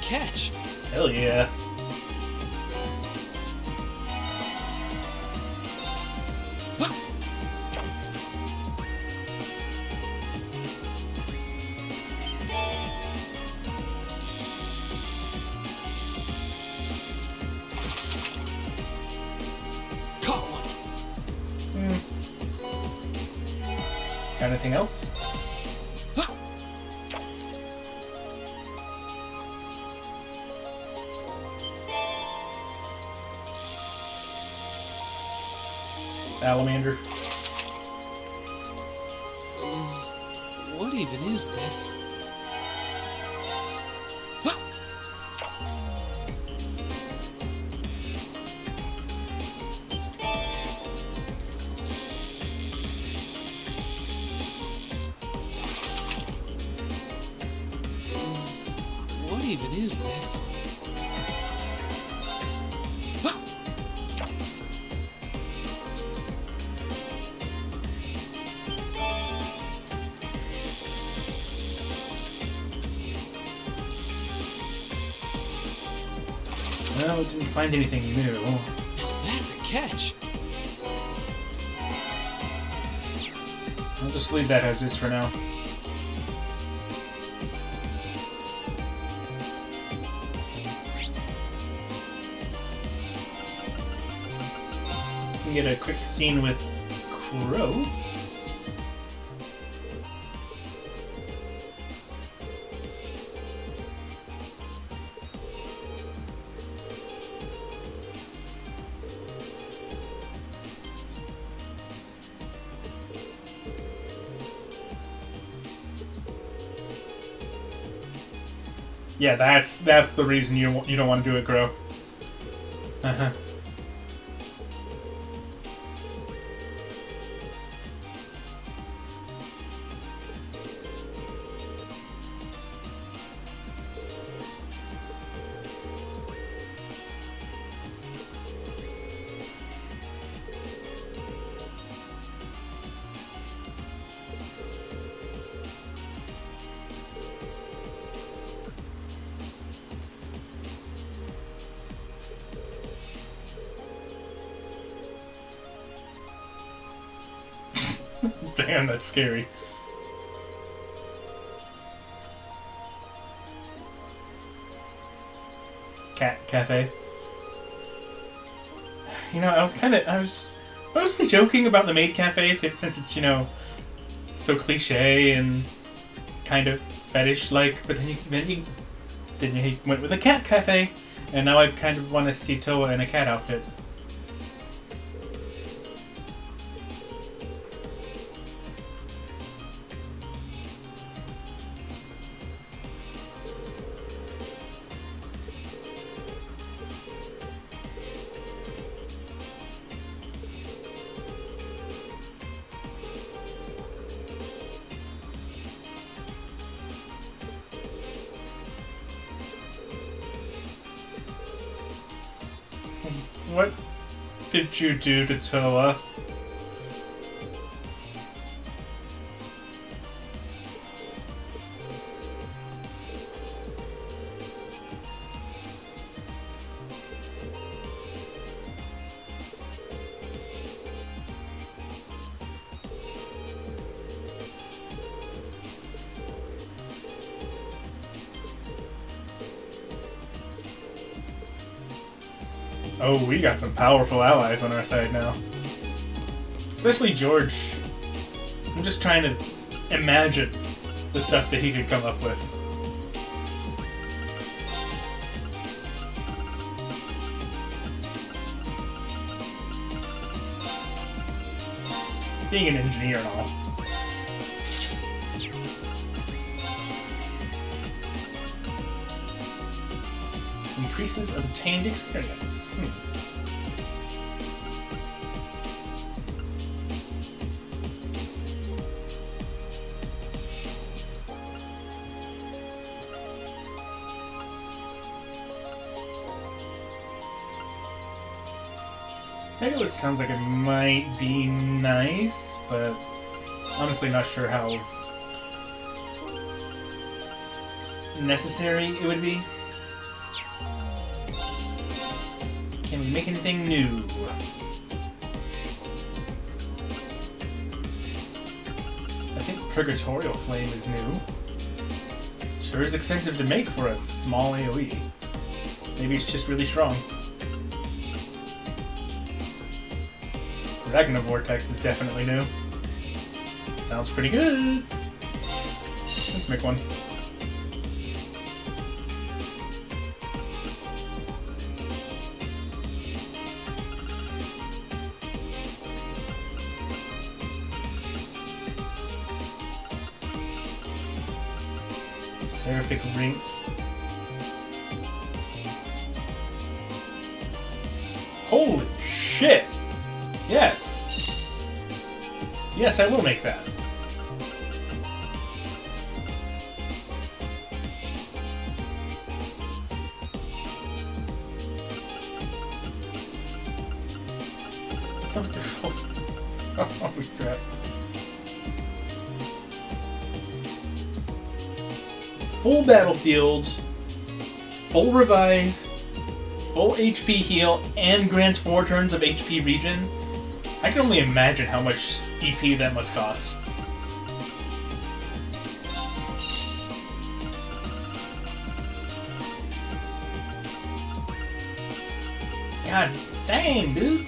Catch. Hell yeah. Caught one. Got anything else? Salamander. What even is this? What even is this? Well, we didn't find anything new. That's a catch. I'll just leave that as is for now. We can get a quick scene with Crow. Yeah, that's the reason you don't want to do it, Grow. Uh-huh. Damn, that's scary. Cat cafe. You know, I was mostly joking about the maid cafe since it's, you know, so cliche and kind of fetish-like, but then you went with a cat cafe, and now I kind of want to see Toa in a cat outfit. What did you do to Toa? Oh, we got some powerful allies on our side now. Especially George. I'm just trying to imagine the stuff that he could come up with. Being an engineer and all. Increases obtained experience. I know it sounds like it might be nice, but honestly not sure how necessary it would be. Can we make anything new? I think Purgatorial Flame is new. Sure is expensive to make for a small AoE. Maybe it's just really strong. Ragnar Vortex is definitely new. Sounds pretty good. Let's make one. Seraphic Ring. Holy shit! Yes! Yes, I will make that. Holy crap. Full battlefield, full revive, full HP heal, and grants 4 turns of HP regen. I can only imagine how much EP that must cost. God dang, dude.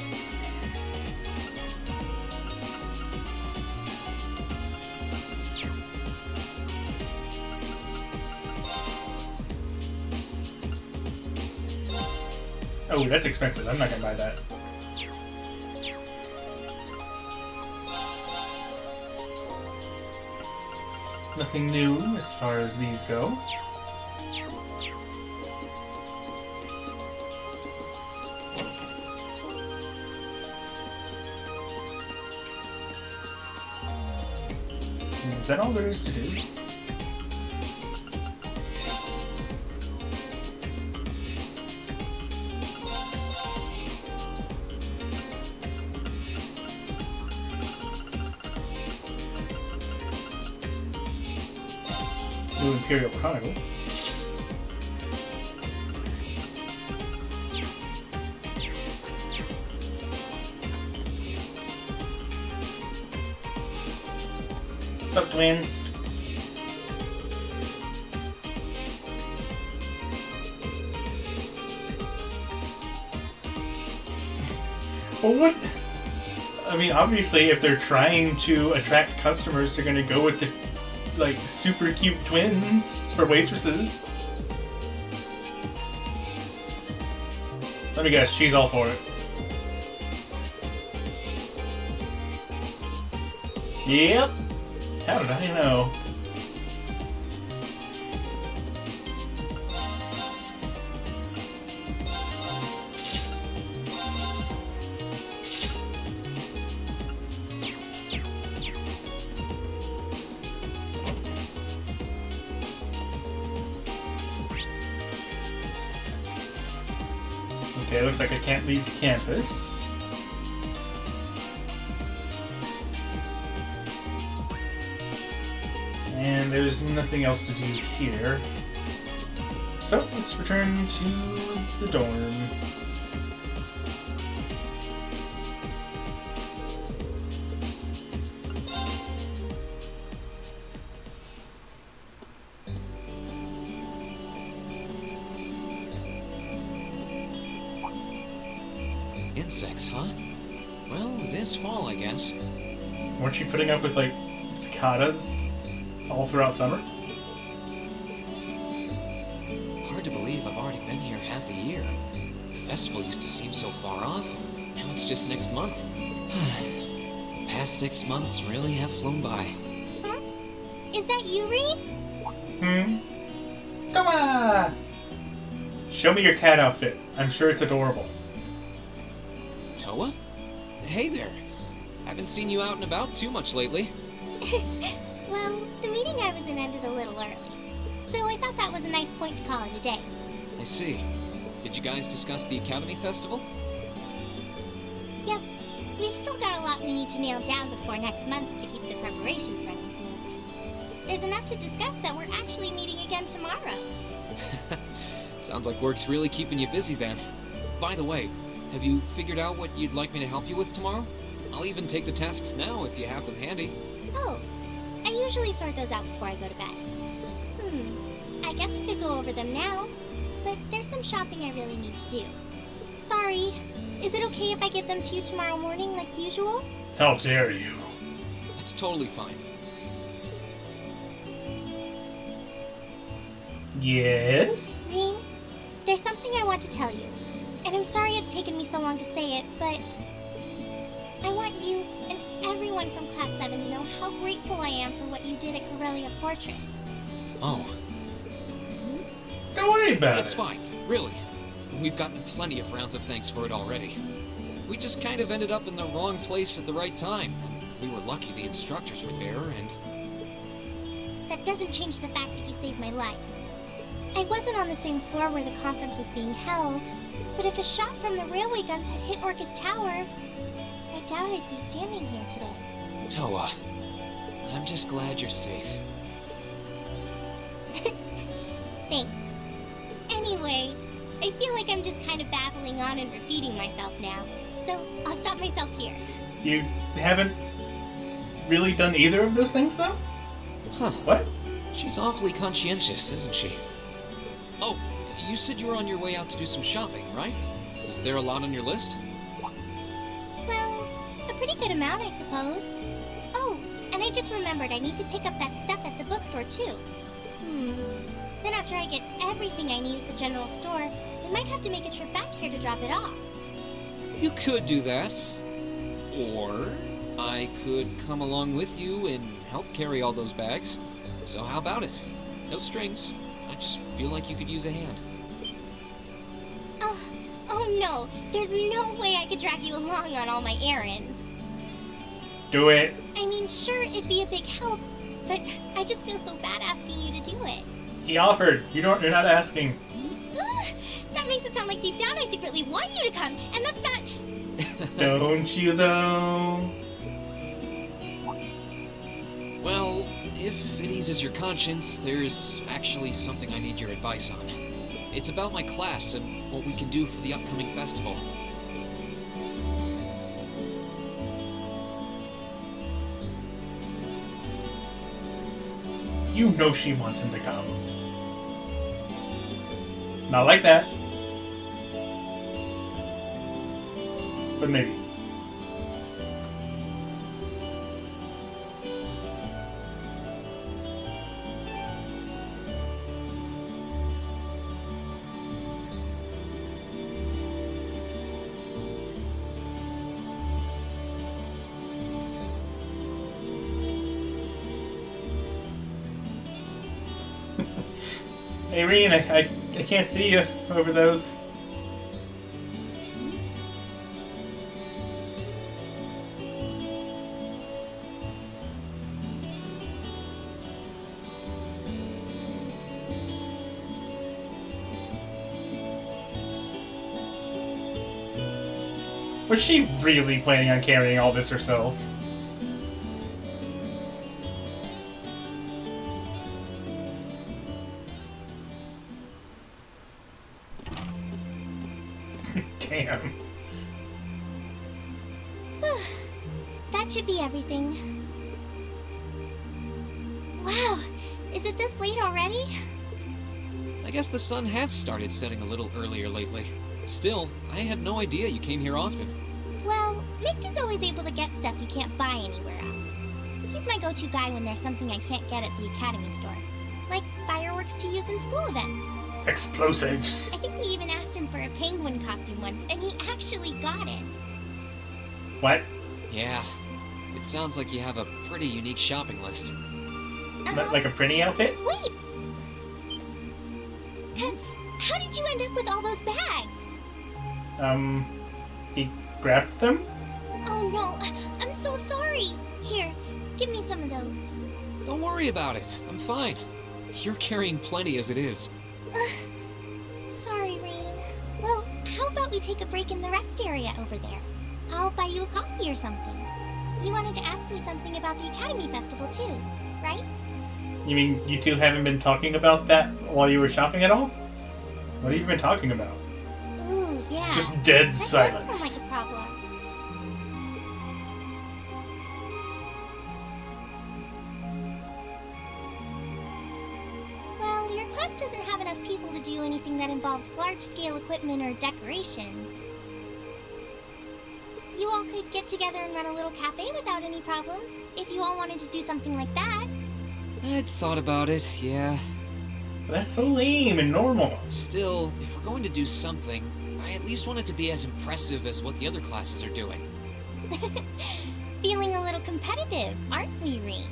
Oh, that's expensive. I'm not gonna buy that. Nothing new as far as these go. Is that all there is to do? New Imperial Chronicle. What's up, twins? Well, what? I mean, obviously, if they're trying to attract customers, they're gonna go with the like super cute twins for waitresses. Let me guess, she's all for it. Yep. How did I know? Okay, looks like I can't leave the campus. And there's nothing else to do here. So, let's return to the dorm. Insects, huh? Well, it is fall, I guess. Weren't you putting up with, like, cicadas all throughout summer? Hard to believe I've already been here half a year. The festival used to seem so far off. Now it's just next month. The past 6 months really have flown by. Huh? Is that you, Reed? Come on! Show me your cat outfit. I'm sure it's adorable. Toa? Hey there. Haven't seen you out and about too much lately. Well, the meeting I was in ended a little early. So I thought that was a nice point to call it a day. I see. Did you guys discuss the Academy Festival? Yep. We've still got a lot we need to nail down before next month to keep the preparations running smoothly. There's enough to discuss that we're actually meeting again tomorrow. Sounds like work's really keeping you busy then. By the way, have you figured out what you'd like me to help you with tomorrow? I'll even take the tasks now if you have them handy. Oh, I usually sort those out before I go to bed. I guess I could go over them now, but there's some shopping I really need to do. Sorry, is it okay if I get them to you tomorrow morning like usual? How dare you? That's totally fine. Yes? Rean, there's something I want to tell you. And I'm sorry it's taken me so long to say it, but I want you and everyone from Class 7 to know how grateful I am for what you did at Garrelia Fortress. Oh. Don't worry about It's fine, really. We've gotten plenty of rounds of thanks for it already. We just kind of ended up in the wrong place at the right time. We were lucky the instructors were there, and... That doesn't change the fact that you saved my life. I wasn't on the same floor where the conference was being held, but if a shot from the railway guns had hit Orcus Tower, I doubt I'd be standing here today. Toa, I'm just glad you're safe. Thanks. Anyway, I feel like I'm just kind of babbling on and repeating myself now, so I'll stop myself here. You haven't really done either of those things, though? Huh. What? She's awfully conscientious, isn't she? Oh, you said you were on your way out to do some shopping, right? Is there a lot on your list? Well, a pretty good amount, I suppose. Oh, and I just remembered I need to pick up that stuff at the bookstore, too. Then after I get everything I need at the general store, I might have to make a trip back here to drop it off. You could do that. Or I could come along with you and help carry all those bags. So how about it? No strings. I just feel like you could use a hand. Oh no, there's no way I could drag you along on all my errands. Do it. I mean, sure, it'd be a big help, but I just feel so bad asking you to do it. He offered. You're not asking. Ugh, that makes it sound like deep down I secretly want you to come, and that's not... Don't you, though? Well, if it eases your conscience, there's actually something I need your advice on. It's about my class and what we can do for the upcoming festival. You know she wants him to come. Not like that. But maybe. Hey, Reen, I can't see you over those. Was she really planning on carrying all this herself? Damn. That should be everything. Wow, is it this late already? I guess the sun has started setting a little earlier lately. Still, I had no idea you came here often. Well, Mick is always able to get stuff you can't buy anywhere else. He's my go-to guy when there's something I can't get at the Academy store. Like fireworks to use in school events. Explosives. I think we even asked him for a penguin costume once, and he actually got it. What? Yeah. It sounds like you have a pretty unique shopping list. Like a pretty outfit? Wait! How did you end up with all those bags? He grabbed them? Oh no, I'm so sorry. Here, give me some of those. Don't worry about it. I'm fine. You're carrying plenty as it is. Sorry, Rain. Well, how about we take a break in the rest area over there? I'll buy you a coffee or something. You wanted to ask me something about the Academy Festival too, right? You mean you two haven't been talking about that while you were shopping at all? What have you been talking about? Ooh, yeah. Just dead that silence. Does sound like a problem. Well, your class doesn't have enough people to do anything that involves large-scale equipment or decorations. You all could get together and run a little cafe without any problems, if you all wanted to do something like that. I'd thought about it, yeah. That's so lame and normal. Still, if we're going to do something, I at least want it to be as impressive as what the other classes are doing. Feeling a little competitive, aren't we, Reem?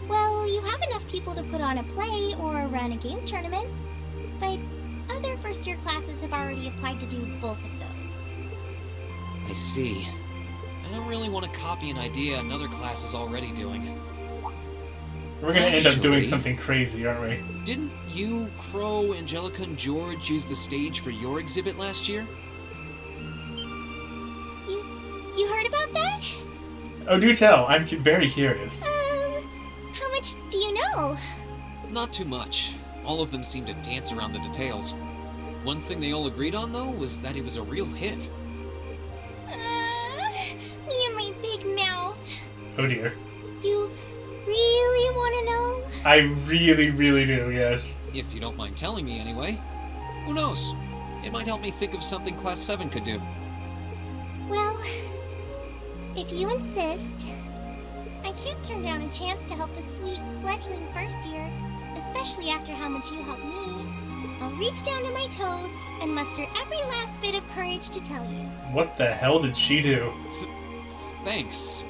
Well, you have enough people to put on a play or run a game tournament. But other first-year classes have already applied to do both of those. I see. I don't really want to copy an idea another class is already doing. We're gonna end up doing something crazy, aren't we? Didn't you, Crow, Angelica, and George use the stage for your exhibit last year? You heard about that? Oh, do tell. I'm very curious. How much do you know? Not too much. All of them seemed to dance around the details. One thing they all agreed on, though, was that it was a real hit. Me and my big mouth. Oh dear. You really want to know? I really, really do, yes. If you don't mind telling me anyway. Who knows? It might help me think of something Class 7 could do. Well, if you insist, I can't turn down a chance to help a sweet fledgling first year, especially after how much you helped me. I'll reach down to my toes and muster every last bit of courage to tell you. What the hell did she do? Thanks.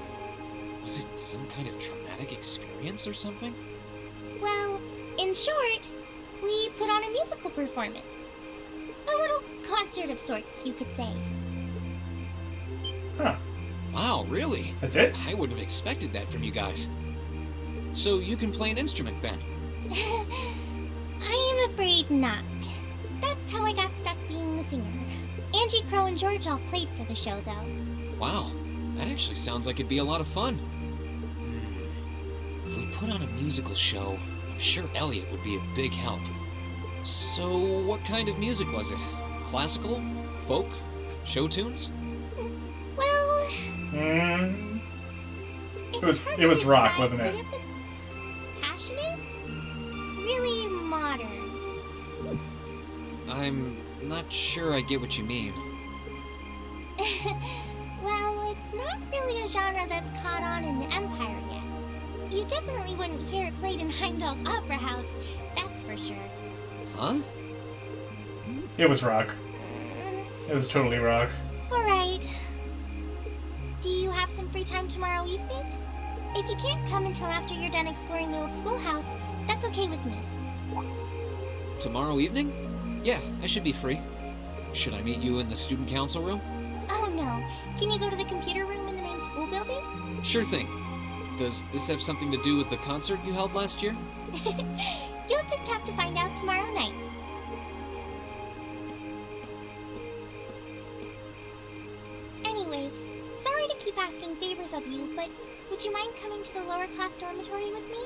Was it some kind of traumatic experience or something? Well, in short, we put on a musical performance. A little concert of sorts, you could say. Huh. Wow, really? That's it? I wouldn't have expected that from you guys. So you can play an instrument then? I am afraid not. That's how I got stuck being the singer. Angie, Crow, and George all played for the show, though. Wow, that actually sounds like it'd be a lot of fun. If we put on a musical show, I'm sure Elliot would be a big help. So, what kind of music was it? Classical? Folk? Show tunes? Well... It was rock, wasn't it? It was passionate? Really modern. I'm not sure I get what you mean. Well, it's not really a genre that's caught on in the Empire yet. You definitely wouldn't hear it played in Heimdall's Opera House, that's for sure. Huh? It was rock. It was totally rock. Alright. Do you have some free time tomorrow evening? If you can't come until after you're done exploring the old schoolhouse, that's okay with me. Tomorrow evening? Yeah, I should be free. Should I meet you in the student council room? Oh no. Can you go to the computer room in the main school building? Sure thing. Does this have something to do with the concert you held last year? You'll just have to find out tomorrow night. Anyway, sorry to keep asking favors of you, but would you mind coming to the lower class dormitory with me?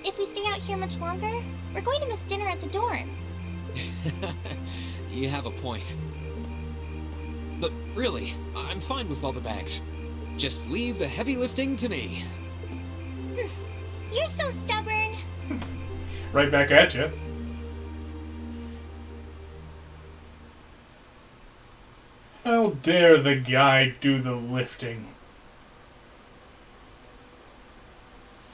If we stay out here much longer, we're going to miss dinner at the dorms. You have a point. But really, I'm fine with all the bags. Just leave the heavy lifting to me. You're so stubborn. Right back at you. How dare the guy do the lifting?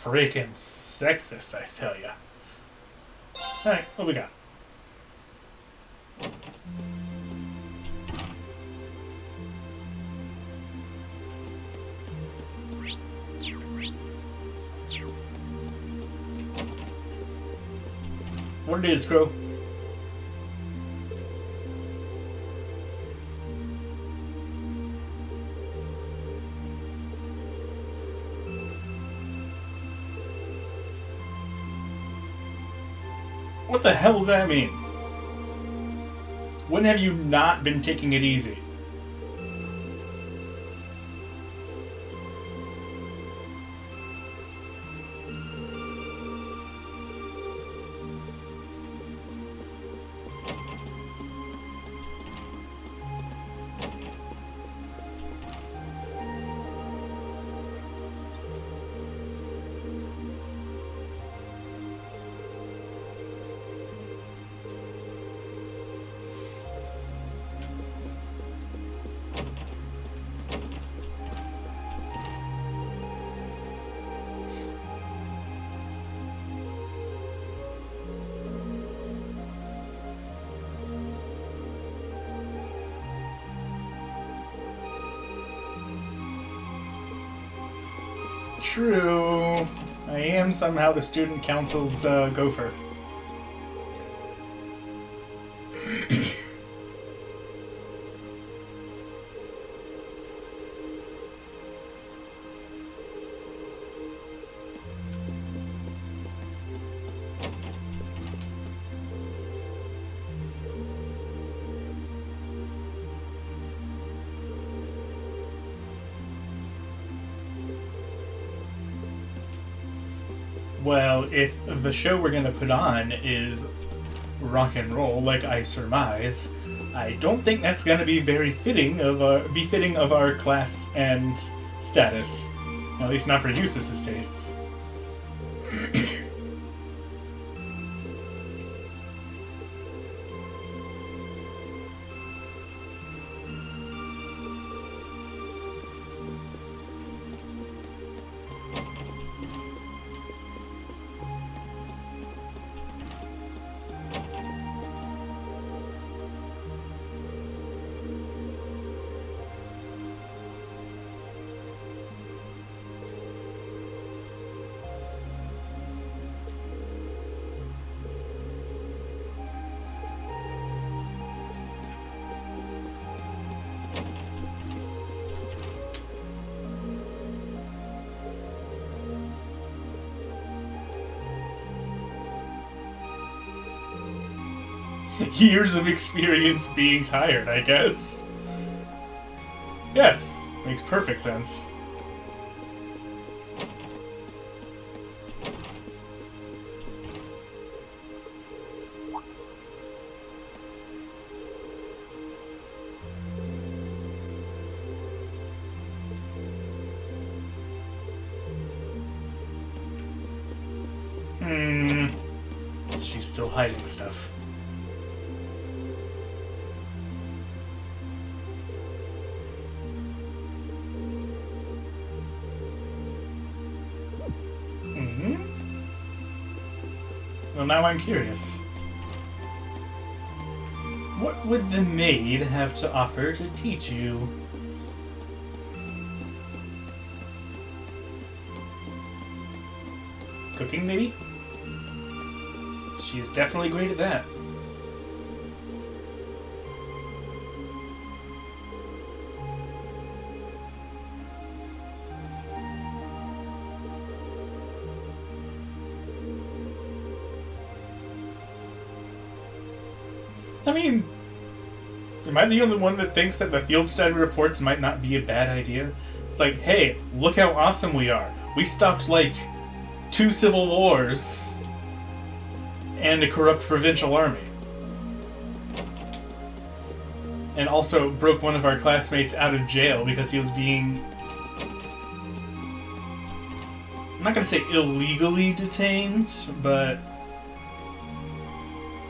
Freaking sexist, I tell ya. Alright, what we got? What it is, Crow? What the hell does that mean? When have you not been taking it easy? True. I am somehow the student council's gopher. Well, if the show we're gonna put on is rock and roll, like I surmise, I don't think that's gonna be very fitting of our class and status. At least not for Eustace's tastes. Years of experience being tired, I guess. Yes, makes perfect sense. She's still hiding stuff. Well, now I'm curious. What would the maid have to offer to teach you? Cooking, maybe? She's definitely great at that. I mean, Am I the only one that thinks that the field study reports might not be a bad idea? It's like, hey, look how awesome we are. We stopped, like, 2 civil wars and a corrupt provincial army. And also broke one of our classmates out of jail because he was being... I'm not going to say illegally detained, but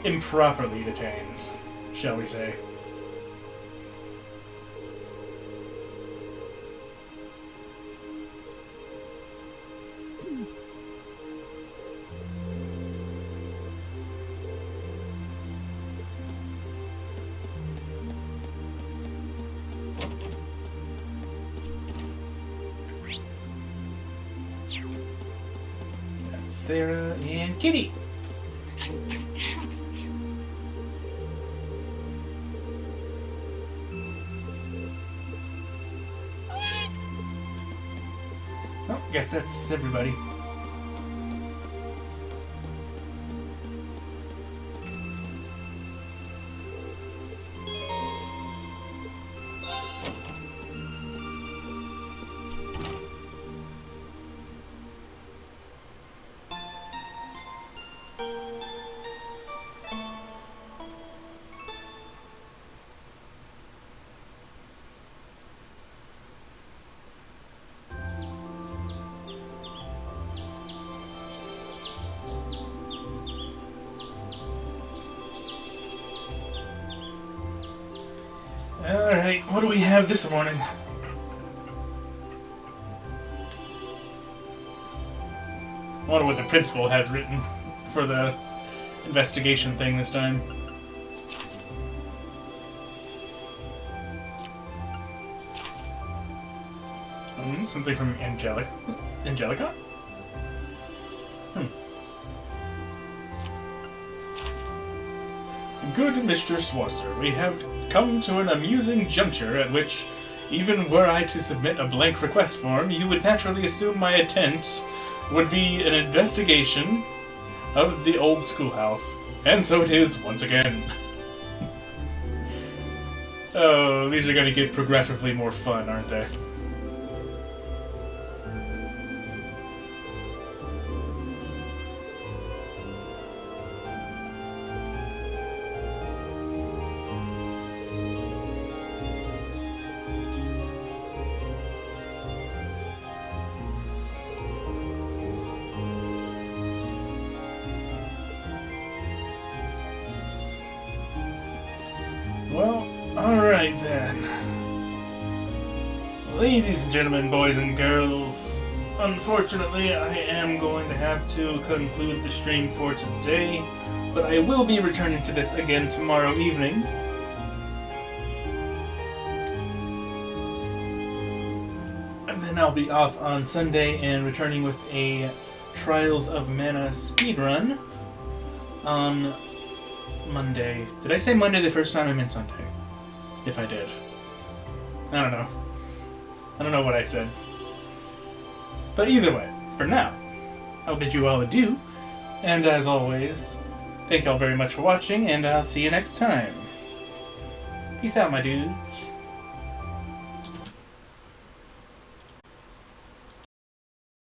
improperly detained, shall we say. That's Sarah and Kitty. Well, guess that's everybody. Alright, what do we have this morning? I wonder what the principal has written for the investigation thing this time. Something from Angelica? Good Mr. Schwarzer, we have come to an amusing juncture at which, even were I to submit a blank request form, you would naturally assume my intent would be an investigation of the old schoolhouse. And so it is, once again. Oh, these are going to get progressively more fun, aren't they? Well, alright then. Ladies and gentlemen, boys and girls, unfortunately I am going to have to conclude the stream for today, but I will be returning to this again tomorrow evening. And then I'll be off on Sunday and returning with a Trials of Mana speedrun on Monday. Did I say Monday the first time? I meant Sunday. If I did. I don't know. I don't know what I said. But either way, for now, I'll bid you all adieu. And as always, thank y'all very much for watching, and I'll see you next time. Peace out, my dudes.